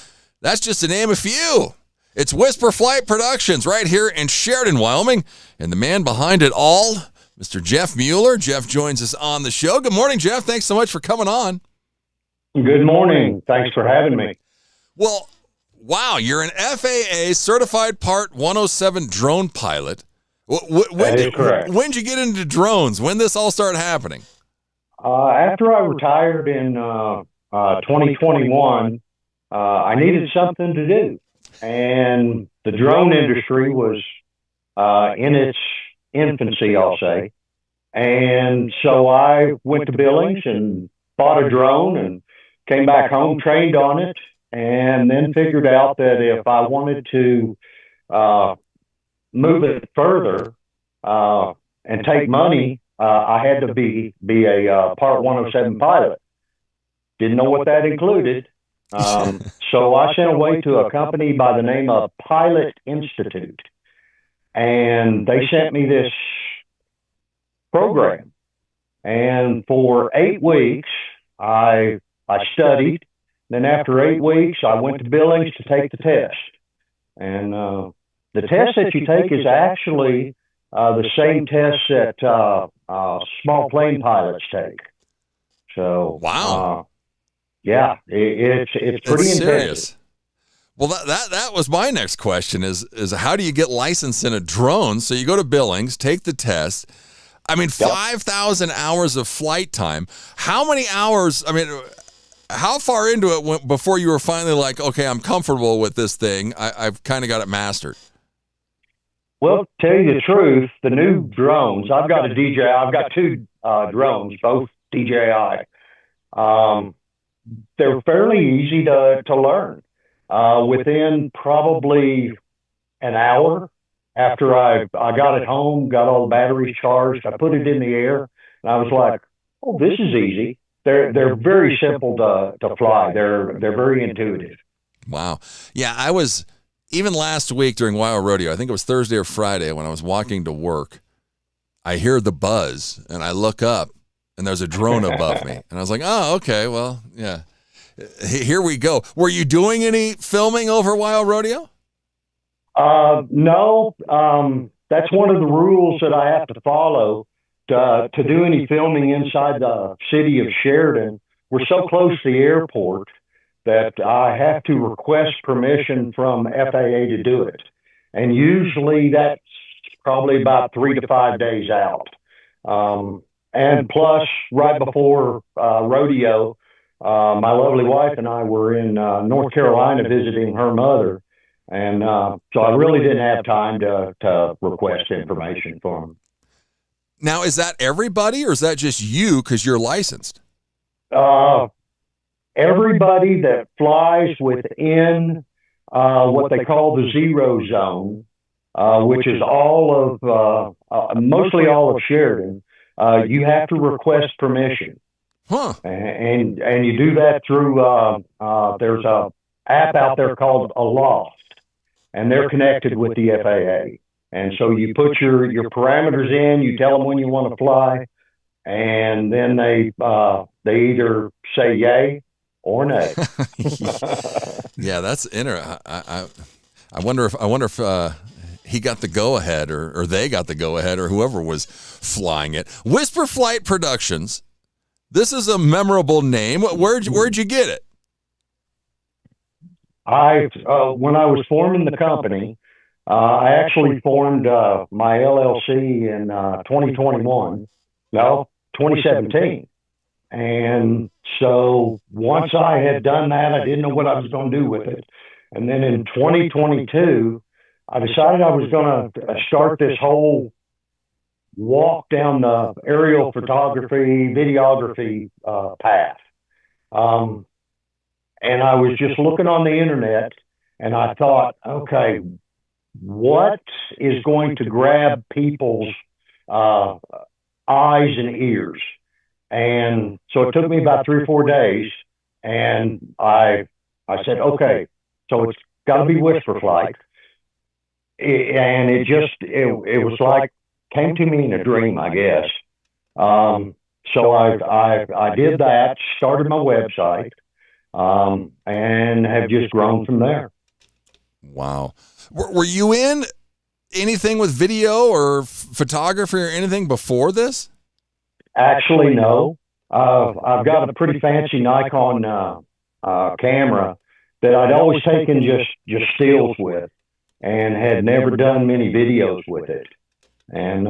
That's just to name a few. It's Whisper Flight Productions right here in Sheridan, Wyoming. And the man behind it all, Mr. Jeff Mueller. Jeff joins us on the show. Good morning, Jeff. Thanks so much for coming on. Good morning. Thanks for having me. Well, wow, you're an FAA certified Part 107 drone pilot. That is correct. When did you get into drones? When this all started happening? After I retired in 2021, I needed something to do. And the drone industry was in its infancy, I'll say. And so I went to Billings and bought a drone and came back home, trained on it, and then figured out that if I wanted to move it further and take money, I had to be a Part 107 pilot. Didn't know what that included. So I sent away to a company by the name of Pilot Institute, and they sent me this program. And for 8 weeks, I studied. Then after 8 weeks, I went to Billings to take the test. And the test that you take is actually the same test that small plane pilots take. So wow, yeah, it's pretty serious. Well, that was my next question: is how do you get licensed in a drone? So you go to Billings, take the test. I mean, 5,000 hours of flight time. How many hours? I mean, how far into it went before you were finally like, okay, I'm comfortable with this thing. I've kind of got it mastered. Well, to tell you the truth, the new drones, I've got two drones, both DJI. They're fairly easy to learn. Within probably an hour after I got it home, got all the batteries charged, I put it in the air, and I was like, oh, this is easy. They're very simple to fly. They're very intuitive. Wow. Yeah, I was, even last week during Wild Rodeo, I think it was Thursday or Friday, when I was walking to work, I hear the buzz, and I look up, and there's a drone above me. And I was like, oh, okay, well, yeah. Here we go. Were you doing any filming over Wild Rodeo? No. That's one of the rules that I have to follow to do any filming inside the city of Sheridan. We're so close to the airport that I have to request permission from FAA to do it. And usually that's probably about 3 to 5 days out. And plus, right before rodeo, my lovely wife and I were in North Carolina visiting her mother. And so I really didn't have time to request information from them. Now, is that everybody, or is that just you because you're licensed? Everybody that flies within what they call the zero zone, which is mostly all of Sheridan, you have to request permission. Huh. And you do that through, there's a app out there called Aloft, and they're connected with the FAA. And so you put your parameters in, you tell them when you want to fly, and then they either say yay or nay. Yeah, that's interesting. I wonder if he got the go ahead, or they got the go ahead, or whoever was flying it. Whisper Flight Productions. This is a memorable name. Where'd you get it? When I was forming the company, I actually formed my LLC in 2017. And so once I had done that, I didn't know what I was going to do with it. And then in 2022, I decided I was going to start this whole walk down the aerial photography, videography path. And I was just looking on the internet, and I thought, okay, what is going to grab people's eyes and ears? And so it took me about 3 or 4 days, and I said, okay, so it's got to be Whisper Flight. And it was like, came to me in a dream, I guess. So I did that, started my website, and have just grown from there. Wow. Were you in anything with video or photography or anything before this? Actually, no. I've got a pretty fancy Nikon camera that I'd always taken just stills with, and had never done many videos with it. And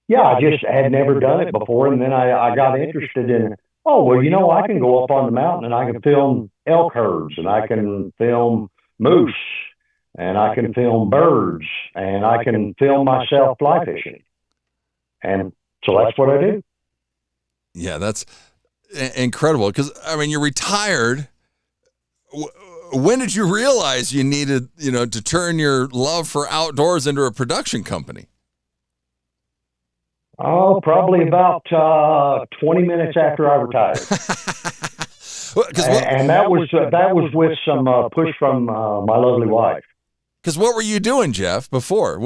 yeah, I just had never done it before. And then I got interested in, I can go up on the mountain and I can film elk herds, and I can film moose, and I can film birds, and I can film myself fly fishing. And so that's what I do. Yeah, that's incredible. Because, I mean, you're retired. When did you realize you needed, to turn your love for outdoors into a production company? Oh, probably about 20 minutes after I retired. And that was with some push from my lovely wife. Because what were you doing, Jeff, before?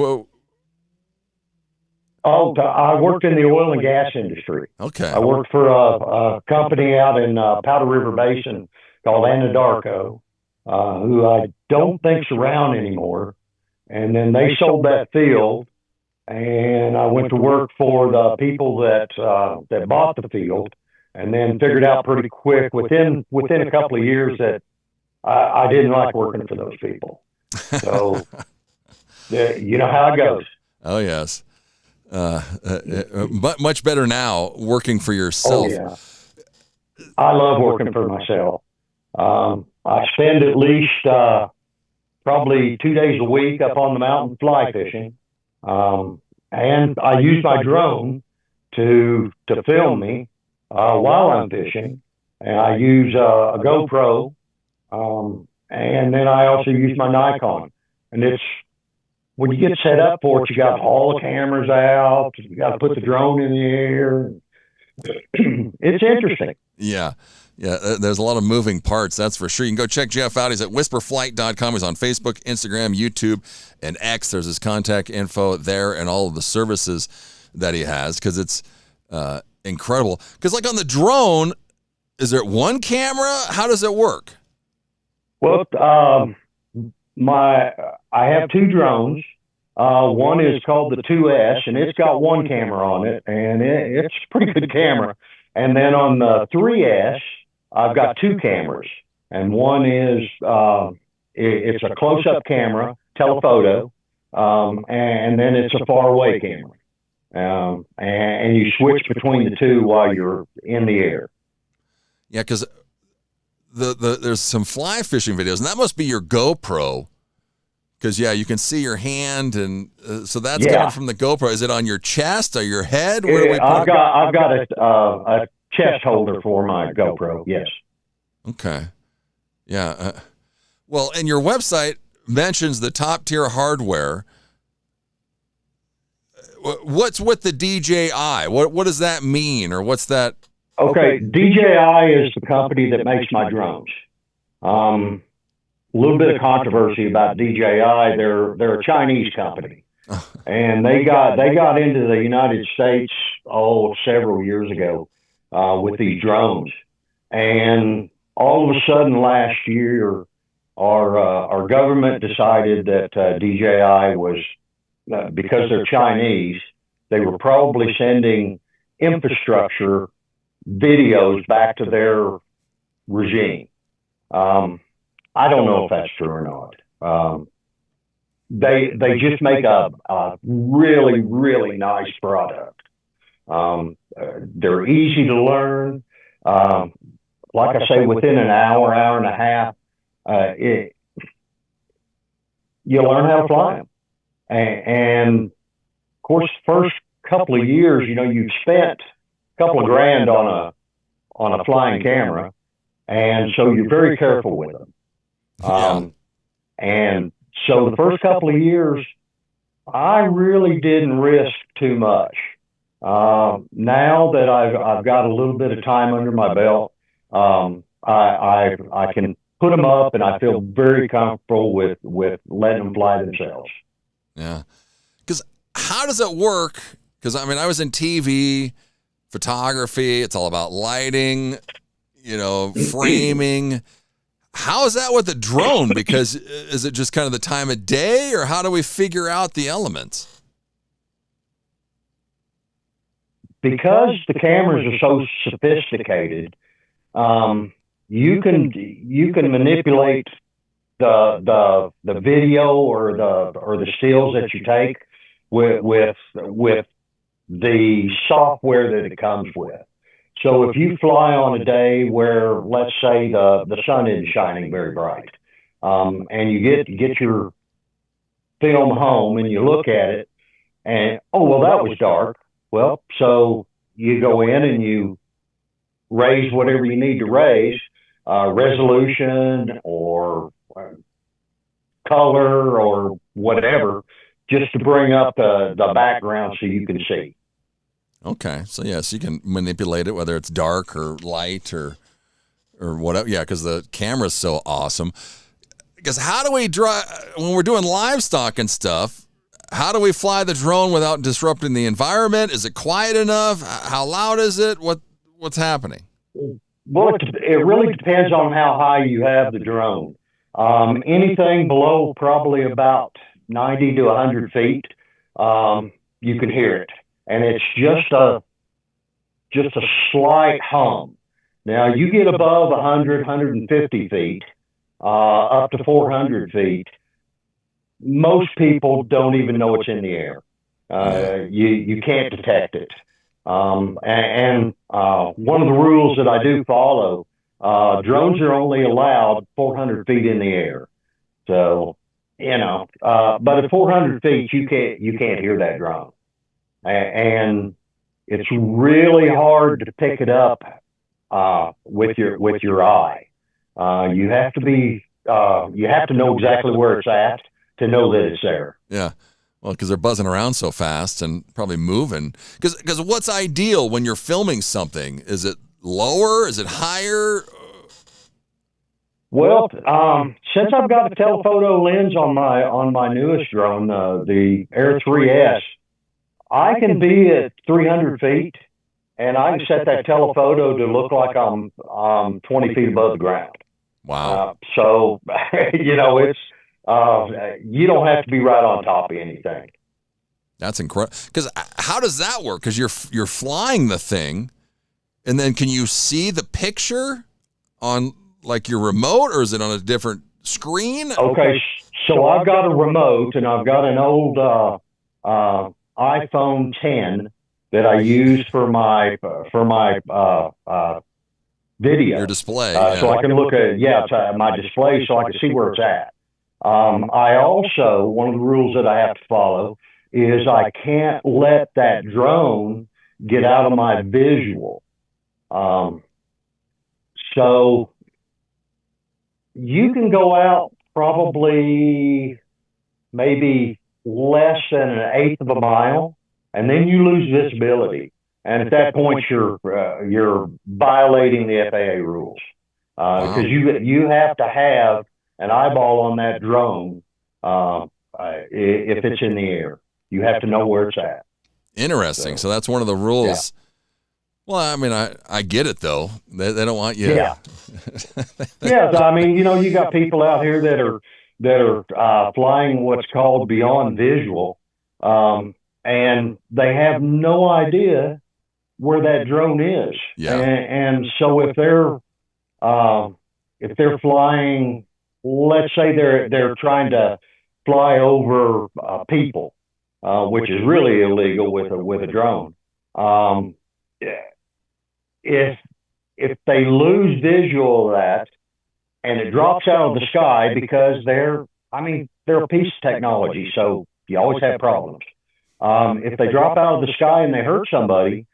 I worked in the oil and gas industry. Okay. I worked for a company out in Powder River Basin called Anadarko, who I don't think's around anymore. And then they sold that field, and I went to work for the people that bought the field, and then figured out pretty quick within a couple of years that I didn't like working for those people. So you know how it goes. Oh yes. But much better now working for yourself. Oh, yeah. I love working for myself. I spend at least probably 2 days a week up on the mountain fly fishing. And I use my drone to film me while I'm fishing. And I use a GoPro. And then I also use my Nikon. And it's, when you get set up for it, you got all the cameras out, you got to put the drone in the air. It's interesting. Yeah. Yeah, there's a lot of moving parts, that's for sure. You can go check Jeff out. He's at whisperflight.com. He's on Facebook, Instagram, YouTube, and X. There's his contact info there and all of the services that he has, because it's incredible. Because like on the drone, is there one camera? How does it work? Well, I have two drones. One is called the 2S, and it's got one camera on it, and it's a pretty good camera. And then on the 3S, I've got two cameras, and one is it's a close-up camera, telephoto, and then it's a far-away camera. And you switch between the two while you're in the air. Yeah, because there's some fly fishing videos, and that must be your GoPro. Because, yeah, you can see your hand, and so that's coming from the GoPro. Is it on your chest or your head? Where do we put I've got a chest holder for my GoPro, yes. Okay. Yeah. Well, and your website mentions the top-tier hardware. What's with the DJI? What does that mean, or what's that? Okay, DJI is the company that makes my drones. A little bit of controversy about DJI. They're a Chinese company, and they got into the United States several years ago with these drones, and all of a sudden last year, our government decided that DJI was because they're Chinese, they were probably sending infrastructure videos back to their regime. I don't know if that's true or not. They just make a really, really nice product. They're easy to learn. Like I say, within an hour and a half, you learn how to fly them. And of course, first couple of years, you've spent a couple of grand on a flying camera, and so you're very careful with them. And so the first couple of years, I really didn't risk too much. Now that I've got a little bit of time under my belt, I can put them up, and I feel very comfortable with letting them fly themselves. Yeah. Because how does it work? Because, I mean, I was in TV, photography. It's all about lighting, framing. How is that with the drone? Because is it just kind of the time of day, or how do we figure out the elements? Because the cameras are so sophisticated, you can manipulate the video or the stills that you take with the software that it comes with. So if you fly on a day where, let's say, the sun isn't shining very bright, and you get your film home and you look at it, and that was dark. Well, so you go in and you raise whatever you need to raise, resolution or color or whatever, just to bring up the background so you can see. Okay, so yes, you can manipulate it, whether it's dark or light or whatever. Yeah, because the camera's so awesome. Because how do we when we're doing livestock and stuff? How do we fly the drone without disrupting the environment? Is it quiet enough? How loud is it? What's happening? Well, it really depends on how high you have the drone. Anything below probably about 90 to 100 feet, you can hear it. And it's just a slight hum. Now, you get above 100, 150 feet, up to 400 feet, most people don't even know it's in the air. You can't detect it. And one of the rules that I do follow, drones are only allowed 400 feet in the air. So, but at 400 feet, you can't hear that drone. And it's really hard to pick it up with your eye. You have to know exactly where it's at to know that it's there. Yeah. Well, because they're buzzing around so fast and probably moving. Because what's ideal when you're filming something? Is it lower? Is it higher? Well, since I've got a telephoto lens on my newest drone, the Air 3S, I can be at 300 feet, and I can set that telephoto to look like I'm 20 feet above the ground. Wow. So, it's you don't have to be right on top of anything. That's incredible. Because how does that work? Because you're flying the thing, and then can you see the picture on like your remote, or is it on a different screen? Okay, so I've got a remote, and I've got an old iPhone 10 that I use for my video. Your display. So I can look at my display so I can see where it's at. I also, one of the rules that I have to follow is I can't let that drone get out of my visual. So you can go out probably maybe less than an eighth of a mile, and then you lose visibility. And at that point, you're violating the FAA rules because you have to have an eyeball on that drone if it's in the air. You have to know where it's at. Interesting. So that's one of the rules. Yeah. Well, I mean, I get it though. They don't want you. Yeah. Yeah. I mean, you got people out here that are flying what's called beyond visual, and they have no idea where that drone is. Yeah. And so if they're flying, let's say they're trying to fly over people, which is really illegal with a drone. If they lose visual of that and it drops out of the sky, because they're a piece of technology, so you always have problems. If they drop out of the sky and they hurt somebody,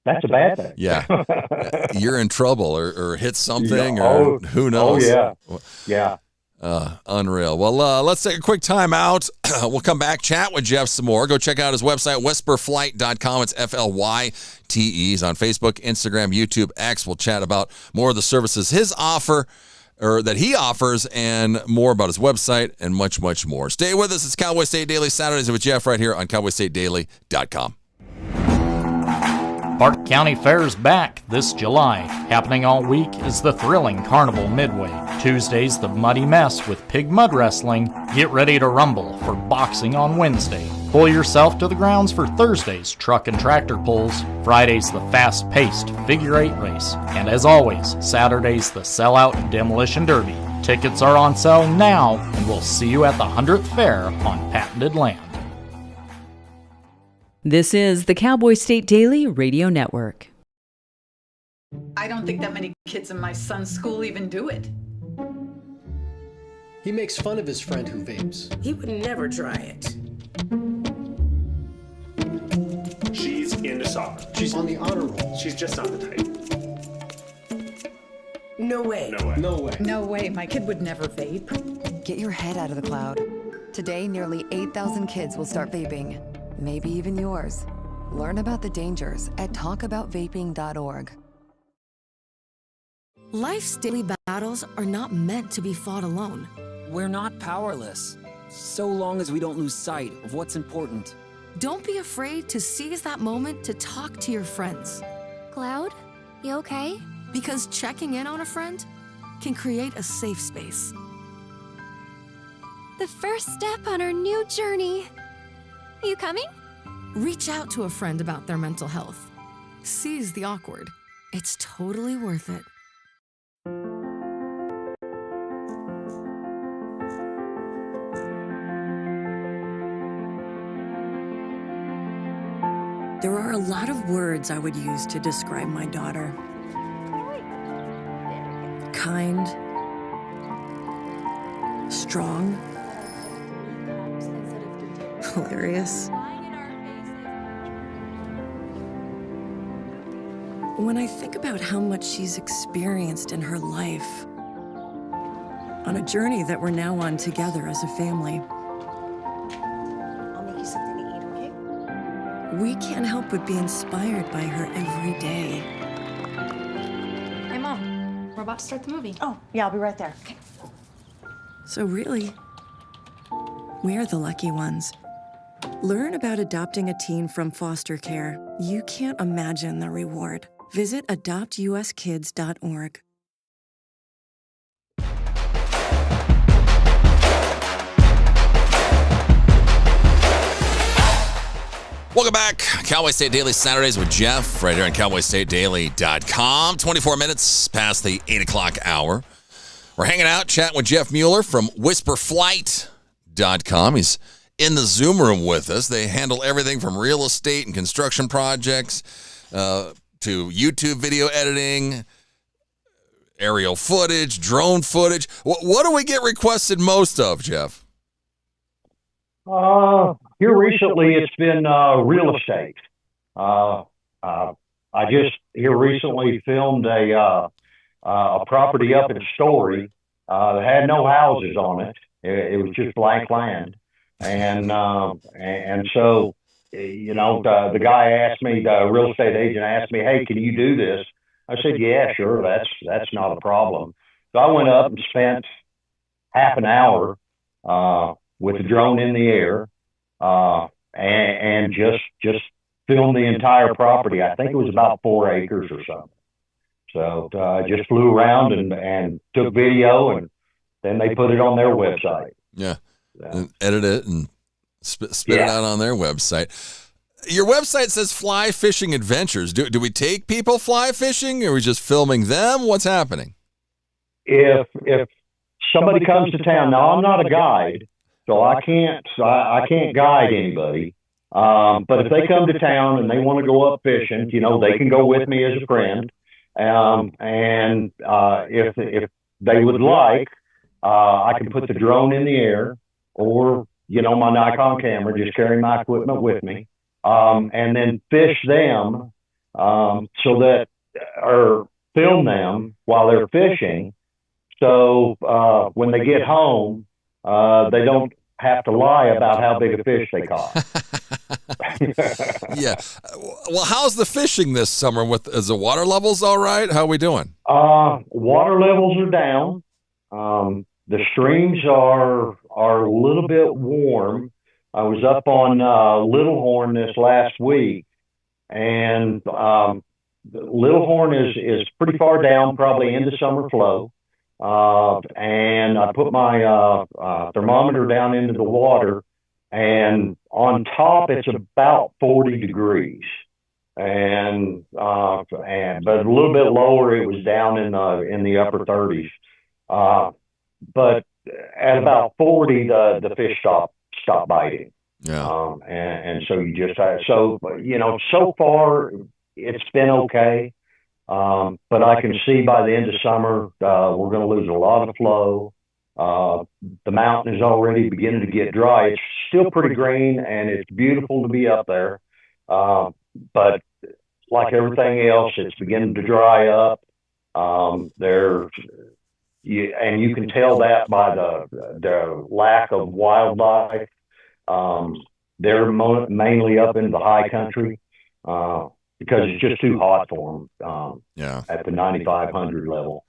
that's a bad thing. Yeah. You're in trouble or hit something or who knows. Oh, yeah. Yeah. Unreal. Well, let's take a quick time out. We'll come back, chat with Jeff some more. Go check out his website, whisperflight.com. It's FLYTE. He's on Facebook, Instagram, YouTube, X. We'll chat about more of the services that he offers, and more about his website and much, much more. Stay with us. It's Cowboy State Daily Saturdays with Jeff right here on cowboystatedaily.com. Park County Fair's back this July. Happening all week is the thrilling Carnival Midway. Tuesday's the Muddy Mess with pig mud wrestling. Get ready to rumble for boxing on Wednesday. Pull yourself to the grounds for Thursday's truck and tractor pulls. Friday's the fast-paced figure 8 race. And as always, Saturday's the sellout demolition derby. Tickets are on sale now, and we'll see you at the 100th Fair on patented land. This is the Cowboy State Daily Radio Network. I don't think that many kids in my son's school even do it. He makes fun of his friend who vapes. He would never try it. She's into soccer. She's on the honor roll. She's just not the type. No way. No way. No way. No way. My kid would never vape. Get your head out of the cloud. Today, nearly 8,000 kids will start vaping. Maybe even yours. Learn about the dangers at talkaboutvaping.org. Life's daily battles are not meant to be fought alone. We're not powerless, so long as we don't lose sight of what's important. Don't be afraid to seize that moment to talk to your friends. Cloud, you okay? Because checking in on a friend can create a safe space. The first step on our new journey. You coming? Reach out to a friend about their mental health. Seize the awkward. It's totally worth it. There are a lot of words I would use to describe my daughter. Kind, strong, hilarious. When I think about how much she's experienced in her life, on a journey that we're now on together as a family, I'll make you something to eat, okay? we can't help but be inspired by her every day. Hey, Mom. We're about to start the movie. Oh, yeah, I'll be right there. Okay. So really, we're the lucky ones. Learn about adopting a teen from foster care. You can't imagine the reward. Visit adoptuskids.org. Welcome back. Cowboy State Daily Saturdays with Jeff right here on cowboystatedaily.com. 24 minutes past the 8 o'clock hour. We're hanging out, chatting with Jeff Mueller from whisperflight.com. He's in the Zoom room with us. They handle everything from real estate and construction projects to YouTube video editing, aerial footage, drone footage. What do we get requested most of, Jeff? Here recently, it's been real estate. I just here recently filmed a property up in Story that had no houses on it. It was just blank land, and so the guy asked me, the real estate agent asked me, "Hey, can you do this?" I said, "Yeah, sure. That's not a problem." So I went up and spent half an hour with the drone in the air. And just filmed the entire property. I think it was about 4 acres or something. So I just flew around and took video, and then they put it on their website. Yeah, and edit it and spit it out on their website. Your website says fly fishing adventures. Do we take people fly fishing, or are we just filming them? What's happening? If somebody comes to town, now I'm not a guide. So I can't guide anybody. But if they come to town and they want to go up fishing, they can go with me as a friend. And if they would like, I can put the drone in the air, or my Nikon camera, just carry my equipment with me, and then fish them, or film them while they're fishing. So when they get home, they don't have to lie about how big a fish they caught. Yeah. Well, how's the fishing this summer? Is the water levels all right? How are we doing? Water levels are down. The streams are a little bit warm. I was up on Little Horn this last week, and Little Horn is pretty far down, probably into summer flow. And I put my thermometer down into the water, and on top it's about 40 degrees, but a little bit lower it was down in the upper 30s. But at about 40, the fish stop biting. Yeah. And so you just so far it's been okay. But I can see by the end of summer, we're going to lose a lot of flow. The mountain is already beginning to get dry. It's still pretty green, and it's beautiful to be up there. But like everything else, it's beginning to dry up. And you can tell that by the lack of wildlife. They're mainly up in the high country. Because it's just too hot for them at the 9,500 level.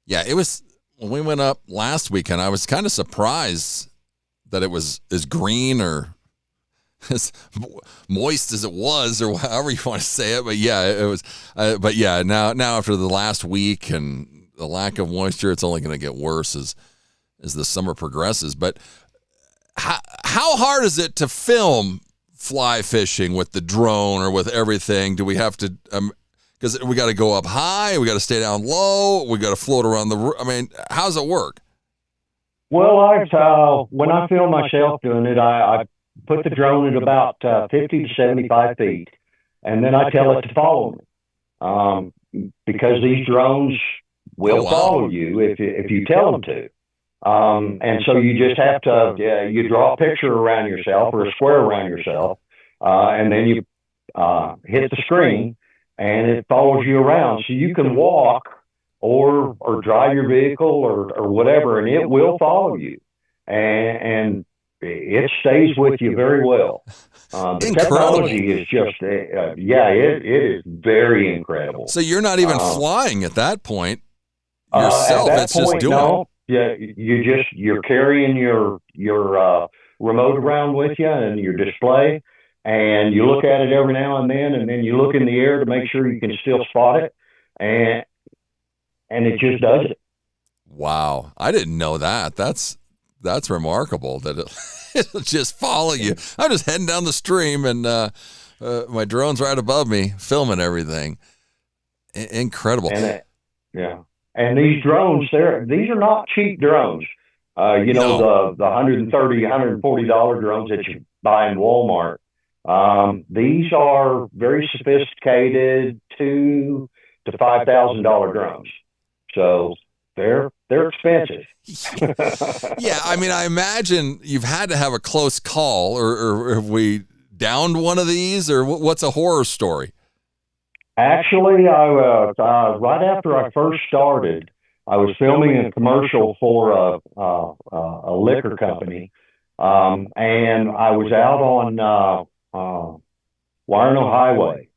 Yeah, it was when we went up last weekend, I was kind of surprised that it was as green or as moist as it was, or however you want to say it. But yeah, it was. But yeah, now after the last week and the lack of moisture, it's only going to get worse as the summer progresses. But how hard is it to film fly fishing with the drone or with everything? Do we have to, because we got to go up high, we got to stay down low, we got to float around how does it work? Well, when I film myself doing it, I put the drone at about 50 to 75 feet, and then I tell it to follow me, because these drones will follow you if you tell them to. And so you just have to, you draw a picture around yourself or a square around yourself, and then you hit the screen, and it follows you around. So you can walk or drive your vehicle or whatever, and it will follow you. And it stays with you very well. The technology is just, it is very incredible. So you're not even flying at that point yourself. At that it's point, just doing no. it. Yeah, you're carrying your remote around with you and your display, and you look at it every now and then you look in the air to make sure you can still spot it, and it just does it. Wow, I didn't know that. That's remarkable that it'll just follow you. I'm just heading down the stream, and my drone's right above me, filming everything. Incredible. And these drones, these are not cheap drones. The $130, $140 drones that you buy in Walmart. These are very sophisticated $2,000 to $5,000 drones. So they're expensive. Yeah, I mean, I imagine you've had to have a close call, or have we downed one of these, or what's a horror story? Actually, right after I first started, I was filming a commercial for a liquor company, and I was out on Warno Highway,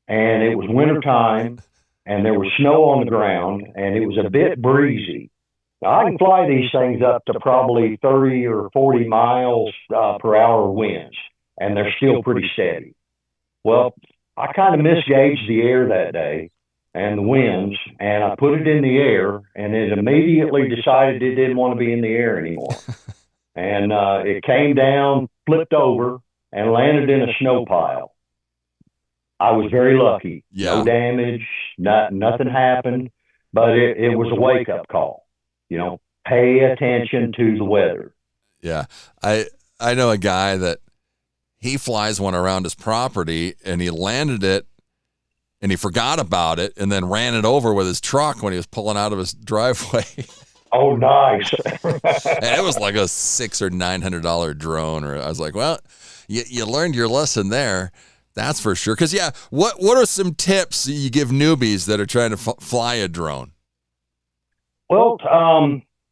and it was wintertime, and there was snow on the ground, and it was a bit breezy. Now, I can fly these things up to probably 30 or 40 miles per hour winds, and they're still pretty steady. Well, I kind of misgauged the air that day and the winds, and I put it in the air, and it immediately decided it didn't want to be in the air anymore. And it came down, flipped over, and landed in a snow pile. I was very lucky. Yeah. No damage, nothing happened, but it was a wake-up call. Pay attention to the weather. Yeah. I know a guy that he flies one around his property, and he landed it, and he forgot about it, and then ran it over with his truck when he was pulling out of his driveway. Oh, nice. And it was like a $600 or $900 drone. Or I was like, well, you learned your lesson there. That's for sure. Because, yeah, what are some tips you give newbies that are trying to fly a drone? Well,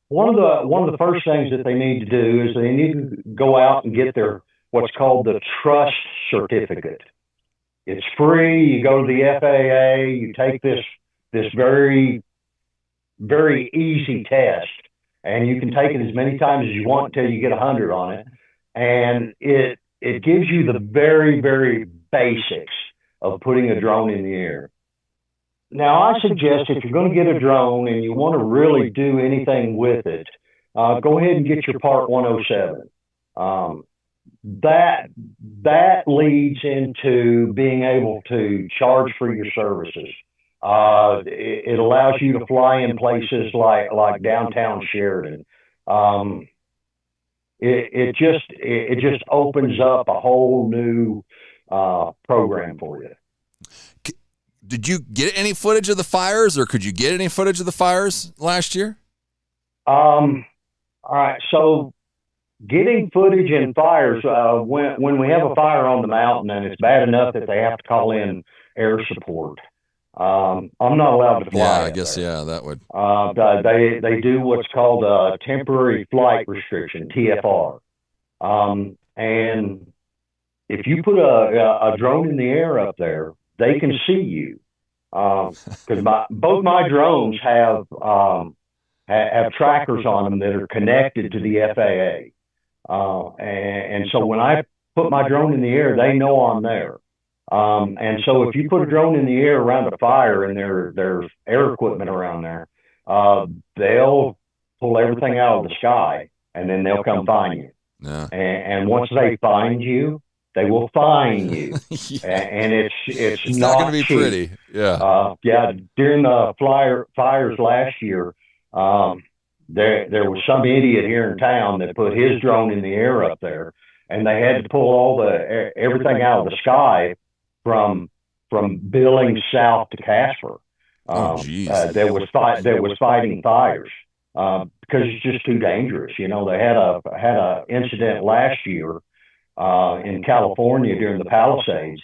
one of the first things that they need to do is they need to go out and get their what's called the trust certificate. It's free. You go to the FAA. You take this very, very easy test, and you can take it as many times as you want until you get 100 on it. And it gives you the very, very basics of putting a drone in the air. Now, I suggest if you're going to get a drone and you want to really do anything with it, go ahead and get your Part 107. That leads into being able to charge for your services. It allows you to fly in places like downtown Sheridan. It just opens up a whole new program for you. Did you get any footage of the fires, or could you get any footage of the fires last year? All right, so getting footage in fires, when we have a fire on the mountain and it's bad enough that they have to call in air support, I'm not allowed to fly. Yeah, I guess, yeah, that would. They do what's called a temporary flight restriction, TFR. And if you put a drone in the air up there, they can see you. Because both my drones have trackers on them that are connected to the FAA. And so when I put my drone in the air, they know I'm there. And so if you put a drone in the air around a fire and there's air equipment around there, they'll pull everything out of the sky, and then they'll come find you. Yeah. And once they find you, they will fine you. Yeah. And it's not going to be cheap. pretty. Yeah. During the fires last year, there was some idiot here in town that put his drone in the air up there, and they had to pull everything out of the sky from from Billings south to Casper. There was fighting fires because it's just too dangerous. You know, they had a incident last year in California during the Palisades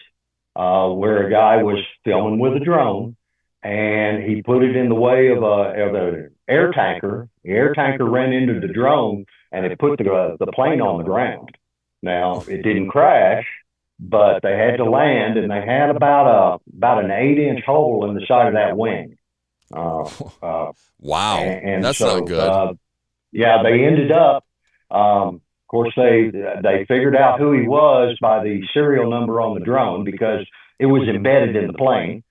where a guy was filming with a drone, and he put it in the way of a air tanker. The air tanker ran into the drone, and it put the plane on the ground. Now, it didn't crash, but they had to land, and they had about an 8-inch hole in the side of that wing. Wow, and that's so, not good. Yeah, they ended up. Of course, they figured out who he was by the serial number on the drone because it was embedded in the plane.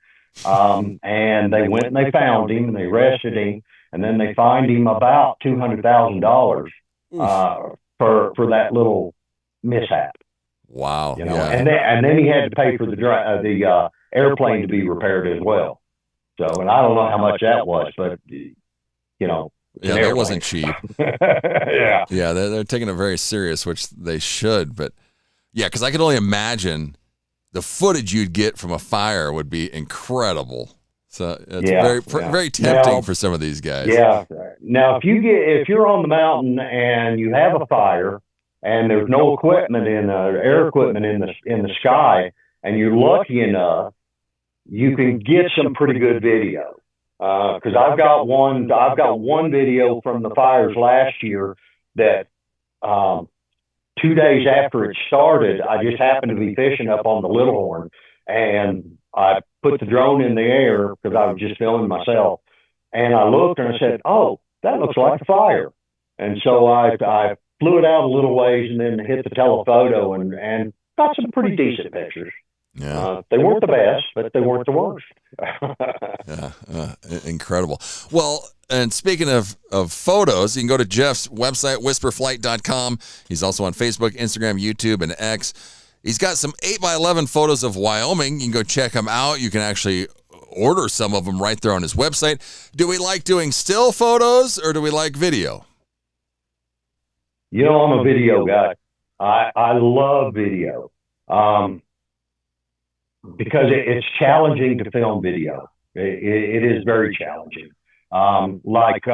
And they went and they found him and they arrested him, and then they fined him about $200,000 for that little mishap. Wow. You know, and then he had to pay for the airplane to be repaired as well. So, and I don't know how much that was, but you know. Yeah, that wasn't cheap. Yeah. Yeah, they're taking it very serious, which they should. But yeah, because I can only imagine the footage you'd get from a fire would be incredible. So it's very tempting for some of these guys. Yeah. Now, if you're on the mountain and you have a fire and there's no equipment air equipment in the sky, and you're lucky enough, you can get some pretty good video. Because I've got one video from the fires last year that 2 days after it started, I just happened to be fishing up on the Little Horn, and I put the drone in the air because I was just filming myself, and I looked and I said, "Oh, that looks like a fire," and so I flew it out a little ways and then hit the telephoto and got some pretty decent pictures. Yeah, they weren't the best, but they weren't the worst. Incredible. Well, and speaking of photos, you can go to Jeff's website, whisperflight.com. He's also on Facebook, Instagram, YouTube, and X. He's got some 8x11 photos of Wyoming. You can go check them out. You can actually order some of them right there on his website. Do we like doing still photos or do we like video? You know, I'm a video guy. I love video. Because it's challenging to film video. It is very challenging. Wildlife.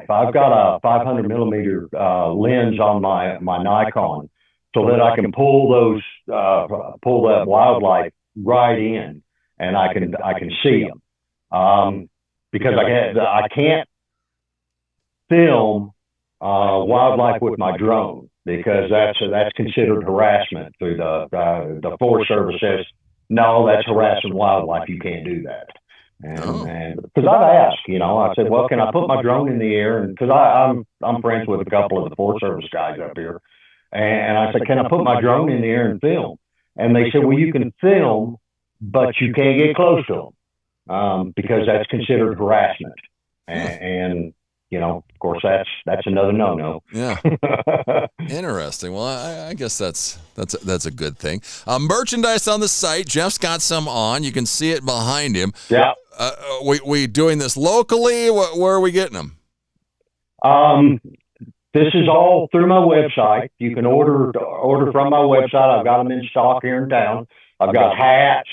I've got a 500 millimeter lens on my Nikon, so that I can pull that wildlife right in, and I can see them. Because I can't film wildlife with my drone, because that's considered harassment through the Forest Service says, no, that's harassing wildlife. You can't do that. And because I've asked, you know, I said, well, can I put my drone in the air? And because I'm friends with a couple of the Forest Service guys up here, and I said, can I put my drone in the air and film? And they said, well, you can film, but you can't get close to them because that's considered harassment. And you know, of course, that's another no-no. Yeah. Interesting. Well, I guess that's a good thing. Merchandise on the site. Jeff's got some on. You can see it behind him. Yeah. We doing this locally? Where are we getting them? This is all through my website. You can order from my website. I've got them in stock here in town. I've got hats.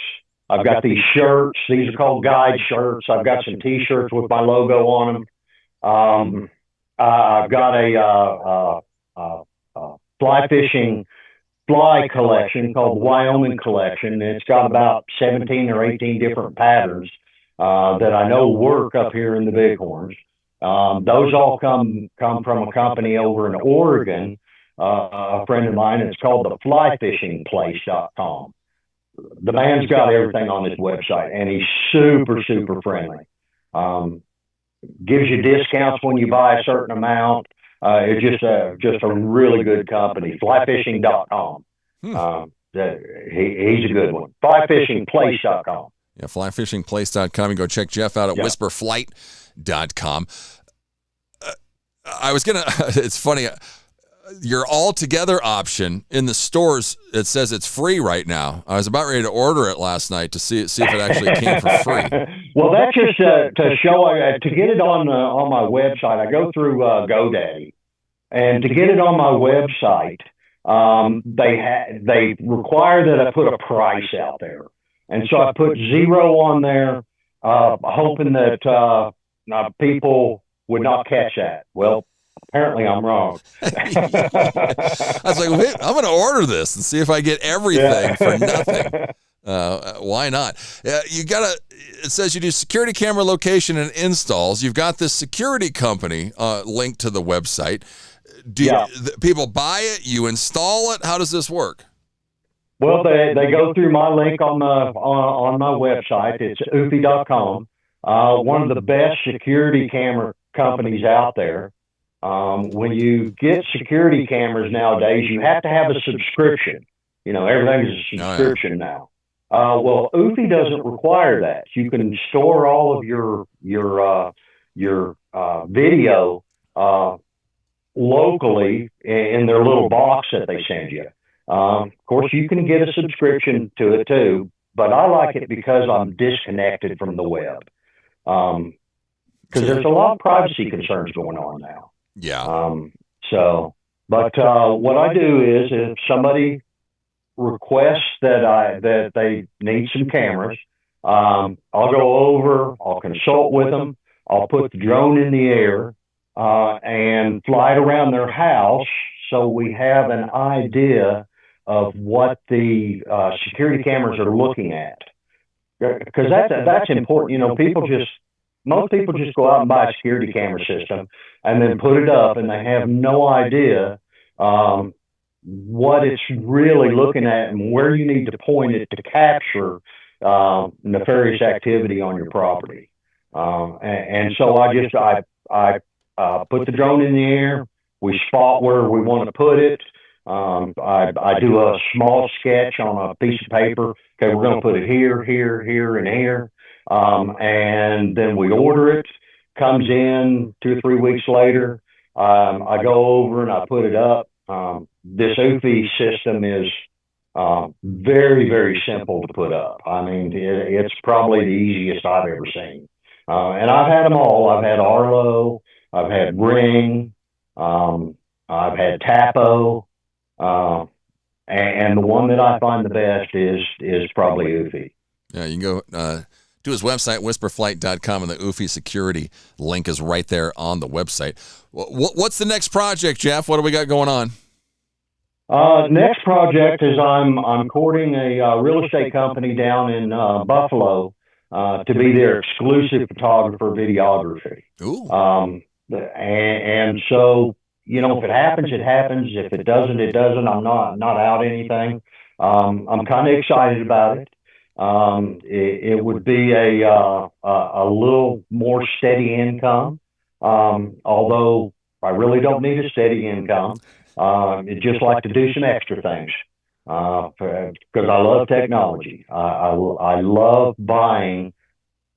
I've got these shirts. These are called guide shirts. I've got some T-shirts with my logo on them. I've got a fly fishing fly collection called the Wyoming Collection. It's got about 17 or 18 different patterns that I know work up here in the Bighorns. Those all come from a company over in Oregon, a friend of mine. It's called the flyfishingplace.com. The man's got everything on his website, and he's super, super friendly. Gives you discounts when you buy a certain amount. It's just a really good company. Flyfishing.com. He's a good one. Flyfishingplace.com. Yeah, flyfishingplace.com. You go check Jeff out at whisperflight.com. It's funny. Your all-together option in the stores, it says it's free right now. I was about ready to order it last night to see if it actually came for free. Well, that's just to show to get it on my website. I go through GoDaddy, and to get it on my website, they require that I put a price out there, and so I put 0 on there, hoping that people would not catch that. Well, apparently I'm wrong. I was like, wait, I'm going to order this and see if I get everything for nothing. Why not? It says you do security camera location and installs. You've got this security company linked to the website. People buy it? You install it? How does this work? Well, they go through my link on my website. It's oofy.com. One of the best security camera companies out there. When you get security cameras nowadays, you have to have a subscription. Everything is a subscription now. Well, Oofy doesn't require that. You can store all of your video locally in their little box that they send you. Of course, you can get a subscription to it too, but I like it because I'm disconnected from the web. Because there's a lot of privacy concerns going on now. Yeah. What I do is if somebody requests that they need some cameras, I'll go over, I'll consult with them, I'll put the drone in the air and fly it around their house so we have an idea of what the security cameras are looking at. Because that's important. Most people just go out and buy a security camera system and then put it up, and they have no idea what it's really looking at and where you need to point it to capture nefarious activity on your property. And so I put the drone in the air. We spot where we want to put it. I do a small sketch on a piece of paper. Okay, we're going to put it here, here, here, and here. And then we order it, comes in 2 or 3 weeks later. I go over and I put it up. This Oofy system is very, very simple to put up. I mean, it's probably the easiest I've ever seen. And I've had them all. I've had Arlo, I've had Ring, I've had Tapo, and the one that I find the best is probably Oofy. Yeah, you can go to his website, whisperflight.com, and the Oofy security link is right there on the website. What's the next project, Jeff? What do we got going on? Next project is I'm courting a real estate company down in Buffalo to be their exclusive photographer videography. Ooh. And so, if it happens, it happens. If it doesn't, it doesn't. I'm not out anything. I'm kind of excited about it. It would be a little more steady income, although I really don't need a steady income. I'd just like to do some extra things because I love technology. I love buying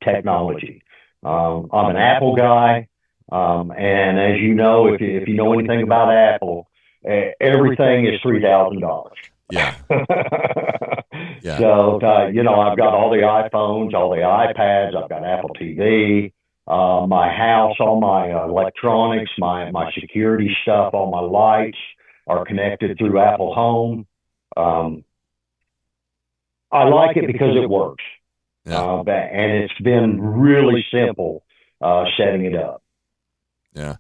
technology. I'm an Apple guy, and as you know, if you know anything about Apple, everything is $3,000. Yeah. Yeah. So, I've got all the iPhones, all the iPads, I've got Apple TV, my house, all my electronics, my security stuff, all my lights are connected through Apple Home. I like it because it works. Yeah. And it's been really simple setting it up. Yeah.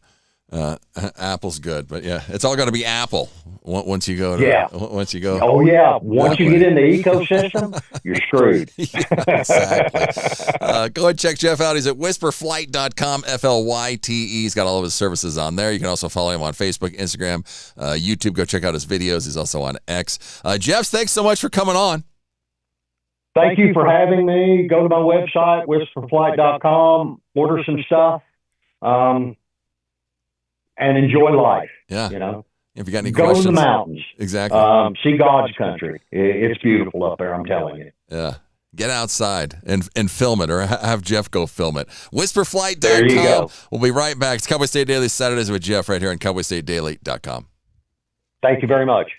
Apple's good, but yeah, it's all going to be Apple once you go. Once you go. Oh yeah. Once you get in the ecosystem, you're screwed. Yeah, exactly. Go ahead and check Jeff out. He's at whisperflight.com, FLYTE. He's got all of his services on there. You can also follow him on Facebook, Instagram, YouTube. Go check out his videos. He's also on X. Jeff, thanks so much for coming on. Thank you for having me. Go to my website, whisperflight.com, order some stuff. And enjoy life. Yeah. If you got any go questions. Go to the mountains. Exactly. See God's country. It's beautiful up there, I'm telling you. Yeah. Get outside and film it, or have Jeff go film it. Whisperflight.com. There you go. We'll be right back. It's Cowboy State Daily Saturdays with Jeff right here on cowboystatedaily.com. Thank you very much.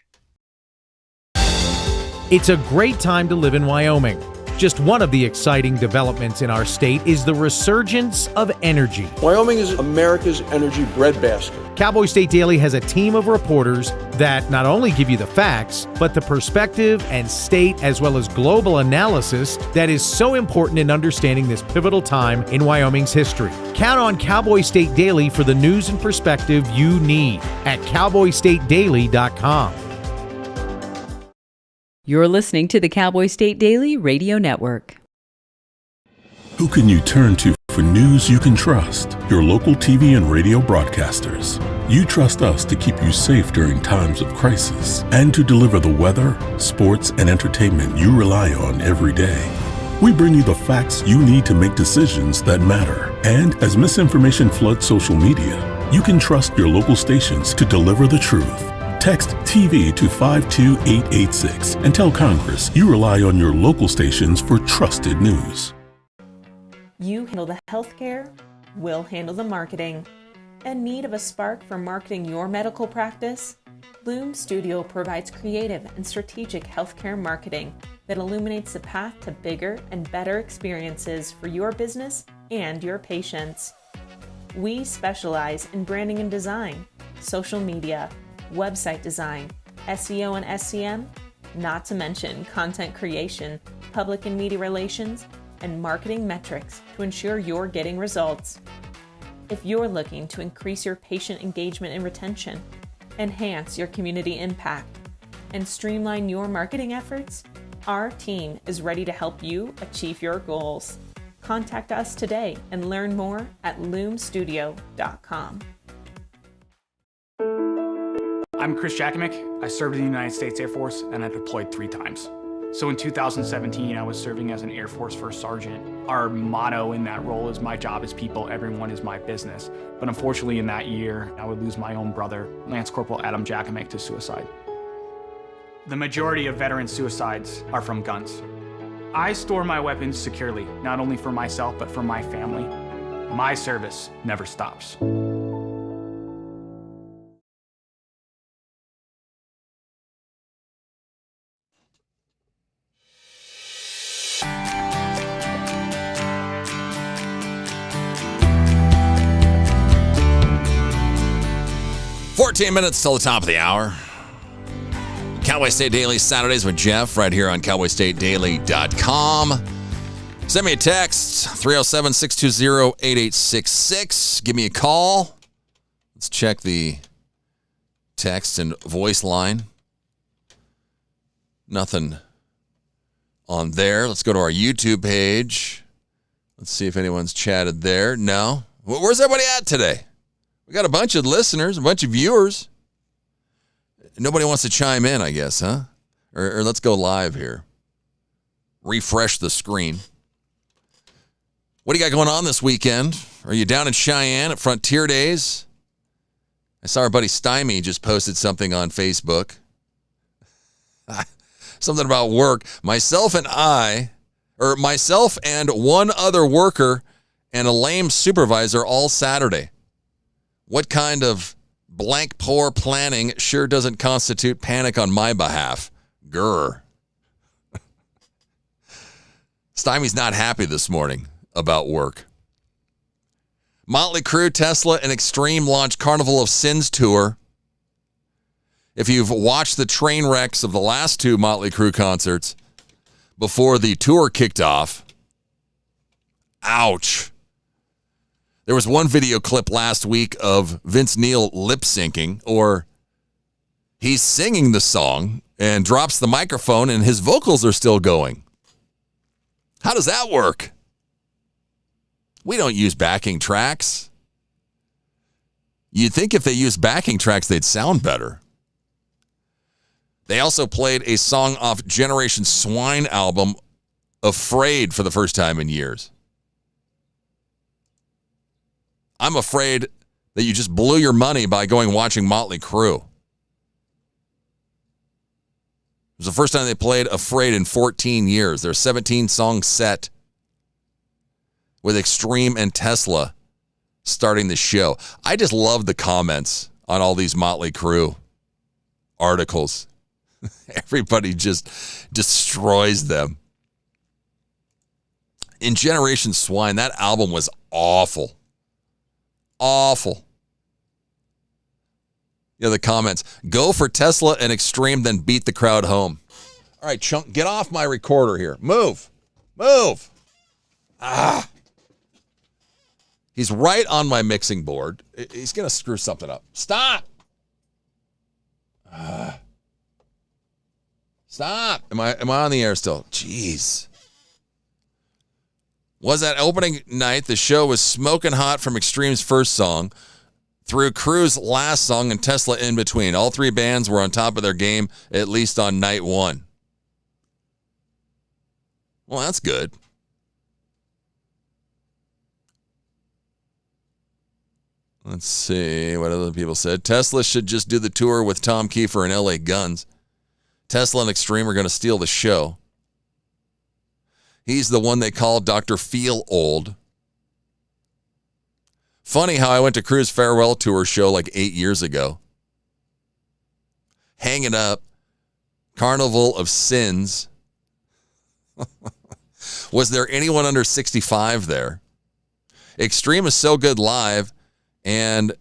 It's a great time to live in Wyoming. Just one of the exciting developments in our state is the resurgence of energy. Wyoming is America's energy breadbasket. Cowboy State Daily has a team of reporters that not only give you the facts, but the perspective and state as well as global analysis that is so important in understanding this pivotal time in Wyoming's history. Count on Cowboy State Daily for the news and perspective you need at cowboystatedaily.com. You're listening to the Cowboy State Daily Radio Network. Who can you turn to for news you can trust? Your local TV and radio broadcasters. You trust us to keep you safe during times of crisis and to deliver the weather, sports, and entertainment you rely on every day. We bring you the facts you need to make decisions that matter. And as misinformation floods social media, you can trust your local stations to deliver the truth. Text TV to 52886 and tell Congress you rely on your local stations for trusted news. You handle the healthcare, we'll handle the marketing. In need of a spark for marketing your medical practice? Loom Studio provides creative and strategic healthcare marketing that illuminates the path to bigger and better experiences for your business and your patients. We specialize in branding and design, social media, website design, SEO and SCM, not to mention content creation, public and media relations, and marketing metrics to ensure you're getting results. If you're looking to increase your patient engagement and retention, enhance your community impact, and streamline your marketing efforts, our team is ready to help you achieve your goals. Contact us today and learn more at loomstudio.com. I'm Chris Jakomick. I served in the United States Air Force and I deployed 3 times. So in 2017, I was serving as an Air Force First Sergeant. Our motto in that role is my job is people, everyone is my business. But unfortunately in that year, I would lose my own brother, Lance Corporal Adam Jakomick, to suicide. The majority of veteran suicides are from guns. I store my weapons securely, not only for myself, but for my family. My service never stops. Minutes till the top of the hour. Cowboy State Daily Saturdays with Jeff right here on cowboystatedaily.com. Send me a text, 307-620-8866. Give me a call. Let's check the text and voice line. Nothing on there. Let's go to our YouTube page. Let's see if anyone's chatted there. No. Where's everybody at today? We got a bunch of listeners, a bunch of viewers. Nobody wants to chime in, I guess, huh? Or let's go live here. Refresh the screen. What do you got going on this weekend? Are you down in Cheyenne at Frontier Days? I saw our buddy Stymie just posted something on Facebook. Something about work. Myself and one other worker and a lame supervisor all Saturday. What kind of blank poor planning sure doesn't constitute panic on my behalf? Grr. Stymie's not happy this morning about work. Motley Crue, Tesla, and Extreme launch Carnival of Sins tour. If you've watched the train wrecks of the last 2 Motley Crue concerts before the tour kicked off, ouch. There was one video clip last week of Vince Neil lip syncing, or he's singing the song and drops the microphone and his vocals are still going. How does that work? We don't use backing tracks. You'd think if they used backing tracks, they'd sound better. They also played a song off Generation Swine album, Afraid, for the first time in years. I'm afraid that you just blew your money by going watching Motley Crue. It was the first time they played Afraid in 14 years. Their 17-song set with Extreme and Tesla starting the show. I just love the comments on all these Motley Crue articles. Everybody just destroys them. In Generation Swine, that album was awful. Awful. The comments. Go for Tesla and Extreme, then beat the crowd home. All right, Chunk, get off my recorder here. Move. Move. He's right on my mixing board. He's going to screw something up. Stop. Stop. Am I on the air still? Jeez. Was that opening night, the show was smoking hot from Extreme's first song through Crew's last song and Tesla in between. All three bands were on top of their game, at least on night one. Well, that's good. Let's see what other people said. Tesla should just do the tour with Tom Kiefer and LA Guns. Tesla and Extreme are going to steal the show. He's the one they call Dr. Feel Old. Funny how I went to Crew's farewell tour show like 8 years ago. Hanging Up, Carnival of Sins. Was there anyone under 65 there? Extreme is so good live, and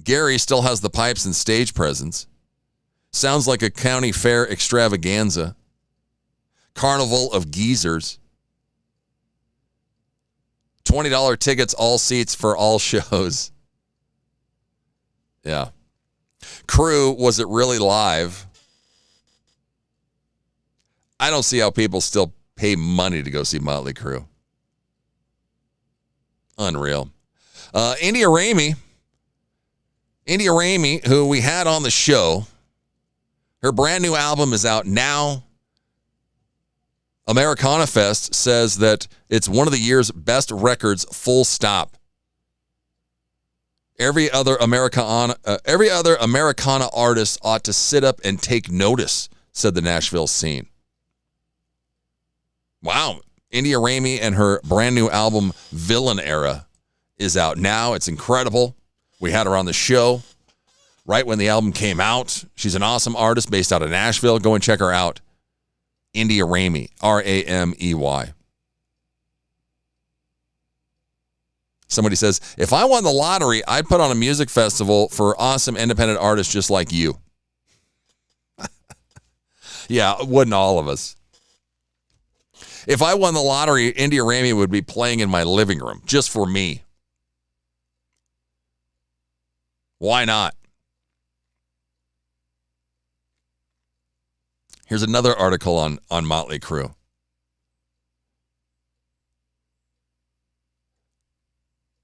Gary still has the pipes and stage presence. Sounds like a county fair extravaganza. Carnival of Geezers. $20 tickets, all seats for all shows. Yeah. Crew, was it really live? I don't see how people still pay money to go see Motley Crue. Unreal. India Ramey, who we had on the show, her brand new album is out now. Americana Fest says that it's one of the year's best records, full stop. Every other Americana artist ought to sit up and take notice, said the Nashville scene. Wow. India Ramey and her brand new album, Villain Era, is out now. It's incredible. We had her on the show right when the album came out. She's an awesome artist based out of Nashville. Go and check her out. India Ramey, Ramey. Somebody says, if I won the lottery, I'd put on a music festival for awesome independent artists just like you. Yeah, wouldn't all of us? If I won the lottery, India Ramey would be playing in my living room just for me. Why not? Here's another article on Motley Crue.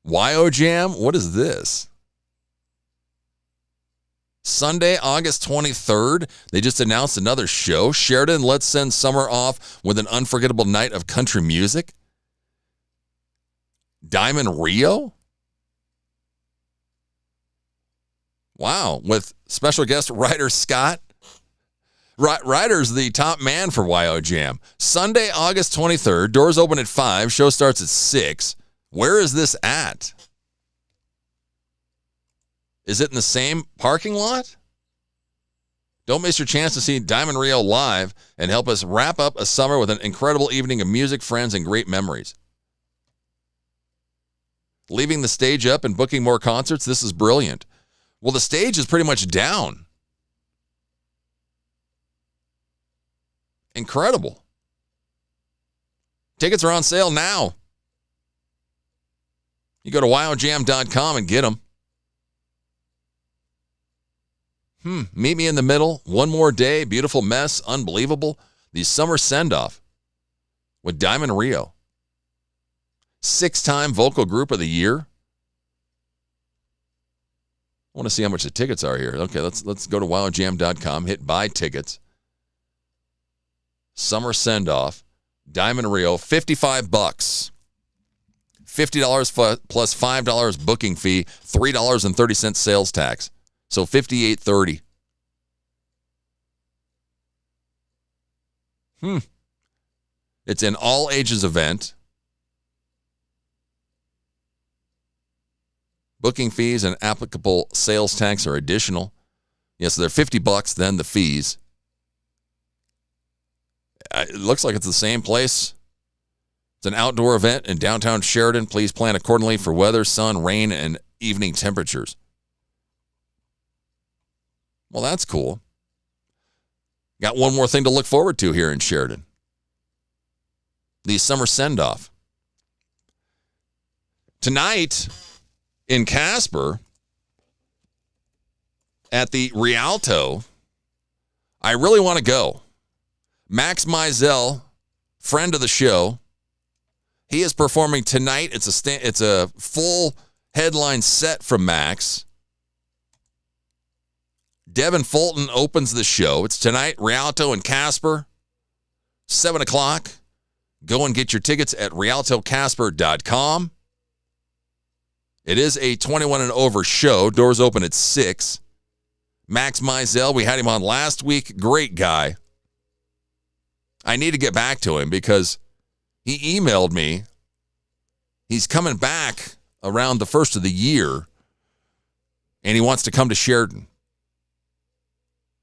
YO Jam? What is this? Sunday, August 23rd, they just announced another show. Sheridan, let's send summer off with an unforgettable night of country music. Diamond Rio? Wow, with special guest Ryder Scott. Ryder's the top man for YO Jam. Sunday, August 23rd, doors open at 5, show starts at 6. Where is this at? Is it in the same parking lot? Don't miss your chance to see Diamond Rio live and help us wrap up a summer with an incredible evening of music, friends, and great memories. Leaving the stage up and booking more concerts, this is brilliant. Well, the stage is pretty much down. Incredible. Tickets are on sale now. You go to wyojam.com and get them. Meet me in the middle. One more day. Beautiful mess. Unbelievable. The summer send-off with Diamond Rio. 6-time vocal group of the year. I want to see how much the tickets are here. Okay, let's go to wyojam.com. Hit buy tickets. Summer send-off. Diamond Rio. $55. $50 plus $5 booking fee. $3.30 sales tax. So $58.30. It's an all ages event. Booking fees and applicable sales tax are additional. Yes, they're $50, then the fees. It looks like it's the same place. It's an outdoor event in downtown Sheridan. Please plan accordingly for weather, sun, rain, and evening temperatures. Well, that's cool. Got one more thing to look forward to here in Sheridan. The summer send-off. Tonight in Casper at the Rialto, I really want to go. Max Mizell, friend of the show, he is performing tonight. It's a full headline set from Max. Devin Fulton opens the show. It's tonight, Rialto and Casper, 7 o'clock. Go and get your tickets at rialtocasper.com. It is a 21 and over show. Doors open at 6. Max Mizell, we had him on last week. Great guy. I need to get back to him because he emailed me. He's coming back around the first of the year, and he wants to come to Sheridan.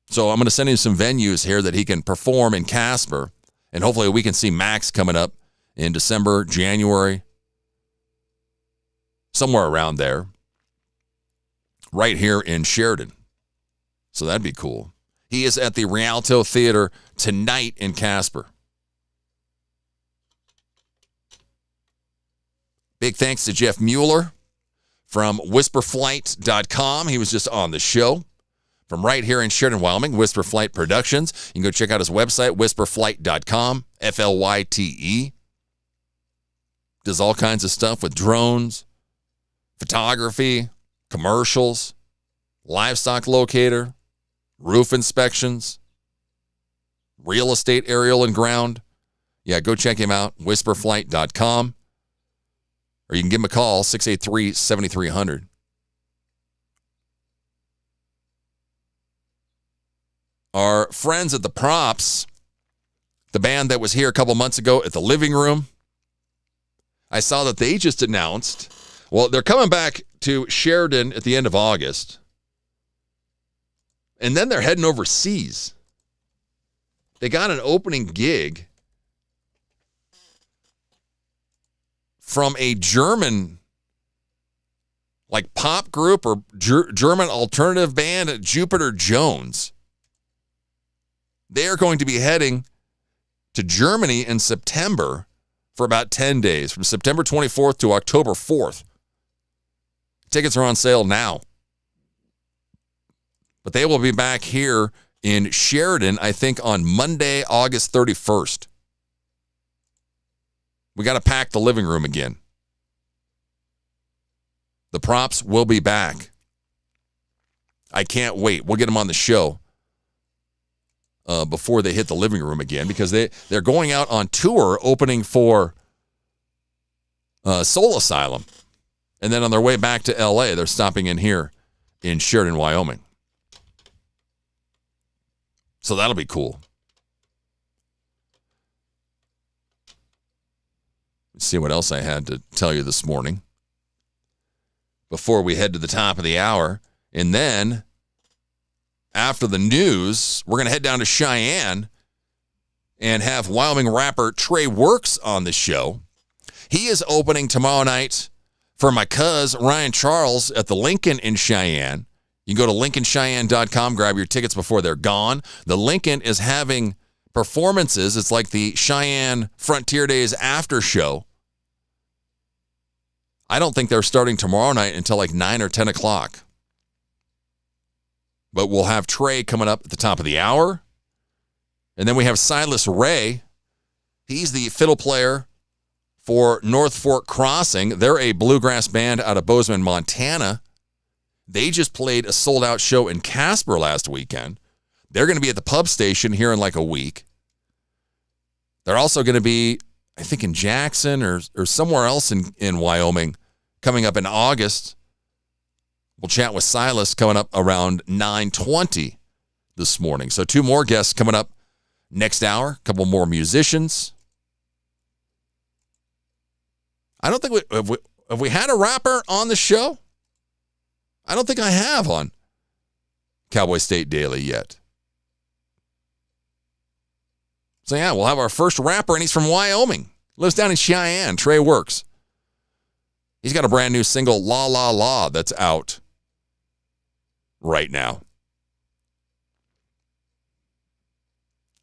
So I'm going to send him some venues here that he can perform in Casper, and hopefully we can see Max coming up in December, January, somewhere around there, right here in Sheridan. So that'd be cool. He is at the Rialto Theater tonight in Casper. Big thanks to Jeff Mueller from whisperflight.com. He was just on the show from right here in Sheridan, Wyoming, Whisper Flight Productions. You can go check out his website, whisperflight.com, F-L-Y-T-E. Does all kinds of stuff with drones, photography, commercials, livestock locator, roof inspections, real estate aerial and ground. Yeah, go check him out, whisperflight.com. Or you can give him a call, 683-7300. Our friends at the Props, the band that was here a couple months ago at the Living Room, I saw that they just announced, well, they're coming back to Sheridan at the end of August. And then they're heading overseas. They got an opening gig from a German, like, pop group or German alternative band, Jupiter Jones. They are going to be heading to Germany in September for about 10 days, from September 24th to October 4th. Tickets are on sale now. But they will be back here in Sheridan, I think, on Monday, August 31st. We got to pack the Living Room again. The Props will be back. I can't wait. We'll get them on the show before they hit the Living Room again, because they're going out on tour opening for Soul Asylum. And then on their way back to L.A., they're stopping in here in Sheridan, Wyoming. So that'll be cool. Let's see what else I had to tell you this morning before we head to the top of the hour. And then after the news, we're going to head down to Cheyenne and have Wyoming rapper Trey Works on the show. He is opening tomorrow night for my cuz Ryan Charles at the Lincoln in Cheyenne. You can go to LincolnCheyenne.com, grab your tickets before they're gone. The Lincoln is having performances. It's like the Cheyenne Frontier Days after show. I don't think they're starting tomorrow night until like 9 or 10 o'clock. But we'll have Trey coming up at the top of the hour. And then we have Silas Ray. He's the fiddle player for North Fork Crossing. They're a bluegrass band out of Bozeman, Montana. They just played a sold-out show in Casper last weekend. They're going to be at the Pub Station here in like a week. They're also going to be, I think, in Jackson or somewhere else in Wyoming coming up in August. We'll chat with Silas coming up around 9:20 this morning. So 2 more guests coming up next hour. A couple more musicians. I don't think have we had a rapper on the show? I don't think I have on Cowboy State Daily yet. So yeah, we'll have our first rapper, and he's from Wyoming. Lives down in Cheyenne. Trey Works. He's got a brand new single, La La La, that's out right now.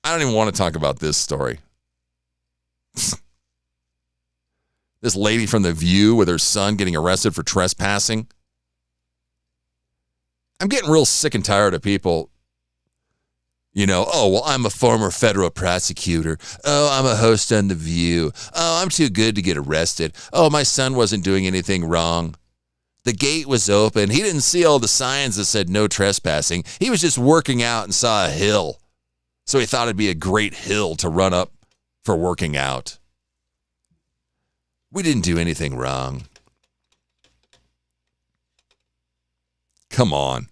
I don't even want to talk about this story. This lady from The View with her son getting arrested for trespassing. I'm getting real sick and tired of people, oh, well, I'm a former federal prosecutor. Oh, I'm a host on The View. Oh, I'm too good to get arrested. Oh, my son wasn't doing anything wrong. The gate was open. He didn't see all the signs that said no trespassing. He was just working out and saw a hill. So he thought it'd be a great hill to run up for working out. We didn't do anything wrong. Come on.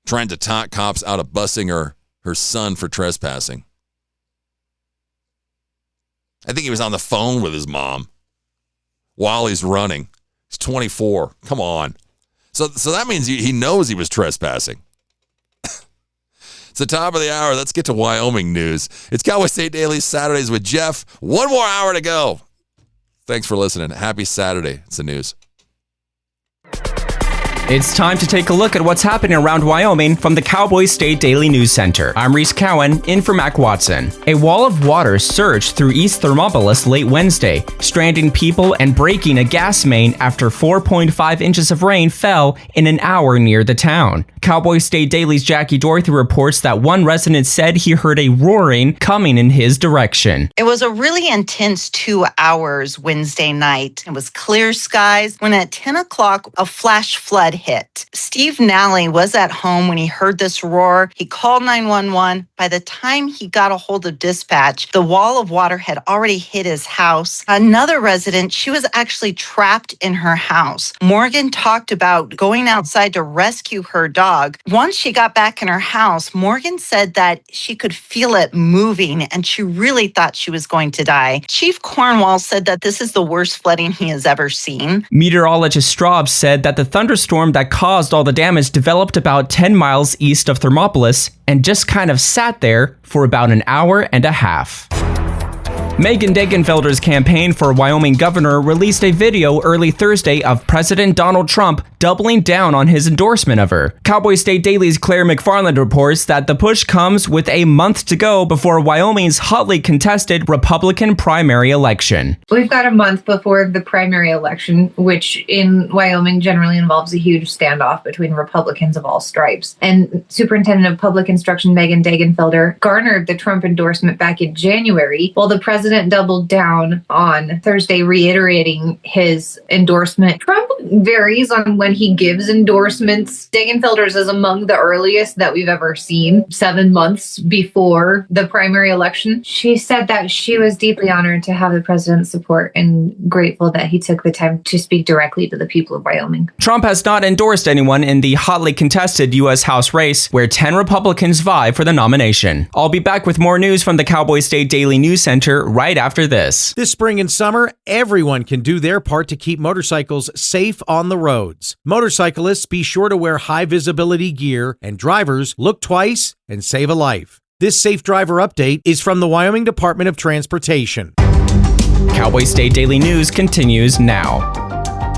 Trying to talk cops out of busing her son for trespassing. I think he was on the phone with his mom while he's running. He's 24. Come on. So that means he knows he was trespassing. It's the top of the hour. Let's get to Wyoming news. It's Cowboy State Daily Saturdays with Jeff. One more hour to go. Thanks for listening. Happy Saturday. It's the news. It's time to take a look at what's happening around Wyoming from the Cowboy State Daily News Center. I'm Reese Cowan, in for Mac Watson. A wall of water surged through East Thermopolis late Wednesday, stranding people and breaking a gas main after 4.5 inches of rain fell in an hour near the town. Cowboy State Daily's Jackie Dorothy reports that one resident said he heard a roaring coming in his direction. It was a really intense 2 hours Wednesday night. It was clear skies when at 10 o'clock, a flash flood hit. Steve Nally was at home when he heard this roar. He called 911. By the time he got a hold of dispatch, the wall of water had already hit his house. Another resident, she was actually trapped in her house. Morgan talked about going outside to rescue her dog. Once she got back in her house, Morgan said that she could feel it moving and she really thought she was going to die. Chief Cornwall said that this is the worst flooding he has ever seen. Meteorologist Straub said that the thunderstorm that caused all the damage developed about 10 miles east of Thermopolis and just kind of sat there for about an hour and a half. Megan Degenfelder's campaign for Wyoming governor released a video early Thursday of President Donald Trump doubling down on his endorsement of her. Cowboy State Daily's Claire McFarland reports that the push comes with a month to go before Wyoming's hotly contested Republican primary election. We've got a month before the primary election, which in Wyoming generally involves a huge standoff between Republicans of all stripes. And Superintendent of Public Instruction Megan Degenfelder garnered the Trump endorsement back in January, while the president doubled down on Thursday, reiterating his endorsement. Trump varies on when he gives endorsements. Degenfelder's is among the earliest that we've ever seen, 7 months before the primary election. She said that she was deeply honored to have the president's support and grateful that he took the time to speak directly to the people of Wyoming. Trump has not endorsed anyone in the hotly contested U.S. House race, where 10 Republicans vie for the nomination. I'll be back with more news from the Cowboy State Daily News Center right after this. This spring and summer, everyone can do their part to keep motorcycles safe on the roads. Motorcyclists, be sure to wear high visibility gear, and drivers, look twice and save a life. This Safe Driver update is from the Wyoming Department of Transportation. Cowboy State Daily News continues now.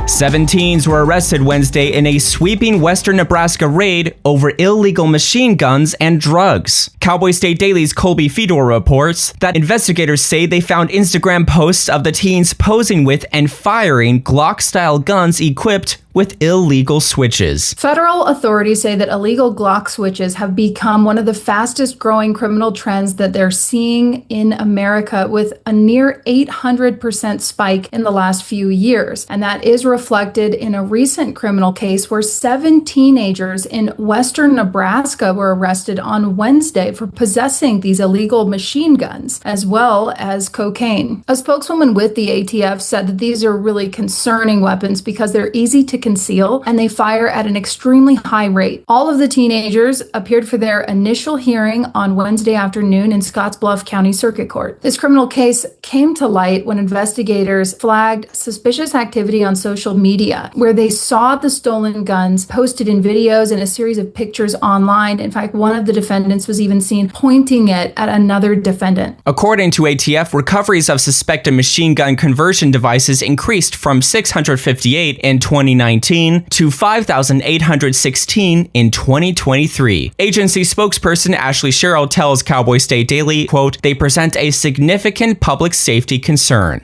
7 teens were arrested Wednesday in a sweeping western Nebraska raid over illegal machine guns and drugs. Cowboy State Daily's Colby Fedor reports that investigators say they found Instagram posts of the teens posing with and firing Glock-style guns equipped with illegal switches. Federal authorities say that illegal Glock switches have become one of the fastest growing criminal trends that they're seeing in America, with a near 800% spike in the last few years. And that is reflected in a recent criminal case where 7 teenagers in western Nebraska were arrested on Wednesday for possessing these illegal machine guns, as well as cocaine. A spokeswoman with the ATF said that these are really concerning weapons because they're easy to conceal, and they fire at an extremely high rate. All of the teenagers appeared for their initial hearing on Wednesday afternoon in Scottsbluff County Circuit Court. This criminal case came to light when investigators flagged suspicious activity on social media, where they saw the stolen guns posted in videos and a series of pictures online. In fact, one of the defendants was even seen pointing it at another defendant. According to ATF, recoveries of suspected machine gun conversion devices increased from 658 in 2019 to 5,816 in 2023. Agency spokesperson Ashley Sherrill tells Cowboy State Daily, quote, "They present a significant public safety concern."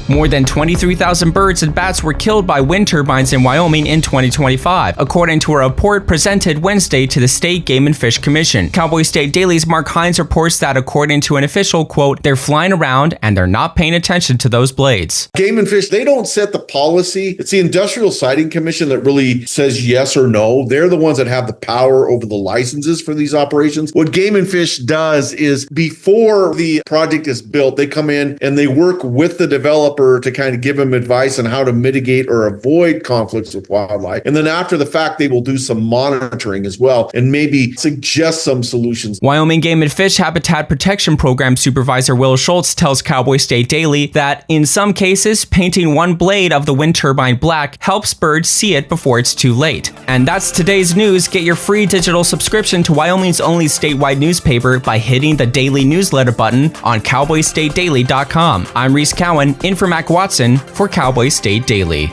More than 23,000 birds and bats were killed by wind turbines in Wyoming in 2025, according to a report presented Wednesday to the State Game and Fish Commission. Cowboy State Daily's Mark Hines reports that according to an official, quote, "They're flying around and they're not paying attention to those blades." Game and Fish, they don't set the policy. It's the Industrial Sighting Commission that really says yes or no. They're the ones that have the power over the licenses for these operations. What Game and Fish does is before the project is built, they come in and they work with the developer to kind of give them advice on how to mitigate or avoid conflicts with wildlife. And then after the fact, they will do some monitoring as well and maybe suggest some solutions. Wyoming Game and Fish Habitat Protection Program Supervisor Will Schultz tells Cowboy State Daily that in some cases, painting one blade of the wind turbine black helps birds see it before it's too late. And that's today's news. Get your free digital subscription to Wyoming's only statewide newspaper by hitting the daily newsletter button on cowboystatedaily.com. I'm Reese Cowan, in for Mac Watson for Cowboy State Daily.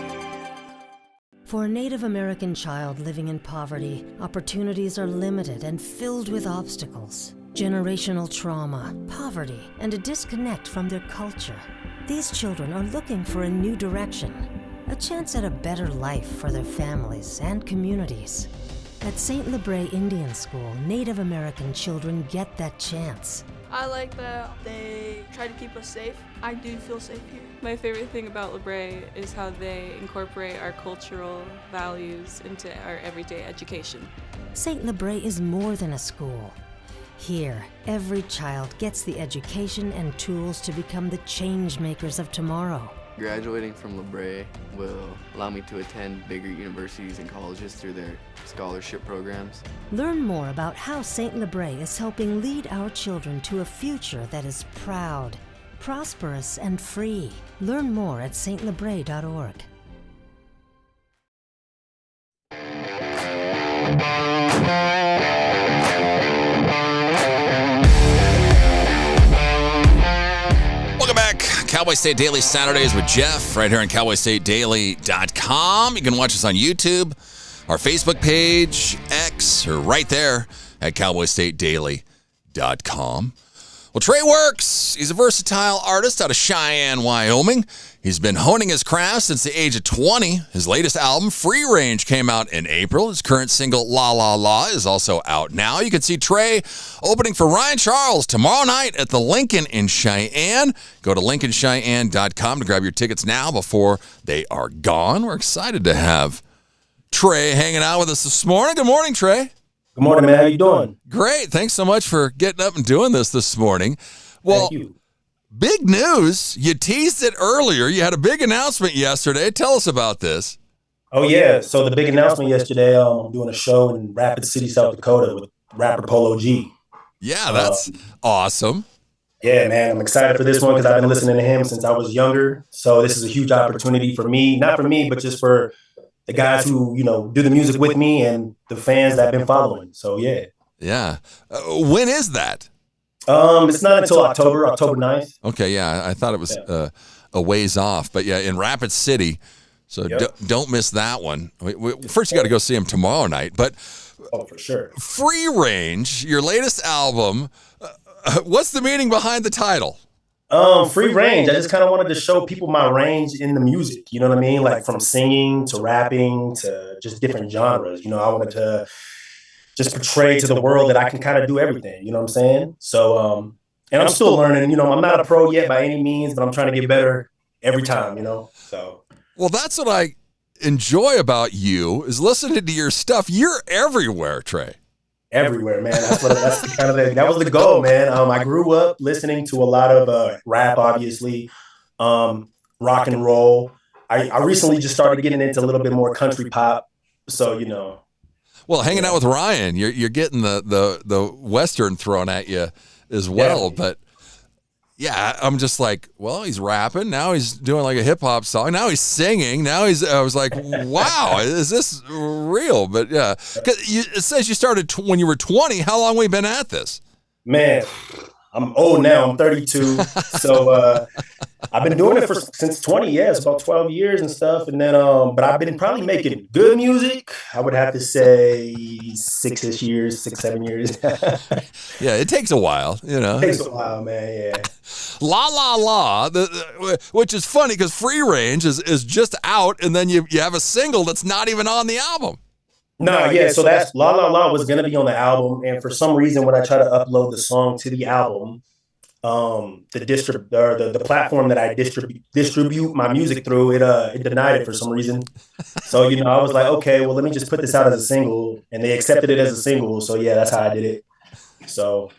For a Native American child living in poverty, opportunities are limited and filled with obstacles. Generational trauma, poverty, and a disconnect from their culture. These children are looking for a new direction, a chance at a better life for their families and communities. At St. Lebre Indian School, Native American children get that chance. I like that they try to keep us safe. I do feel safe here. My favorite thing about Lebre is how they incorporate our cultural values into our everyday education. St. Lebre is more than a school. Here, every child gets the education and tools to become the change makers of tomorrow. Graduating from Lebre will allow me to attend bigger universities and colleges through their scholarship programs. Learn more about how St. Lebre is helping lead our children to a future that is proud, prosperous, and free. Learn more at stlebre.org. Welcome back. Cowboy State Daily Saturdays with Jeff right here on cowboystatedaily.com. You can watch us on YouTube, our Facebook page, X, or right there at cowboystatedaily.com. Well, Trey works. He's a versatile artist out of Cheyenne, Wyoming. He's been honing his craft since the age of 20. His latest album, Free Range, came out in April. His current single, La La La, is also out now. You can see Trey opening for Ryan Charles tomorrow night at the Lincoln in Cheyenne. Go to lincolncheyenne.com to grab your tickets now before they are gone. We're excited to have Trey hanging out with us this morning. Good morning, Trey. Good morning, man. How you doing? Great. Thanks so much for getting up and doing this morning. Well, Thank you. Big news. You teased it earlier. You had a big announcement yesterday. Tell us about this. Oh, yeah. So the big announcement yesterday, I'm doing a show in Rapid City, South Dakota with rapper Polo G. Yeah, that's awesome. Yeah, man. I'm excited for this one because I've been listening to him since I was younger. So this is a huge opportunity for me. Not for me, but just for the guys who, do the music with me and the fans that have been following. So, yeah. Yeah. When is that? It's not until October 9th. Okay, yeah. I thought it was a ways off. But, yeah, in Rapid City. So don't miss that one. First, you got to go see him tomorrow night. But for sure. Free Range, your latest album. What's the meaning behind the title? Free range. I just kind of wanted to show people my range in the music. You know what I mean? Like from singing to rapping to just different genres. I wanted to just portray to the world that I can kind of do everything. You know what I'm saying? So, and I'm still learning. I'm not a pro yet by any means, but I'm trying to get better every time. So. Well, that's what I enjoy about you is listening to your stuff. You're everywhere, Trey. Everywhere, man. That's the kind of thing. That was the goal, man. I grew up listening to a lot of rap, obviously, rock and roll, I recently just started getting into a little bit more country pop. So, you know. Well, hanging out with Ryan, you're getting the Western thrown at you as well. Yeah. But yeah, I'm just like, well, he's rapping. Now he's doing like a hip hop song. Now he's singing. I was like, wow, is this real? But yeah, 'cause it says you started when you were 20. How long have we been at this? Man, I'm old now. I'm 32. So I've been doing it since 20 years, about 12 years and stuff. And then, but I've been probably making good music. I would have to say 6-ish years, 6-7 years. Yeah, it takes a while, you know. It takes a while, man. Yeah. La La La, which is funny because Free Range is just out, and then you have a single that's not even on the album. No, yeah. So that's La La La was gonna be on the album, and for some reason, when I try to upload the song to the album, the platform that I distribute my music through, it denied it for some reason. So, you know, I was like, okay, well, let me just put this out as a single, and they accepted it as a single. So yeah, that's how I did it. So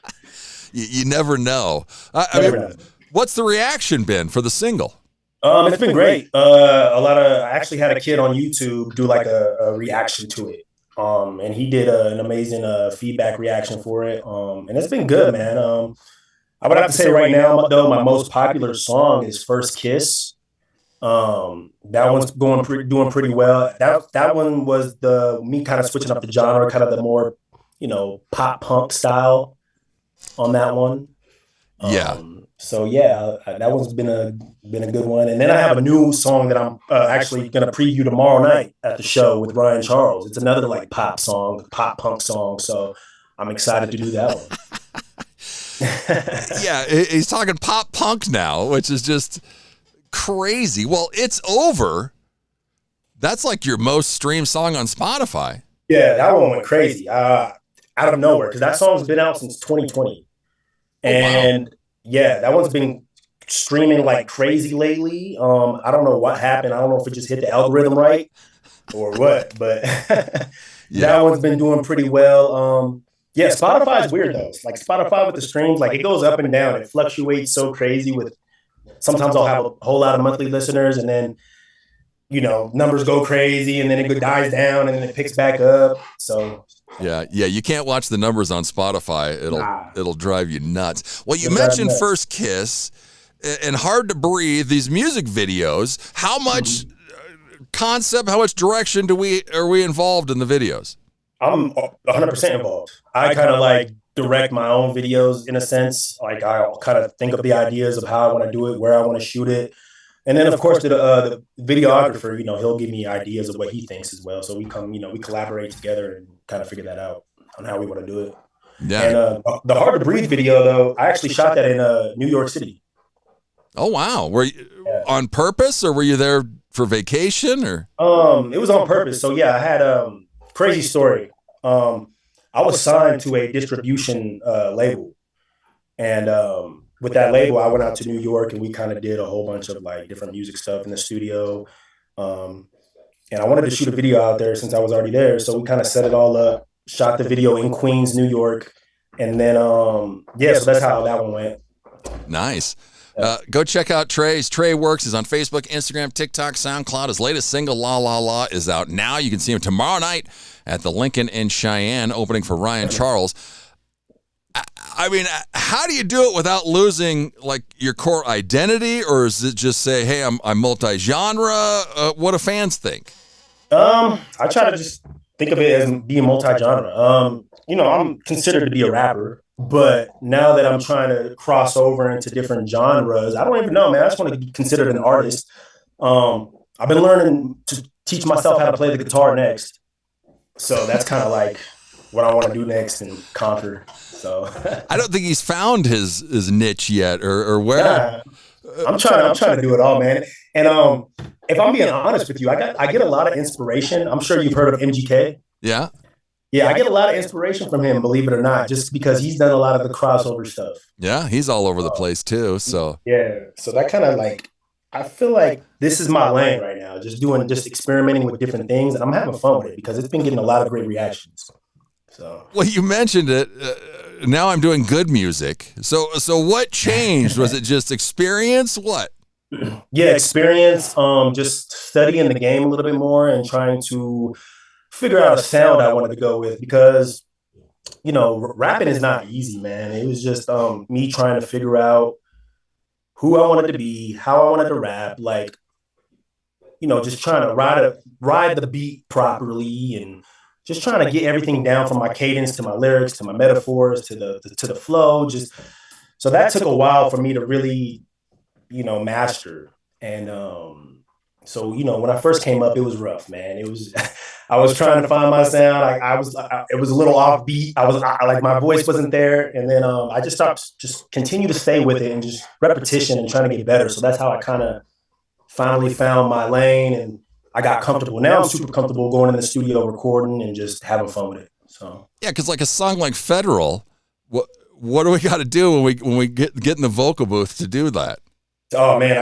you never know. I mean, what's the reaction been for the single? It's been great. I actually had a kid on YouTube do like a reaction to it. And he did an amazing feedback reaction for it. And it's been good, man. I would have to say right now, though, my most popular song is First Kiss. That one's doing pretty well. That one was me kind of switching up the genre, kind of the more, you know, pop punk style on that one. Yeah. So yeah, that one's been a good one. And then I have a new song that I'm actually going to preview tomorrow night at the show with Ryan Charles. It's another like pop punk song. So I'm excited to do that one. Yeah, he's talking pop punk now, which is just crazy. Well, It's Over. That's like your most streamed song on Spotify. Yeah, that one went crazy out of nowhere because that song's been out since 2020. And wow. Yeah, that one's been streaming like crazy lately. I don't know what happened. I don't know if it just hit the algorithm right or what, but that one's been doing pretty well. Yeah, Spotify's weird though. Like Spotify with the streams, like it goes up and down. It fluctuates so crazy with sometimes I'll have a whole lot of monthly listeners and then, you know, numbers go crazy and then it dies down and then it picks back up. So yeah, you can't watch the numbers on Spotify. It'll drive you nuts. Well, you mentioned First Kiss and Hard to Breathe, these music videos. How much concept, how much direction are we involved in the videos? I'm 100% involved. I kind of like direct my own videos in a sense. Like I'll kind of think of the ideas of how I want to do it, where I want to shoot it. And then, of course, the videographer, you know, he'll give me ideas of what he thinks as well. So we collaborate together and kind of figure that out on how we want to do it. Yeah. And the Hard to Breathe video, though, I actually shot that in New York City. Oh, wow. Were you on purpose or were you there for vacation or? It was on purpose. So, yeah, I had crazy story. I was signed to a distribution label. And with that label, I went out to New York and we kind of did a whole bunch of like different music stuff in the studio. And I wanted to shoot a video out there since I was already there. So we kind of set it all up, shot the video in Queens, New York. And then, so that's how that one went. Nice. Go check out Trey's. Trey Works is on Facebook, Instagram, TikTok, SoundCloud. His latest single, La La La, is out now. You can see him tomorrow night at the Lincoln in Cheyenne, opening for Ryan Charles. I mean, how do you do it without losing like your core identity, or is it just say, "Hey, I'm multi-genre"? What do fans think? I try to just think of it as being multi-genre. You know, I'm considered to be a rapper, but now that I'm trying to cross over into different genres, I don't even know, man. I just want to be considered an artist. I've been learning to teach myself how to play the guitar next, so that's kind of like what I want to do next and conquer. So I don't think he's found his niche yet, or where. Yeah. I'm trying to do it all, man. And if I'm being honest with you, I get a lot of inspiration. I'm sure you've heard of MGK. Yeah. Yeah, I get a lot of inspiration from him, believe it or not, just because he's done a lot of the crossover stuff. Yeah, he's all over the place too. So yeah, so that kind of like, I feel like this is my lane right now, just experimenting with different things, and I'm having fun with it because it's been getting a lot of great reactions. So well, you mentioned it. Now I'm doing good music. So what changed? Was it just experience? What? Yeah, experience, just studying the game a little bit more and trying to figure out a sound I wanted to go with because, rapping is not easy, man. It was just me trying to figure out who I wanted to be, how I wanted to rap, like, just trying to ride the beat properly and just trying to get everything down from my cadence to my lyrics to my metaphors to the flow. Just so that took a while for me to really, master. And so when I first came up, it was rough, man. It was I was trying to find my sound. It was a little offbeat. Like my voice wasn't there, and then I just stopped, just continue to stay with it and just repetition and trying to get better. So that's how I kind of finally found my lane, and I got comfortable. Now I'm super comfortable going in the studio, recording, and just having fun with it. So yeah, because like a song like Federal, what do we got to do when we get in the vocal booth to do that? Oh man,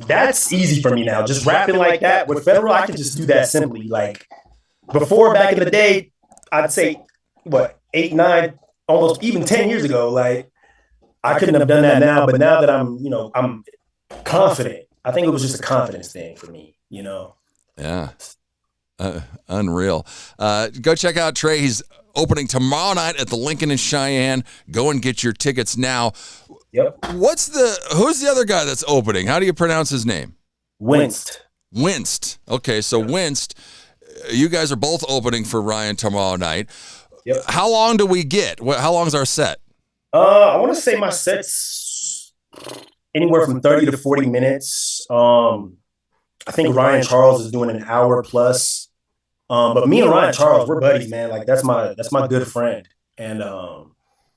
that's easy for me now. Just rapping like that with Federal, I can just do that simply. Like before, back in the day, I'd say 8, 9, almost even 10 years ago, like I couldn't have done that now. But now that I'm confident, I think it was just a confidence thing for me, Yeah. Unreal. Go check out Trey. He's opening tomorrow night at the Lincoln in Cheyenne. Go and get your tickets now. Yep. Who's the other guy that's opening? How do you pronounce his name? Winced. Okay, so Winced, you guys are both opening for Ryan tomorrow night. Yep. How long do we get? How long is our set? I want to say my set's anywhere from 30 to 40 minutes. I think Ryan Charles is doing an hour plus. But me and Ryan Charles, we're buddies, man. Like that's my good friend. And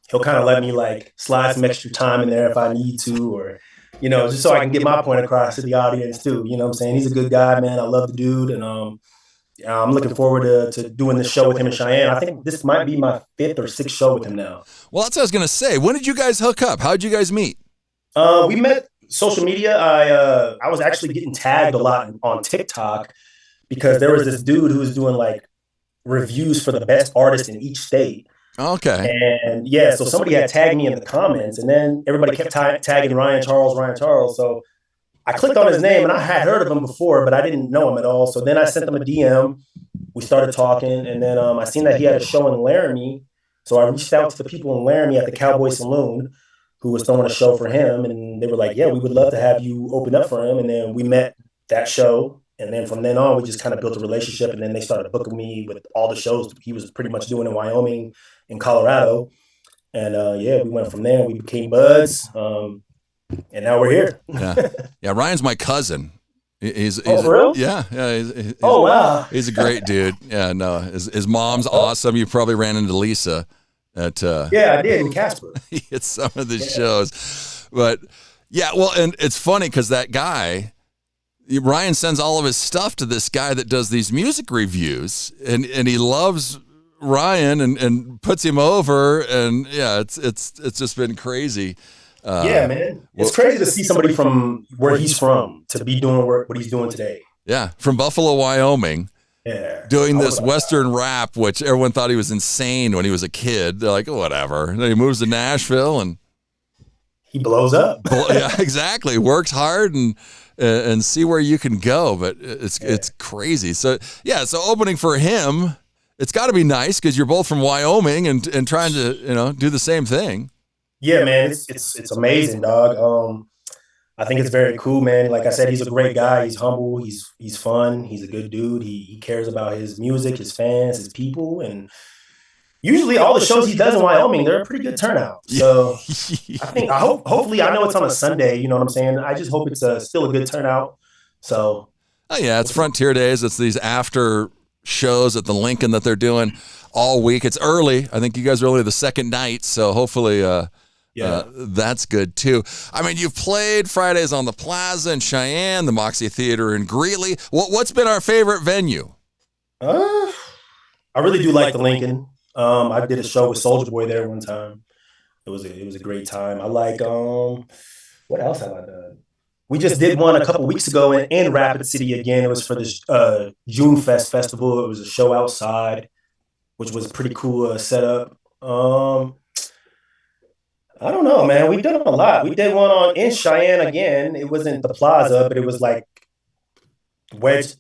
he'll kind of let me like slide some extra time in there if I need to, or, just so I can get my point across to the audience too. You know what I'm saying? He's a good guy, man. I love the dude. And I'm looking forward to doing this show with him in Cheyenne. I think this might be my 5th or 6th show with him now. Well, that's what I was going to say. When did you guys hook up? How did you guys meet? We met social media. I was actually getting tagged a lot on TikTok because there was this dude who was doing like reviews for the best artists in each state. Okay. And yeah, so somebody had tagged me in the comments, and then everybody kept tagging Ryan Charles. So I clicked on his name, and I had heard of him before, but I didn't know him at all. So then I sent him a DM. We started talking, and then I seen that he had a show in Laramie. So I reached out to the people in Laramie at the Cowboy Saloon who was throwing a show for him, and they were like, yeah, we would love to have you open up for him. And then we met that show. And then from then on, we just kind of built a relationship. And then they started booking me with all the shows he was pretty much doing in Wyoming and Colorado. And we went from there. We became buds. And now we're here. Yeah. Ryan's my cousin. He's for real? Yeah. Wow. He's a great dude. Yeah, no, his mom's awesome. You probably ran into Lisa at yeah, I did in Casper. at some of the shows. But yeah, well, and it's funny because that guy, Ryan sends all of his stuff to this guy that does these music reviews, and he loves Ryan and puts him over, and yeah, it's just been crazy. Yeah, man, it's crazy to see somebody from where he's from to be doing what he's doing today. Yeah, from Buffalo, Wyoming. Yeah, doing this Western rap, which everyone thought he was insane when he was a kid. They're like, oh, whatever. And then he moves to Nashville and he blows up. Yeah, exactly. Works hard and see where you can go, but it's crazy. So yeah, so opening for him, it's got to be nice because you're both from Wyoming and trying to do the same thing. Yeah, man, it's amazing, dog. I think it's very cool, man. Like I said, he's a great guy. He's humble. He's fun. He's a good dude. He cares about his music, his fans, his people, and usually all the shows he does in Wyoming, they're a pretty good turnout. So hopefully, I know it's on a Sunday. You know what I'm saying? I just hope it's still a good turnout. So. Oh yeah, it's Frontier Days. It's these after shows at the Lincoln that they're doing all week. It's early. I think you guys are only the second night, so hopefully. That's good too. I mean, you've played Fridays on the Plaza in Cheyenne, the Moxie Theater in Greeley. What's been our favorite venue? I really do like the Lincoln. I did a show with Soulja Boy there one time. It was a great time. I like what else have I done? We just did one a couple weeks ago in Rapid City again. It was for this June Fest festival. It was a show outside, which was a pretty cool setup. I don't know, man. We've done a lot. We did one in Cheyenne again. It wasn't the plaza, but it was like west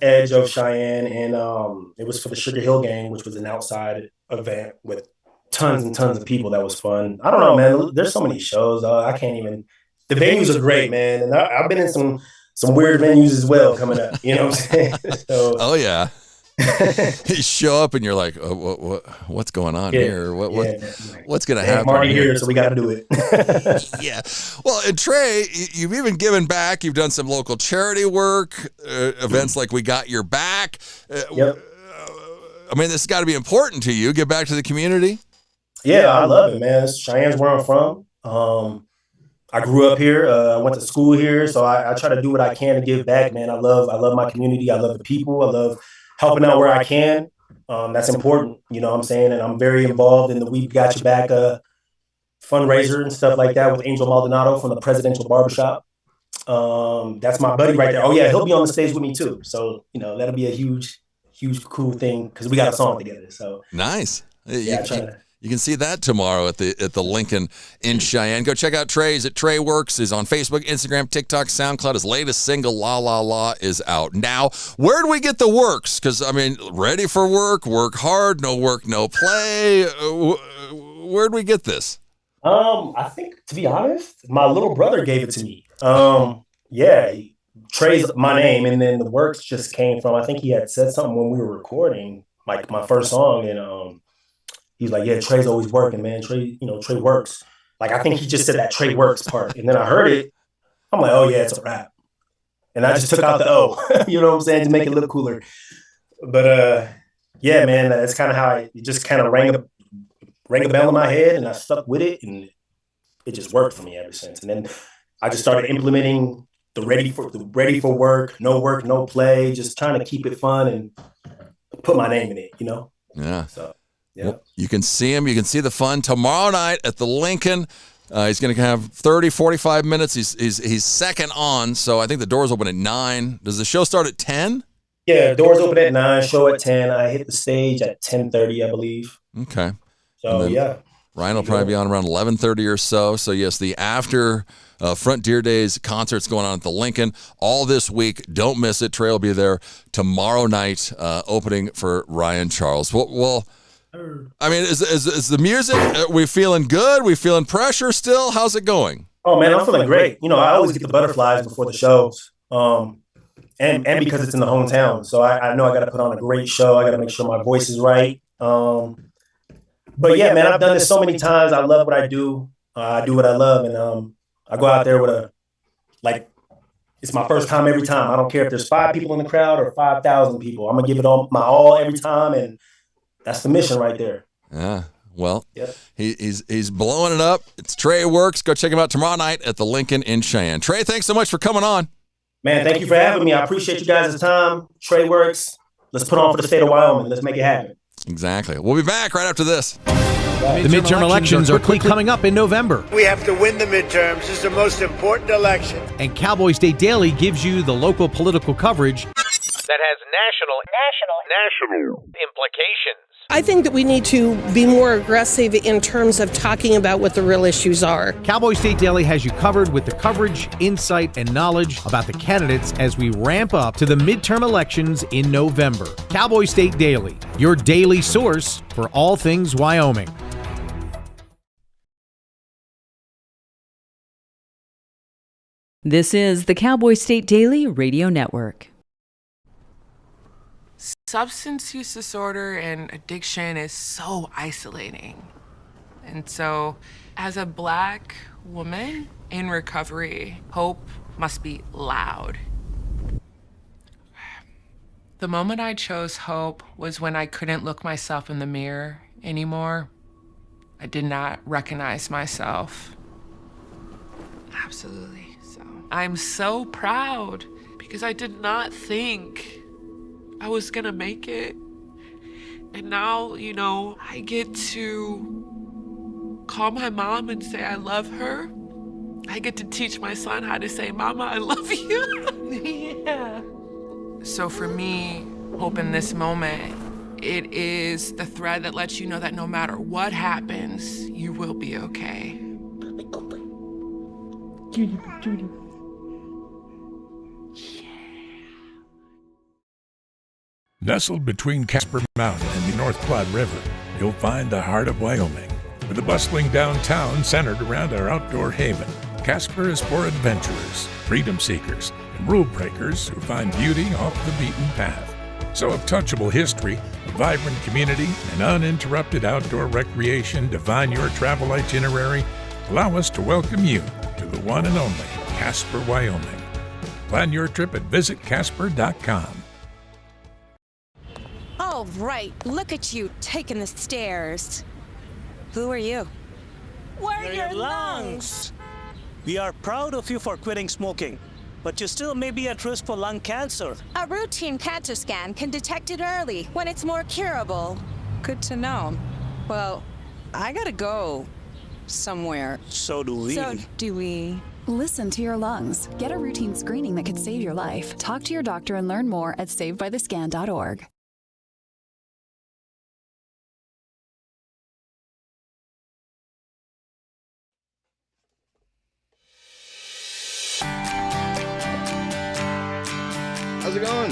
edge of Cheyenne, and it was for the Sugar Hill game, which was an outside event with tons and tons of people. That was fun. I don't know, man. There's so many shows. I can't even. The venues are great, man, and I've been in some weird venues as well coming up. You know what I'm saying? So, oh yeah. You show up and you're like, oh, what's going on here? What's going to happen? I'm already here, so we got to do it. Yeah. Well, and Trey, you've even given back. You've done some local charity work, events like We Got Your Back. Yep. I mean, this has got to be important to you. Give back to the community. Yeah, I love it, man. Cheyenne's where I'm from. I grew up here. I went to school here, so I try to do what I can to give back, man. I love my community. I love the people. I love helping out where I can. That's important, you know what I'm saying? And I'm very involved in the We Got Your Back fundraiser and stuff like that with Angel Maldonado from the Presidential Barbershop. That's my buddy right there. Oh yeah, he'll be on the stage with me too. So, you know, that'll be a huge cool thing because we got a song together. So nice. Yeah, you can see that tomorrow at the Lincoln in Cheyenne. Go check out Trey's at Trey Works. He's on Facebook, Instagram, TikTok, SoundCloud. His latest single, La La La, is out now. Where do we get the works? Because, I mean, ready for work, work hard, no work, no play. Where do we get this? I think, to be honest, my little brother gave it to me. Yeah, Trey's my name, and then the works just came from, I think he had said something when we were recording, like my first song, and he's like, yeah, Trey's always working, man. Trey works. Like, I think he just said that Trey works part. And then I heard it. I'm like, oh, yeah, it's a rap. And I just took out the O, you know what I'm saying, to make it look cooler. But, yeah, man, that's kind of how it just kind of rang a bell in my head, and I stuck with it, and it just worked for me ever since. And then I just started implementing the ready for work, no play, just trying to keep it fun and put my name in it, you know? Yeah. So. Yeah. Well, you can see him. You can see the fun tomorrow night at the Lincoln. He's going to have 30, 45 minutes. He's second on, so I think the doors open at 9. Does the show start at 10? Yeah, doors open at 9, show at 10. I hit the stage at 10:30, I believe. Okay. So, yeah. Ryan will probably be on around 11:30 or so. So, yes, the after Frontier Days concert's going on at the Lincoln all this week. Don't miss it. Trey will be there tomorrow night, opening for Ryan Charles. Well, I mean, is the music, are we feeling good? We feeling pressure still? How's it going? Oh, man, I'm feeling great. You know, I always get the butterflies before the shows. And because it's in the hometown. So I know I got to put on a great show. I got to make sure my voice is right. But yeah, man, I've done this so many times. I love what I do. I do what I love. And I go out there with it's my first time every time. I don't care if there's 5 people in the crowd or 5,000 people. I'm going to give it my all every time. And that's the mission right there. Yeah. Well, he's blowing it up. It's Trey Works. Go check him out tomorrow night at the Lincoln in Cheyenne. Trey, thanks so much for coming on. Man, thank you for having me. I appreciate you guys' time. Trey Works. Let's put on for the state of Wyoming. Let's make it happen. Exactly. We'll be back right after this. The midterm elections are quickly coming up in November. We have to win the midterms. This is the most important election. And Cowboy State Daily gives you the local political coverage that has national implications. I think that we need to be more aggressive in terms of talking about what the real issues are. Cowboy State Daily has you covered with the coverage, insight, and knowledge about the candidates as we ramp up to the midterm elections in November. Cowboy State Daily, your daily source for all things Wyoming. This is the Cowboy State Daily Radio Network. Substance use disorder and addiction is so isolating. And so, as a Black woman in recovery, hope must be loud. The moment I chose hope was when I couldn't look myself in the mirror anymore. I did not recognize myself. Absolutely. So I'm so proud because I did not think I was gonna make it. And now, you know, I get to call my mom and say I love her. I get to teach my son how to say, Mama, I love you. Yeah. So for me, hope in this moment, it is the thread that lets you know that no matter what happens, you will be okay. Judy. Nestled between Casper Mountain and the North Platte River, you'll find the heart of Wyoming. With a bustling downtown centered around our outdoor haven, Casper is for adventurers, freedom seekers, and rule breakers who find beauty off the beaten path. So if touchable history, a vibrant community, and uninterrupted outdoor recreation define your travel itinerary, allow us to welcome you to the one and only Casper, Wyoming. Plan your trip at visitcasper.com. Oh, right. Look at you taking the stairs. Who are you? We're your lungs. We are proud of you for quitting smoking, but you still may be at risk for lung cancer. A routine cancer scan can detect it early when it's more curable. Good to know. Well, I gotta go somewhere. So do we. Listen to your lungs. Get a routine screening that could save your life. Talk to your doctor and learn more at savebythescan.org. How's it going?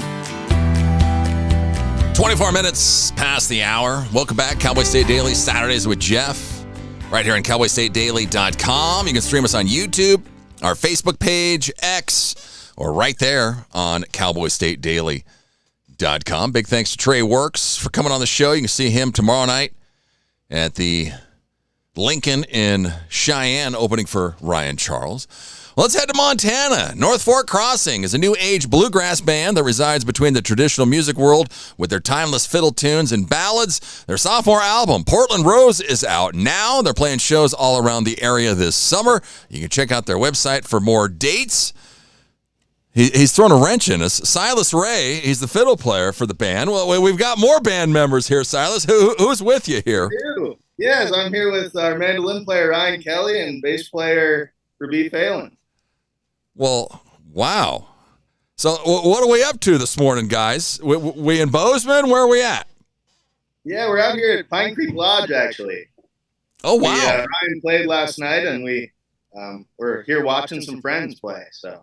24 minutes past the hour. Welcome back. Cowboy State Daily, Saturdays with Jeff. Right here on cowboystatedaily.com. You can stream us on YouTube, our Facebook page, X, or right there on cowboystatedaily.com. Big thanks to Trey Works for coming on the show. You can see him tomorrow night at the Lincoln in Cheyenne, opening for Ryan Charles. Let's head to Montana. North Fork Crossing is a new age bluegrass band that resides between the traditional music world with their timeless fiddle tunes and ballads. Their sophomore album, Portland Rose, is out now. They're playing shows all around the area this summer. You can check out their website for more dates. He's thrown a wrench in us. Silas Ray, he's the fiddle player for the band. Well, we've got more band members here, Silas. Who's with you here? Yes, I'm here with our mandolin player, Ryan Kelly, and bass player, Ruby Phelan. Well, wow. So what are we up to this morning, guys? We in Bozeman? Where are we at? Yeah, we're out here at Pine Creek Lodge, actually. Oh, wow. Ryan played last night, and we're here watching some friends play. So,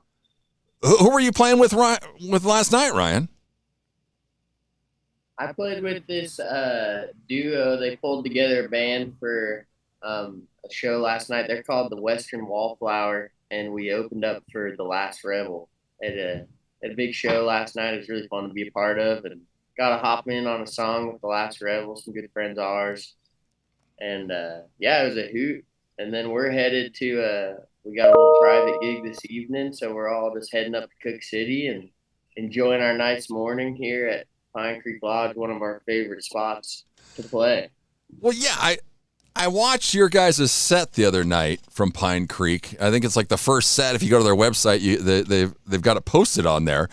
who were you playing with last night, Ryan? I played with this duo. They pulled together a band for a show last night. They're called the Western Wallflower, and we opened up for The Last Rebel at a big show last night. It was really fun to be a part of, and got to hop in on a song with The Last Rebel, some good friends of ours. And, it was a hoot. And then we're headed to we got a little private gig this evening, so we're all just heading up to Cook City and enjoying our nice morning here at Pine Creek Lodge, one of our favorite spots to play. Well, yeah, I watched your guys' set the other night from Pine Creek. I think it's like the first set. If you go to their website, they've got it posted on there.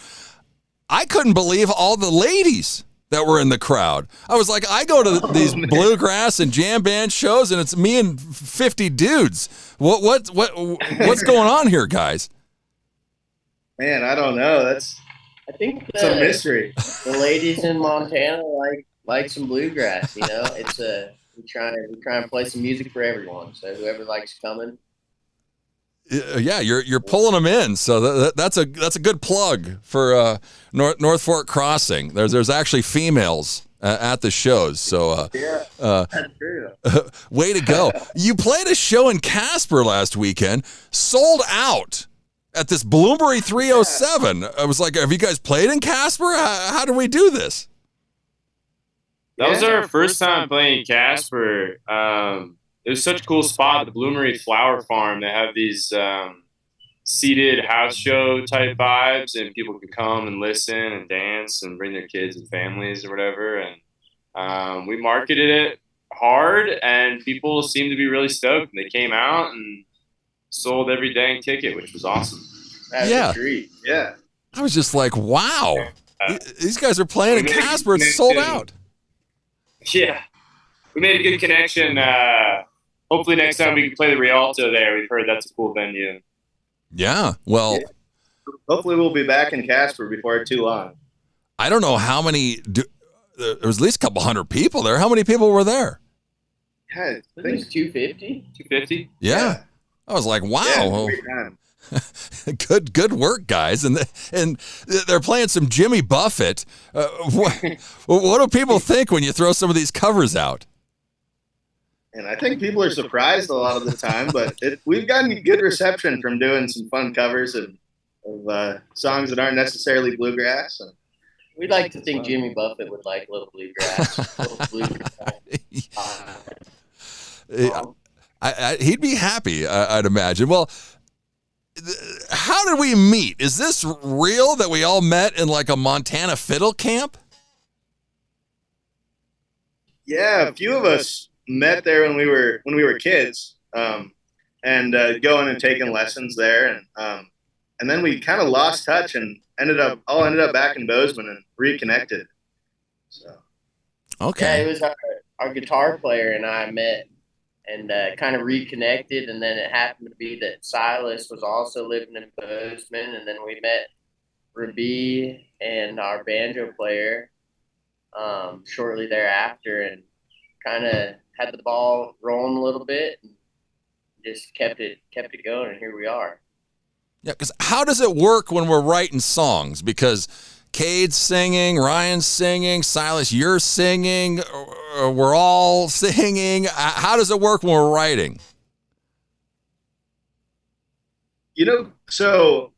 I couldn't believe all the ladies that were in the crowd. I was like, I go to these bluegrass and jam band shows, and it's me and 50 dudes. What's going on here, guys? Man, I don't know. I think it's a mystery. The ladies in Montana like some bluegrass. You know, it's we try and play some music for everyone. So whoever likes coming. Yeah, you're pulling them in. So that's a good plug for North Fork Crossing. There's actually females at the shows. So that's true. Way to go! You played a show in Casper last weekend, sold out at this Bloomberry 307. I was like, have you guys played in Casper? How do we do this? That was our first time playing Casper. It was such a cool spot, the Bloomery Flower Farm. They have these seated house show type vibes, and people can come and listen and dance and bring their kids and families or whatever. And we marketed it hard, and people seemed to be really stoked. And they came out and sold every dang ticket, which was awesome. That's Yeah. a treat. Yeah. I was just like, wow, these guys are playing in Casper. It's sold out. Yeah. We made a good connection. Hopefully next time we can play the Rialto there. We've heard that's a cool venue. Yeah. Well, hopefully we'll be back in Casper before too long. I don't know how many. There was at least a couple hundred people there. How many people were there? Yeah, I think it's 250. 250? Yeah. I was like, wow. great time. Good work, guys. And they're playing some Jimmy Buffett. What do people think when you throw some of these covers out? And I think people are surprised a lot of the time, but we've gotten good reception from doing some fun covers of songs that aren't necessarily bluegrass. We'd like to think Jimmy Buffett would like a little bluegrass. He'd be happy, I'd imagine. Well, how did we meet? Is this real that we all met in like a Montana fiddle camp? Yeah, a few of us met there when we were kids, and going and taking lessons there, and then we kind of lost touch and ended up back in Bozeman and reconnected. So okay, yeah, it was our guitar player and I met and kind of reconnected, and then it happened to be that Silas was also living in Bozeman, and then we met Rabi and our banjo player shortly thereafter, and kind of had the ball rolling a little bit and just kept it going, and here we are. Yeah, because how does it work when we're writing songs? Because Cade's singing, Ryan's singing, Silas, you're singing, we're all singing. How does it work when we're writing? So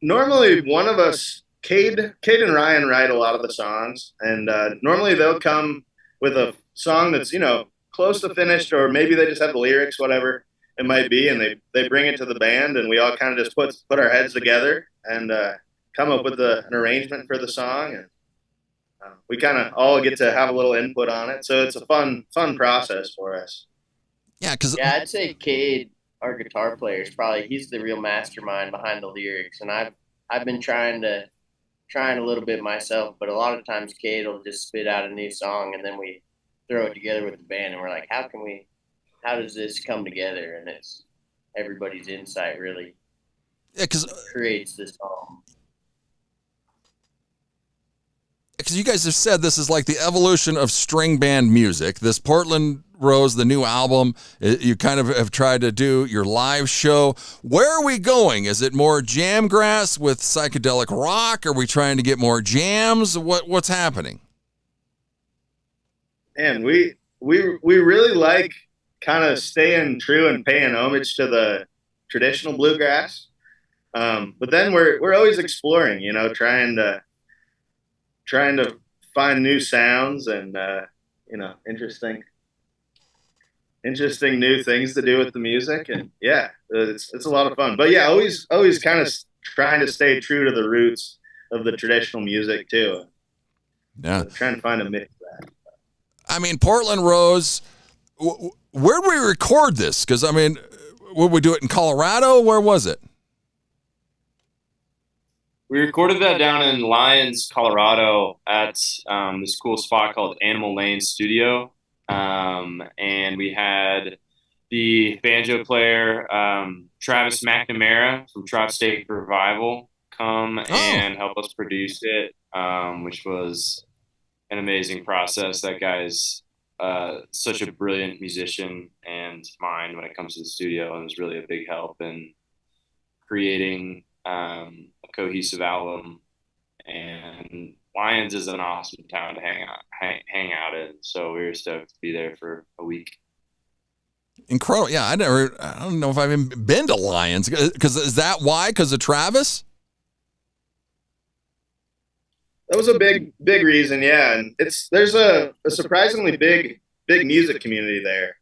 normally one of us, Cade and Ryan, write a lot of the songs, and normally they'll come with a song that's close to finished, or maybe they just have the lyrics, whatever it might be, and they bring it to the band, and we all kind of just put our heads together and come up with an arrangement for the song, and we kind of all get to have a little input on it. So it's a fun process for us. Yeah, I'd say Cade, our guitar player, he's the real mastermind behind the lyrics, and I've been trying a little bit myself, but a lot of times Cade will just spit out a new song, and then we throw it together with the band, and we're like, how does this come together? And it's everybody's insight really creates this song. Because you guys have said this is like the evolution of string band music. This Portland Rose, the new album, you kind of have tried to do your live show. Where are we going? Is it more jamgrass with psychedelic rock? Are we trying to get more jams? What's happening? And we really like kind of staying true and paying homage to the traditional bluegrass. But then we're always exploring, trying to find new sounds and interesting new things to do with the music. And yeah, it's a lot of fun. But yeah, always kind of trying to stay true to the roots of the traditional music too. Yeah, trying to find a mix of that. I mean, Portland Rose, where did we record this? Because, I mean, would we do it in Colorado? Where was it? We recorded that down in Lyons, Colorado at this cool spot called Animal Lane Studio. And we had the banjo player, Travis McNamara from Trop State Revival, come and help us produce it, which was an amazing process. That guy's such a brilliant musician and mind when it comes to the studio, and was really a big help in creating a cohesive album. And Lyons is an awesome town to hang out in, so we were stoked to be there for a week. Incredible. Yeah, I don't know if I've even been to Lyons. Because is that why? Because of Travis? That was a big reason, yeah. And there's a surprisingly big music community there.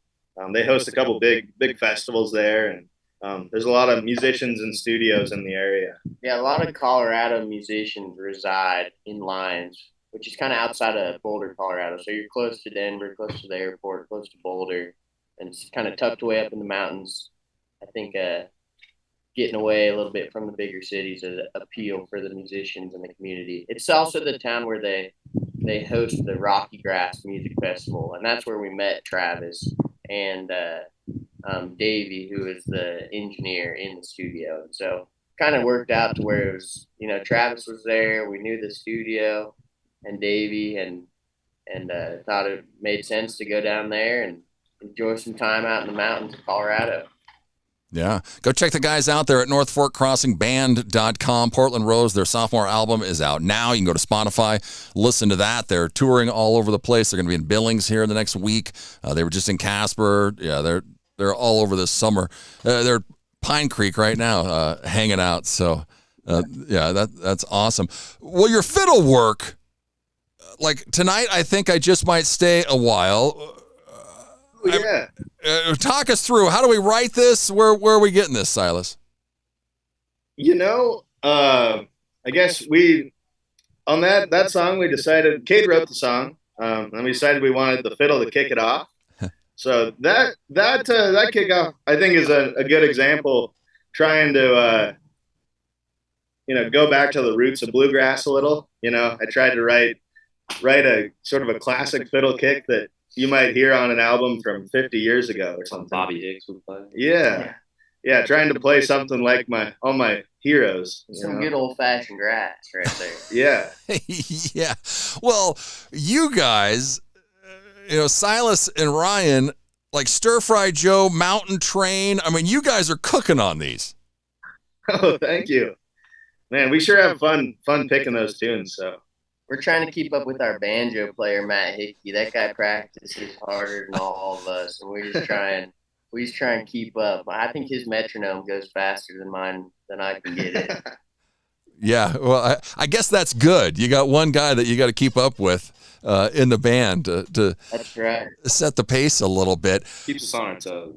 They host a couple big festivals there, and there's a lot of musicians and studios in the area. Yeah, a lot of Colorado musicians reside in Lyons, which is kind of outside of Boulder, Colorado. So you're close to Denver, close to the airport, close to Boulder, and it's kind of tucked away up in the mountains. I think getting away a little bit from the bigger cities is an appeal for the musicians and the community. It's also the town where they host the Rocky Grass Music Festival, and that's where we met Travis and Davey, who is the engineer in the studio. And so kind of worked out to where it was, Travis was there, we knew the studio and Davey, and thought it made sense to go down there and enjoy some time out in the mountains of Colorado. Yeah. Go check the guys out there at northforkcrossingband.com. Portland Rose, their sophomore album is out now. You can go to Spotify, listen to that. They're touring all over the place. They're going to be in Billings here in the next week. They were just in Casper. Yeah, they're all over this summer. They're at Pine Creek right now, hanging out. So, yeah, that's awesome. Well, your fiddle work, like tonight, I think I just might stay a while. Yeah. Talk us through. How do we write this? Where are we getting this, Silas? I guess on that song, we decided, Cade wrote the song, and we decided we wanted the fiddle to kick it off. So that kickoff, I think, is a good example, trying to, go back to the roots of bluegrass a little. I tried to write a sort of a classic fiddle kick that you might hear on an album from 50 years ago or something. Bobby Hicks would play. Yeah. Trying to play something like all my heroes. Some good old-fashioned grass right there. Yeah. Yeah. Well, you guys, Silas and Ryan, like Stir Fry Joe, Mountain Train. I mean, you guys are cooking on these. Oh, thank you. Man, we sure have fun picking those tunes, so. We're trying to keep up with our banjo player, Matt Hickey. That guy practices harder than all of us, and we're just trying to keep up. I think his metronome goes faster than mine, than I can get it. Yeah, well, I guess that's good. You got one guy that you got to keep up with in the band to that's right. Set the pace a little bit. Keeps us on our toes.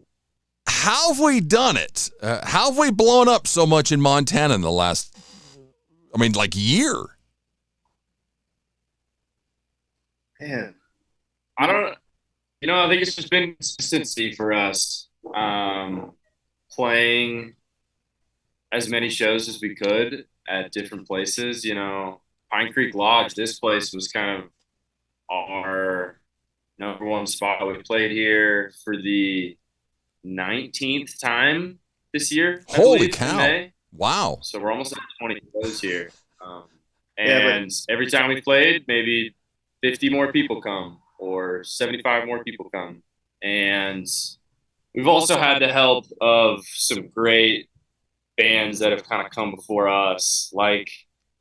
How have we done it? How have we blown up so much in Montana in the last, year? Man, I think it's just been consistency for us, playing as many shows as we could at different places. Pine Creek Lodge, this place was kind of our number one spot. We played here for the 19th time this year. Holy cow. Wow. So we're almost at 20 shows here. Every time we played, maybe 50 more people come or 75 more people come. And we've also had the help of some great bands that have kind of come before us, like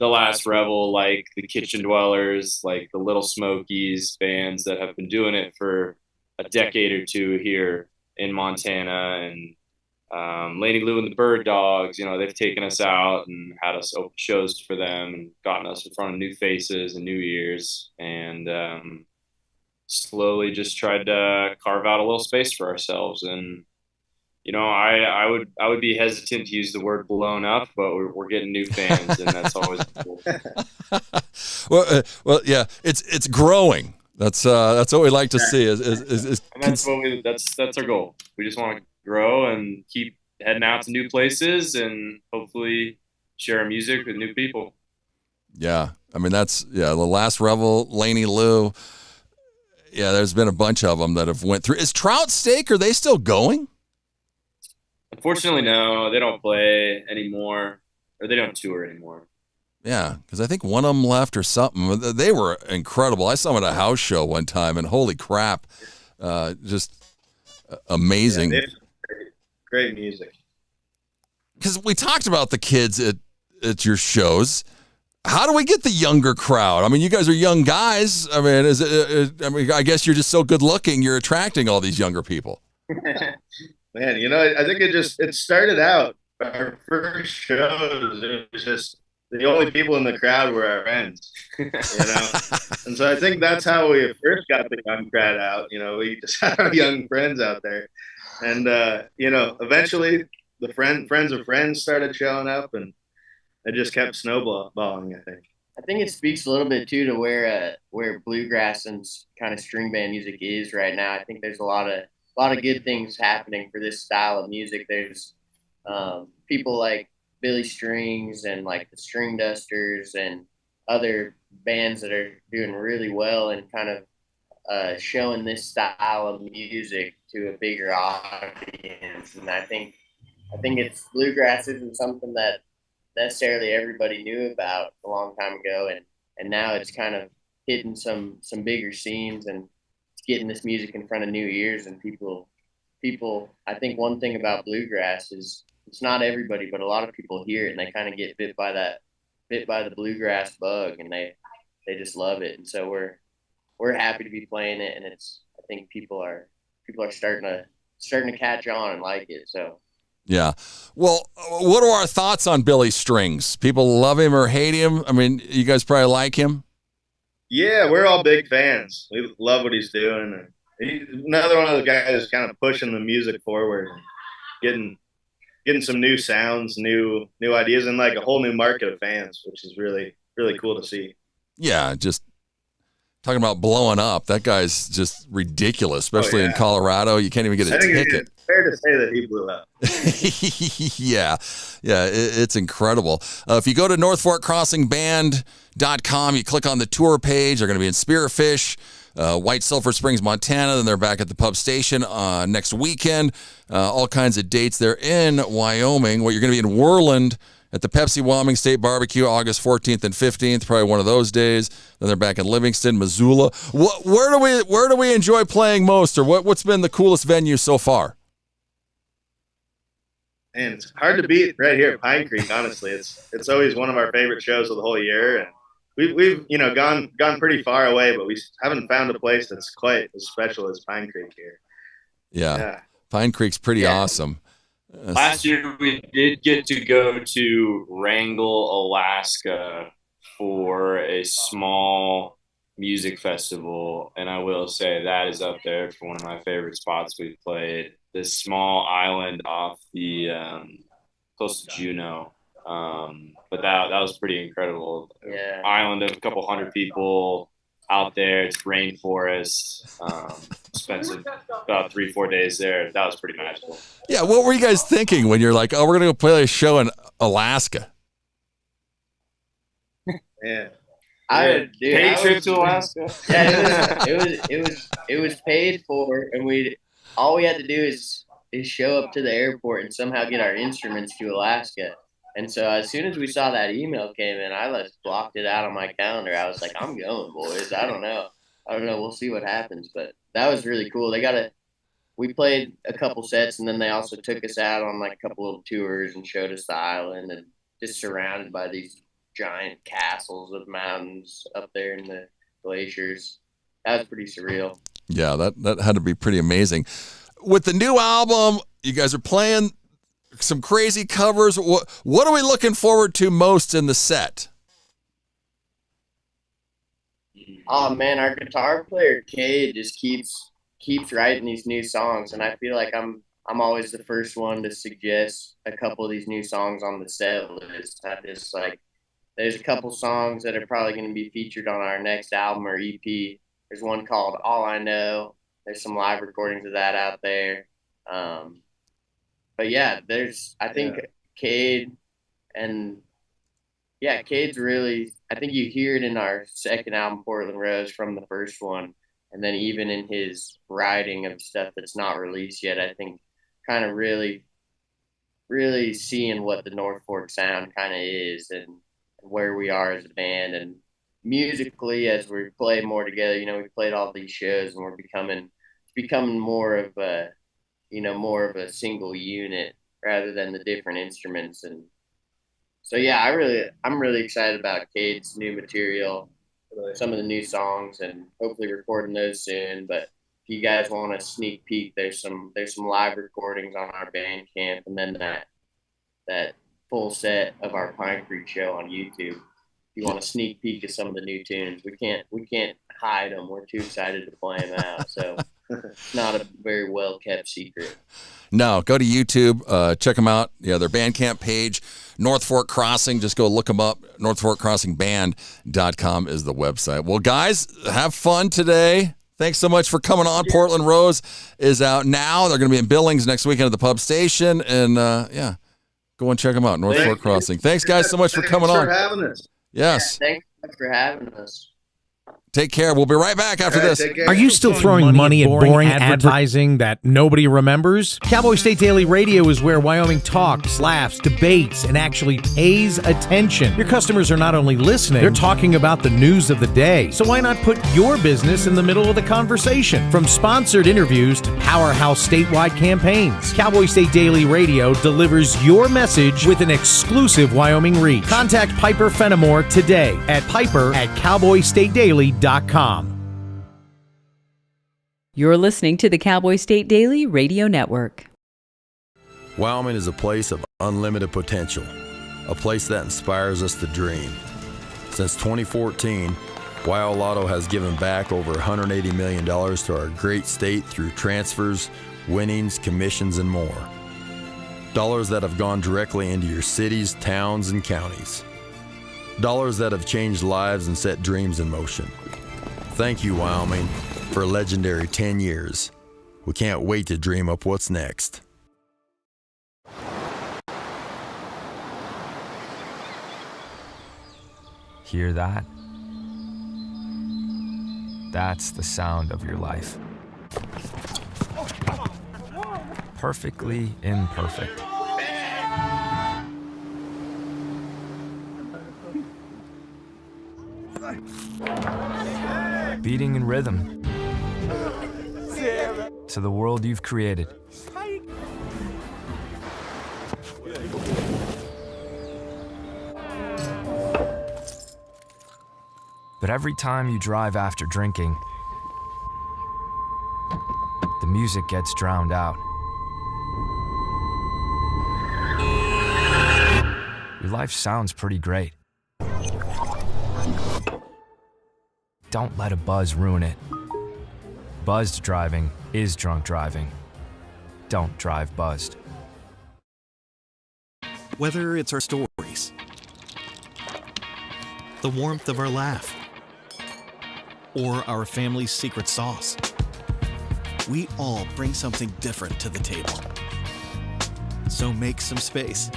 The Last Rebel, like the Kitchen Dwellers, like the Little Smokies, bands that have been doing it for a decade or two here in Montana. And Laney Lou and the Bird Dogs, they've taken us out and had us open shows for them and gotten us in front of new faces and new ears, and slowly just tried to carve out a little space for ourselves. And I would be hesitant to use the word blown up, but we're getting new fans, and that's always cool. Well, yeah, it's growing. That's what we like to see. Is and that's our goal. We just want to grow and keep heading out to new places and hopefully share our music with new people. Yeah. The Last Rebel, Laney Lou. Yeah, there's been a bunch of them that have went through. Is Trout Steak, are they still going? Unfortunately, no. They don't play anymore, or they don't tour anymore. Yeah, because I think one of them left or something. They were incredible. I saw them at a house show one time, and holy crap, just amazing. Yeah, great music. Because we talked about the kids at your shows. How do we get the younger crowd? You guys are young guys. I guess you're just so good looking. You're attracting all these younger people. Man, I think it started out, our first shows, it was just the only people in the crowd were our friends, And so I think that's how we first got the young crowd out. We just had our young friends out there. And, eventually the friends of friends started showing up, and it just kept snowballing, I think. I think it speaks a little bit, too, to where bluegrass and kind of string band music is right now. I think there's a lot of good things happening for this style of music. There's people like Billy Strings and like the String Dusters and other bands that are doing really well and kind of showing this style of music to a bigger audience. And I think it's bluegrass isn't something that necessarily everybody knew about a long time ago, and now it's kind of hitting some bigger scenes and getting this music in front of new ears, and people people, I think one thing about bluegrass is it's not everybody, but a lot of people hear it and they kind of get bit by the bluegrass bug, and they just love it. And so we're happy to be playing it, and I think people are starting to catch on and like it. So Yeah. Well, what are our thoughts on Billy Strings? People love him or hate him? I mean, you guys probably like him. Yeah, we're all big fans. We love what he's doing. And he's another one of the guys kind of pushing the music forward, and getting some new sounds, new ideas, and like a whole new market of fans, which is really, really cool to see. Yeah, just talking about blowing up. That guy's just ridiculous, especially in Colorado. You can't even get a ticket. It's fair to say that he blew up. Yeah, it's incredible. If you go to NorthForkCrossingBand.com, you click on the tour page. They're going to be in Spearfish, White Sulphur Springs, Montana. Then they're back at the Pub Station next weekend. All kinds of dates. They're in Wyoming. You're going to be in Worland at the Pepsi Wyoming State Barbecue, August 14th and 15th, probably one of those days. Then they're back in Livingston, Missoula. Where do we enjoy playing most, or what's been the coolest venue so far? And it's hard to beat right here at Pine Creek. Honestly, it's always one of our favorite shows of the whole year, and we've gone pretty far away, but we haven't found a place that's quite as special as Pine Creek here. Yeah. Pine Creek's pretty awesome. Last year we did get to go to Wrangell, Alaska for a small music festival, and I will say that is up there for one of my favorite spots we've played. This small island off the close to Juneau, but that was pretty incredible. Yeah. Island of a couple hundred people out there. It's rainforest. Spent about 3-4 days there. That was pretty magical. Yeah, what were you guys thinking when you're like, oh, we're gonna go play a show in Alaska? Yeah. Paid trip to Alaska. Yeah, it was paid for, and all we had to do is show up to the airport and somehow get our instruments to Alaska. And so as soon as we saw that email came in, I just blocked it out on my calendar. I was like, I'm going, boys. I don't know. We'll see what happens. But that was really cool. We played a couple sets, and then they also took us out on like a couple little tours and showed us the island, and just surrounded by these giant castles of mountains up there in the glaciers. That was pretty surreal. Yeah, that had to be pretty amazing. With the new album, you guys are playing some crazy covers. What are we looking forward to most in the set? Oh man, our guitar player Cade just keeps writing these new songs, and I feel like I'm always the first one to suggest a couple of these new songs on the set list. There's a couple songs that are probably going to be featured on our next album or EP. There's one called All I Know. There's some live recordings of that out there. But yeah, I think Cade, and Cade's really, I think you hear it in our second album, Portland Rose, from the first one. And then even in his writing of stuff that's not released yet, I think kind of really, really seeing what the North Fork sound kind of is and where we are as a band. And musically, as we play more together, we played all these shows, and we're becoming more of a single unit rather than the different instruments. And so I'm really excited about Cade's new material, some of the new songs, and hopefully recording those soon. But if you guys want a sneak peek, there's some live recordings on our Bandcamp, and then that full set of our Pine Creek show on YouTube. If you want a sneak peek of some of the new tunes, we can't hide them. We're too excited to play them out. So it's not a very well kept secret. No, go to YouTube, check them out. Yeah, their Bandcamp page, North Fork Crossing. Just go look them up. NorthForkCrossingBand.com is the website. Well, guys, have fun today. Thanks so much for coming on. Portland Rose is out now. They're going to be in Billings next weekend at the Pub Station. And, go and check them out, North Fork Crossing. Thanks, guys, so much for coming on. Thanks for having us. Yes. Thanks for having us. Take care. We'll be right back after this. Are you still throwing money at boring advertising that nobody remembers? Cowboy State Daily Radio is where Wyoming talks, laughs, debates, and actually pays attention. Your customers are not only listening, they're talking about the news of the day. So why not put your business in the middle of the conversation? From sponsored interviews to powerhouse statewide campaigns, Cowboy State Daily Radio delivers your message with an exclusive Wyoming reach. Contact Piper Fenimore today at piper@cowboystatedaily.com. You're listening to the Cowboy State Daily Radio Network. Wyoming is a place of unlimited potential, a place that inspires us to dream. Since 2014, Wyo Lotto has given back over $180 million to our great state through transfers, winnings, commissions, and more. Dollars that have gone directly into your cities, towns, and counties. Dollars that have changed lives and set dreams in motion. Thank you, Wyoming, for a legendary 10 years. We can't wait to dream up what's next. Hear that? That's the sound of your life. Perfectly imperfect. Beating in rhythm to the world you've created. But every time you drive after drinking, the music gets drowned out. Your life sounds pretty great. Don't let a buzz ruin it. Buzzed driving is drunk driving. Don't drive buzzed. Whether it's our stories, the warmth of our laugh, or our family's secret sauce, we all bring something different to the table. So make some space.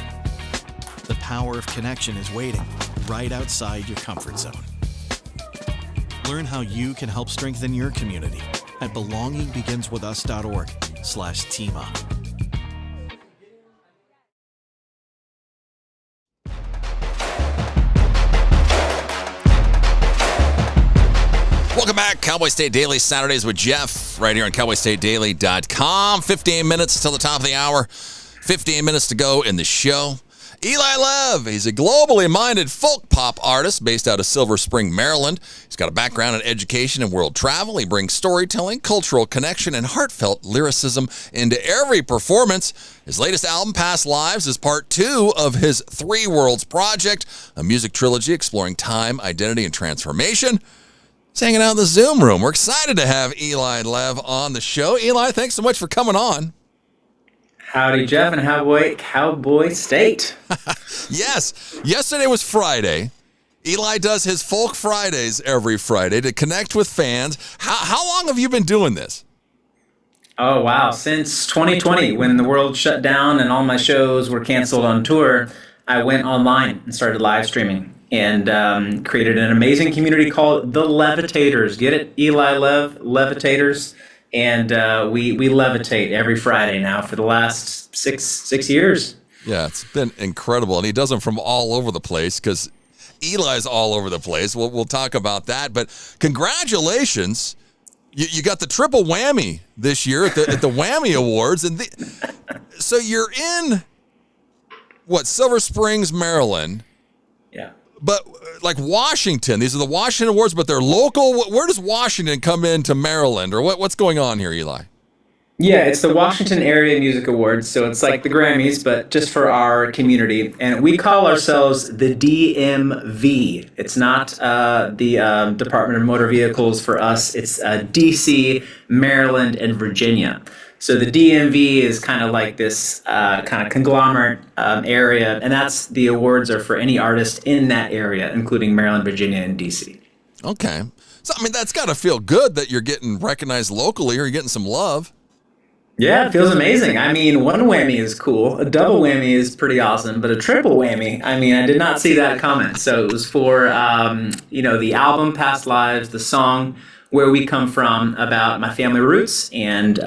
The power of connection is waiting right outside your comfort zone. Learn how you can help strengthen your community at belongingbeginswithus.org/teamup. Welcome back. Cowboy State Daily Saturdays with Jeff right here on cowboystatedaily.com. 15 minutes until the top of the hour. 15 minutes to go in the show. Eli Lev, he's a globally minded folk pop artist based out of Silver Spring, Maryland. He's got a background in education and world travel. He brings storytelling, cultural connection, and heartfelt lyricism into every performance. His latest album, Past Lives, is part 2 of his Three Worlds project, a music trilogy exploring time, identity, and transformation. He's hanging out in the Zoom room. We're excited to have Eli Lev on the show. Eli, thanks so much for coming on. Howdy, Jeff, and Cowboy State. Yes. Yesterday was Friday. Eli does his Folk Fridays every Friday to connect with fans. How long have you been doing this? Oh, wow. Since 2020, when the world shut down and all my shows were canceled on tour, I went online and started live streaming and created an amazing community called The Levitators. Get it? Eli Lev, Levitators. And we levitate every Friday now for the last six years. Yeah, it's been incredible. And he does them from all over the place because Eli's all over the place. We'll talk about that. But congratulations. You got the triple whammy this year at the Whammy Awards. And so you're in, Silver Springs, Maryland. Yeah. But like Washington, these are the Washington Awards, but they're local. Where does Washington come into Maryland, or what's going on here, Eli? Yeah, it's the Washington Area Music Awards, so it's like the Grammys, but just for our community. And we call ourselves the DMV. It's not the Department of Motor Vehicles for us. It's DC, Maryland, and Virginia. So the DMV is kind of like this kind of conglomerate area, and that's the awards are for any artist in that area, including Maryland, Virginia, and DC. Okay. So, I mean, that's got to feel good that you're getting recognized locally or you're getting some love. Yeah, it feels amazing. I mean, one whammy is cool. A double whammy is pretty awesome, but a triple whammy, I mean, I did not see that coming. So it was for, the album Past Lives, the song Where We Come From, about my family roots, and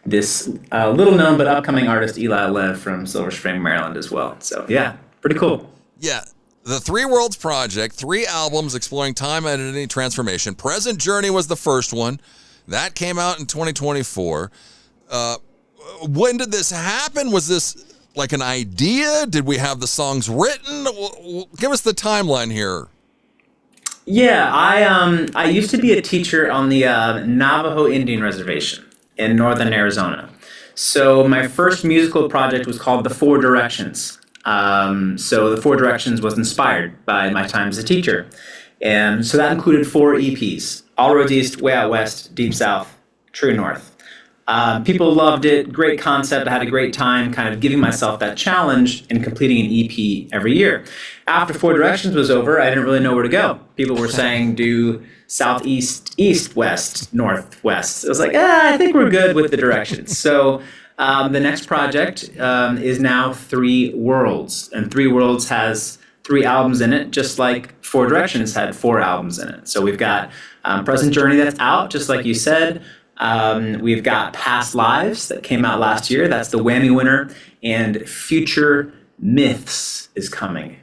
this little known but upcoming artist, Eli Lev from Silver Spring, Maryland as well. So yeah, pretty cool. Yeah. The Three Worlds Project, 3 albums exploring time, identity, transformation. Present Journey was the first one. That came out in 2024. When did this happen? Was this like an idea? Did we have the songs written? Give us the timeline here. Yeah, I used to be a teacher on the Navajo Indian Reservation in northern Arizona. So my first musical project was called The Four Directions. So The Four Directions was inspired by my time as a teacher. And so that included 4 EPs: All Roads East, Way Out West, Deep South, True North. People loved it, great concept. I had a great time kind of giving myself that challenge and completing an EP every year. After Four Directions was over, I didn't really know where to go. People were saying, do southeast, east, west, northwest. I was like, I think we're good with the directions. So the next project is now Three Worlds. And Three Worlds has 3 albums in it, just like Four Directions had 4 albums in it. So we've got Present Journey that's out, just like you said. We've got Past Lives that came out last year. That's the whammy winner. And Future Myths is coming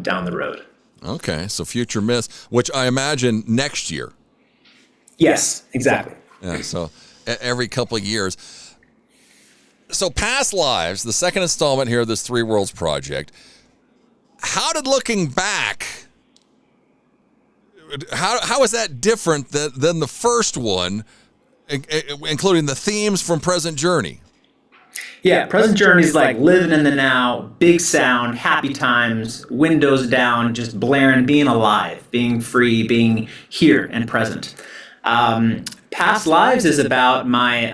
down the road. Okay, so Future Myths, which I imagine next year. Yes, exactly. Yeah, so every couple of years. So Past Lives, the second installment here of this Three Worlds project. How did looking back, how is that different than the first one, including the themes from Present Journey? Yeah, Present Journey is like living in the now, big sound, happy times, windows down, just blaring, being alive, being free, being here and present. Past Lives is about my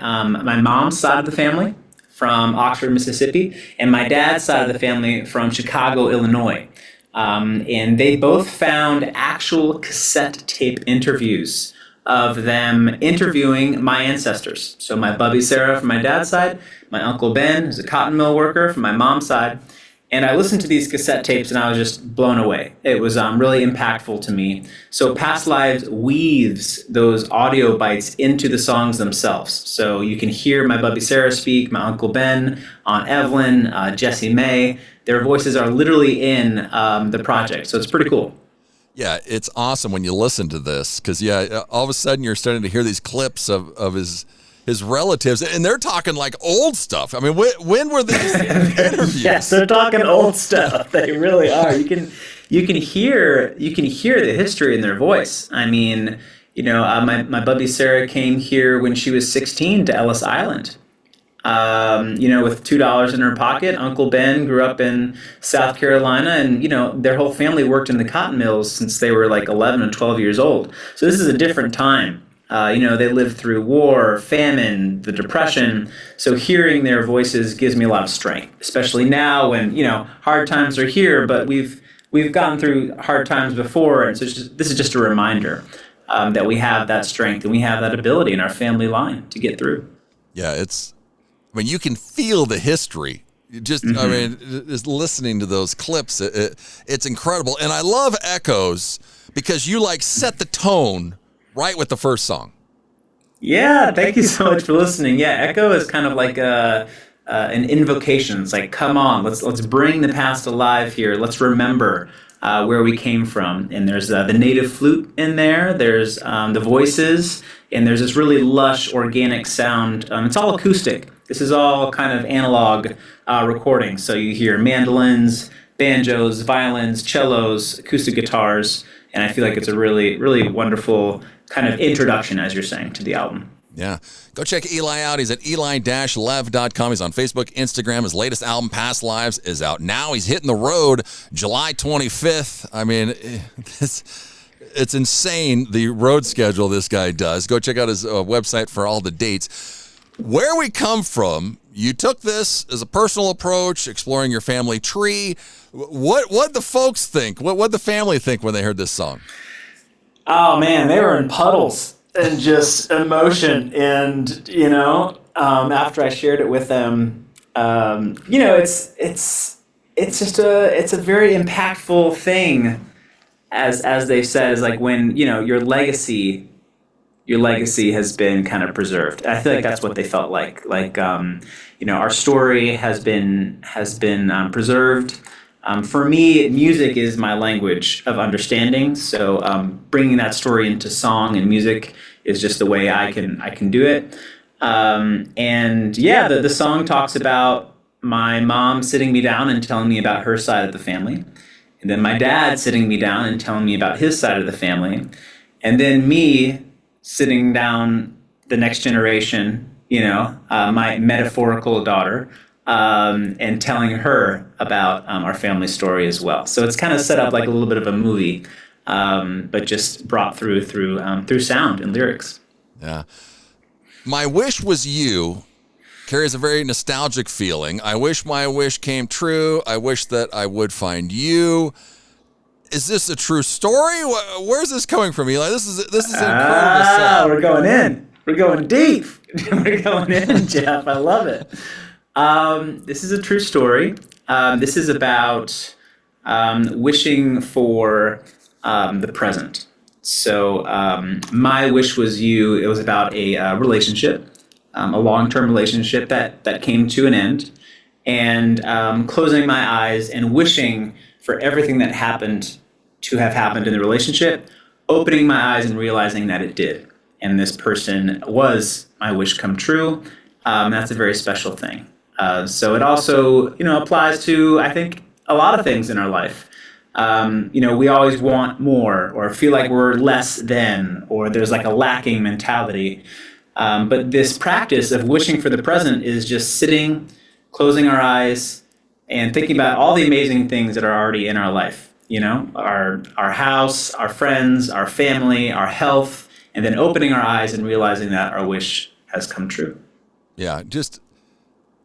mom's side of the family from Oxford, Mississippi, and my dad's side of the family from Chicago, Illinois. And they both found actual cassette tape interviews of them interviewing my ancestors. So my Bubby Sarah from my dad's side, my Uncle Ben, who's a cotton mill worker from my mom's side. And I listened to these cassette tapes and I was just blown away. It was really impactful to me. So Past Lives weaves those audio bites into the songs themselves. So you can hear my Bubby Sarah speak, my Uncle Ben, Aunt Evelyn, Jessie May. Their voices are literally in the project. So it's pretty cool. Yeah, it's awesome when you listen to this because, all of a sudden you're starting to hear these clips of his relatives, and they're talking like old stuff. I mean, when were these interviews? Yes, they're talking old stuff. They really are. You can hear the history in their voice. I mean, my Bubby Sarah came here when she was 16 to Ellis Island. With $2 in her pocket. Uncle Ben grew up in South Carolina, and their whole family worked in the cotton mills since they were like 11 and 12 years old. So this is a different time. They lived through war, famine, the Depression. So hearing their voices gives me a lot of strength, especially now when hard times are here. But we've gotten through hard times before, and so this is just a reminder that we have that strength and we have that ability in our family line to get through. Yeah, you can feel the history. Just listening to those clips, it's incredible. And I love Echoes because you set the tone right with the first song. Yeah, thank you so much for listening. Yeah, Echo is kind of like an invocation. It's like, come on, let's bring the past alive here. Let's remember where we came from. And there's the native flute in there. There's the voices, and there's this really lush, organic sound. It's all acoustic. This is all kind of analog recording. So you hear mandolins, banjos, violins, cellos, acoustic guitars, and I feel like it's a really, really wonderful kind of introduction, as you're saying, to the album. Yeah. Go check Eli out. He's at eli-lev.com. He's on Facebook, Instagram. His latest album, Past Lives, is out now. He's hitting the road July 25th. I mean, it's insane, the road schedule this guy does. Go check out his website for all the dates. Where We Come From, you took this as a personal approach, exploring your family tree. What the folks think? What the family think when they heard this song? Oh man, they were in puddles and just emotion, and after I shared it with them. It's just it's a very impactful thing, as they've said, is like when your legacy has been kind of preserved. I feel like that's what they felt like. Our story has been preserved. For me, music is my language of understanding. So bringing that story into song and music is just the way I can do it. The song talks about my mom sitting me down and telling me about her side of the family, and then my dad sitting me down and telling me about his side of the family, and then me sitting down the next generation, my metaphorical daughter, and telling her about our family story as well. So it's kind of set up like a little bit of a movie, but just brought through sound and lyrics. Yeah. My Wish Was You carries a very nostalgic feeling. I wish my wish came true. I wish that I would find you. Is this a true story? Where's this coming from, Eli? This is an incredible song. We're going in. We're going deep. We're going in, Jeff. I love it. This is a true story. This is about wishing for the present. So My Wish Was You. It was about a relationship, a long-term relationship that came to an end, and closing my eyes and wishing for everything that happened to have happened in the relationship, opening my eyes and realizing that it did. And this person was my wish come true. That's a very special thing. So it also, applies to, I think, a lot of things in our life. We always want more or feel like we're less than, or there's like a lacking mentality. But this practice of wishing for the present is just sitting, closing our eyes, and thinking about all the amazing things that are already in our life. Our house, our friends, our family, our health, and then opening our eyes and realizing that our wish has come true. Yeah,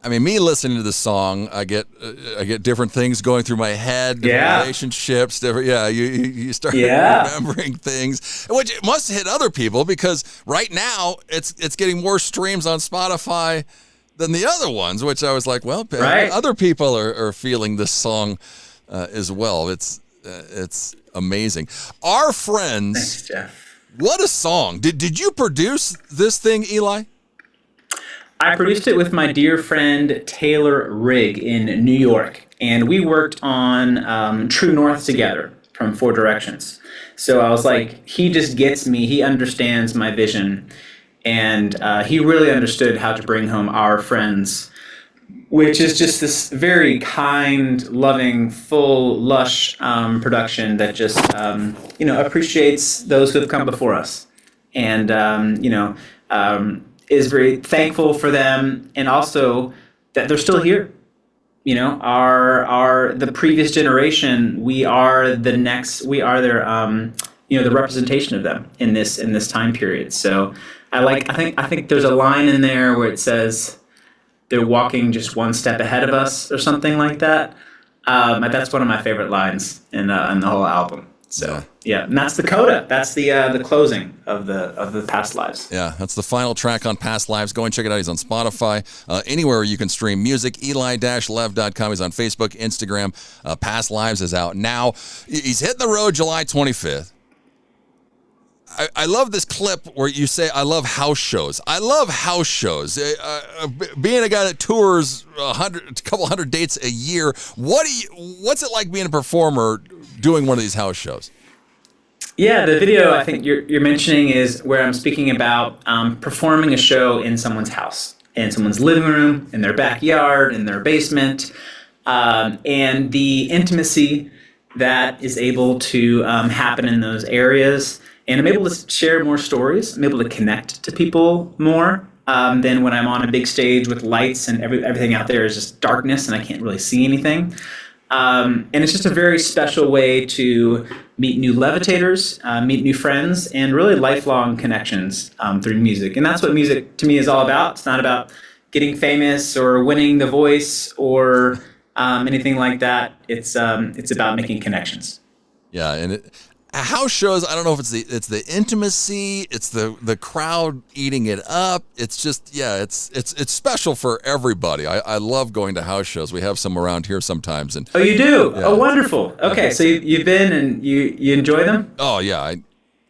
me listening to this song, I get different things going through my head, different relationships, you start remembering things, which it must hit other people because right now it's getting more streams on Spotify than the other ones, which I was like, well, other people are feeling this song as well. It's amazing. Our friends. Thanks, Jeff. What a song. Did you produce this thing, Eli? I produced it with my dear friend Taylor Rigg in New York, and we worked on True North together from Four Directions. So I was like, he just gets me, he understands my vision, and he really understood how to bring home Our Friends, which is just this very kind, loving, full, lush production that just, appreciates those who have come before us. And, is very thankful for them, and also that they're still here. The previous generation, we are their the representation of them in this time period. So I think there's a line in there where it says they're walking just one step ahead of us or something like that. That's one of my favorite lines in the whole album. So yeah, and that's the coda. That's the closing of the Past Lives. Yeah, that's the final track on Past Lives. Go and check it out. He's on Spotify, anywhere you can stream music. Eli-Lev.com. He's on Facebook, Instagram. Past Lives is out now. He's hitting the road July 25th. I love this clip where you say, I love house shows. I love house shows. Being a guy that tours a couple hundred dates a year, what's it like being a performer doing one of these house shows? Yeah, the video I think you're mentioning is where I'm speaking about performing a show in someone's house, in someone's living room, in their backyard, in their basement, and the intimacy that is able to happen in those areas. And I'm able to share more stories. I'm able to connect to people more than when I'm on a big stage with lights and everything out there is just darkness and I can't really see anything. And it's just a very special way to meet new levitators, meet new friends, and really lifelong connections through music. And that's what music to me is all about. It's not about getting famous or winning The Voice or anything like that. It's about making connections. Yeah, and house shows, I don't know if it's the intimacy, it's the crowd eating it up. It's just, it's special for everybody. I love going to house shows. We have some around here sometimes. And oh, you do? Yeah. Oh, wonderful. Okay, so you've been and you enjoy them? Oh yeah,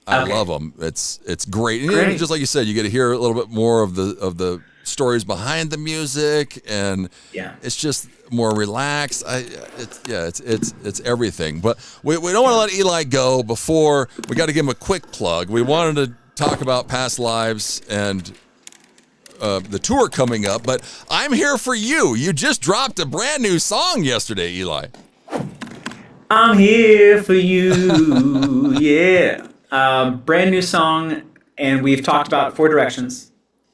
I love them. It's great. And just like you said, you get to hear a little bit more of the stories behind the music, and it's just more relaxed. It's everything. But we don't want to let Eli go before we got to give him a quick plug. We wanted to talk about past lives and the tour coming up, but I'm Here For You. You just dropped a brand new song yesterday, Eli. I'm here for you. Yeah. Brand new song, and we've talked about 4 directions.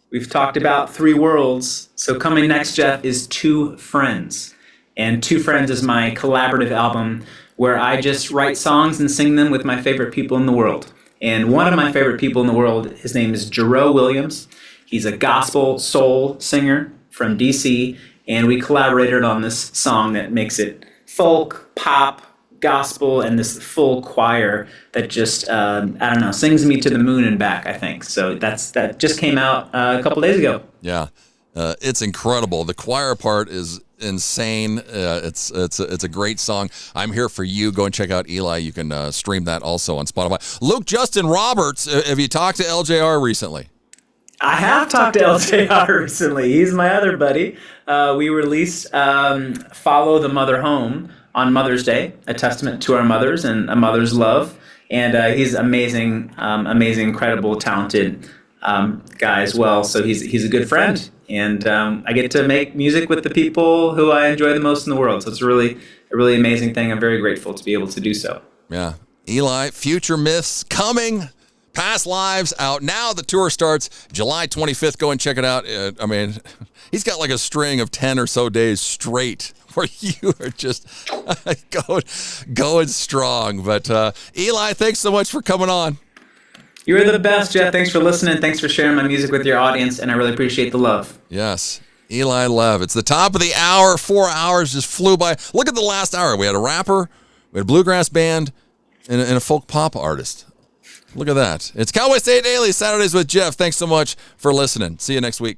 We've talked about 3 worlds. So coming next, Jeff, is 2 Friends. And 2 Friends is my collaborative album where I just write songs and sing them with my favorite people in the world. And one of my favorite people in the world, his name is Jerome Williams. He's a gospel soul singer from D.C., and we collaborated on this song that makes it folk, pop, gospel, and this full choir that just sings me to the moon and back, I think. So that just came out a couple days ago. Yeah, it's incredible. The choir part is insane. It's a great song. I'm Here For You. Go and check out Eli. You can stream that also on Spotify. Luke Justin Roberts, have you talked to LJR recently? I have talked to LJR recently. He's my other buddy. We released Follow the Mother Home on Mother's Day, a testament to our mothers and a mother's love. And he's amazing, incredible, talented guy as well. So he's a good friend. And I get to make music with the people who I enjoy the most in the world. So it's a really amazing thing. I'm very grateful to be able to do so. Yeah. Eli, Future Myths coming. Past Lives out now. The tour starts July 25th. Go and check it out. He's got like a string of 10 or so days straight where you are just going strong. But Eli, thanks so much for coming on. You're the best, Jeff. Thanks for listening. Thanks for sharing my music with your audience, and I really appreciate the love. Yes. Eli Lev. It's the top of the hour. 4 hours just flew by. Look at the last hour. We had a rapper, we had a bluegrass band, and a folk pop artist. Look at that. It's Cowboy State Daily, Saturdays with Jeff. Thanks so much for listening. See you next week.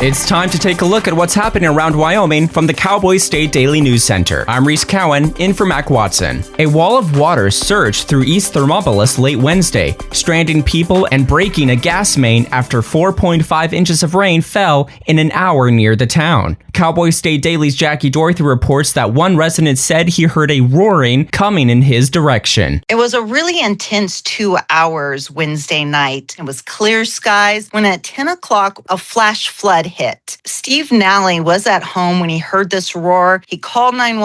It's time to take a look at what's happening around Wyoming from the Cowboy State Daily News Center. I'm Reese Cowan, in for Mac Watson. A wall of water surged through East Thermopolis late Wednesday, stranding people and breaking a gas main after 4.5 inches of rain fell in an hour near the town. Cowboy State Daily's Jackie Dorothy reports that one resident said he heard a roaring coming in his direction. It was a really intense 2 hours Wednesday night. It was clear skies when at 10 o'clock, a flash flood hit. Steve Nally was at home when he heard this roar. He called 911.